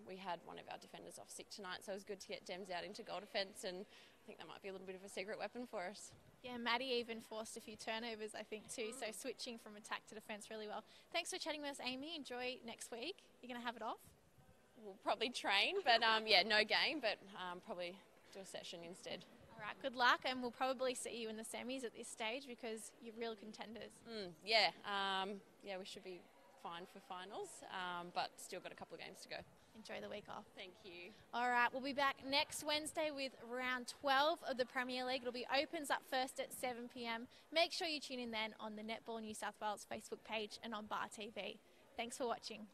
We had one of our defenders off sick tonight, so it was good to get Dems out into goal defence, and I think that might be a little bit of a secret weapon for us. Yeah, Maddie even forced a few turnovers, I think, too, so switching from attack to defence really well. Thanks for chatting with us, Amy. Enjoy next week. You're going to have it off? We'll probably train, but yeah, no game, but probably do a session instead. All right, good luck, and we'll probably see you in the semis at this stage because you're real contenders. Yeah, yeah, we should be fine for finals, but still got a couple of games to go. Enjoy the week off. Thank you. All right, we'll be back next Wednesday with round 12 of the Premier League. It'll be opens up first at 7 p.m. Make sure you tune in then on the Netball New South Wales Facebook page and on Bar TV. Thanks for watching.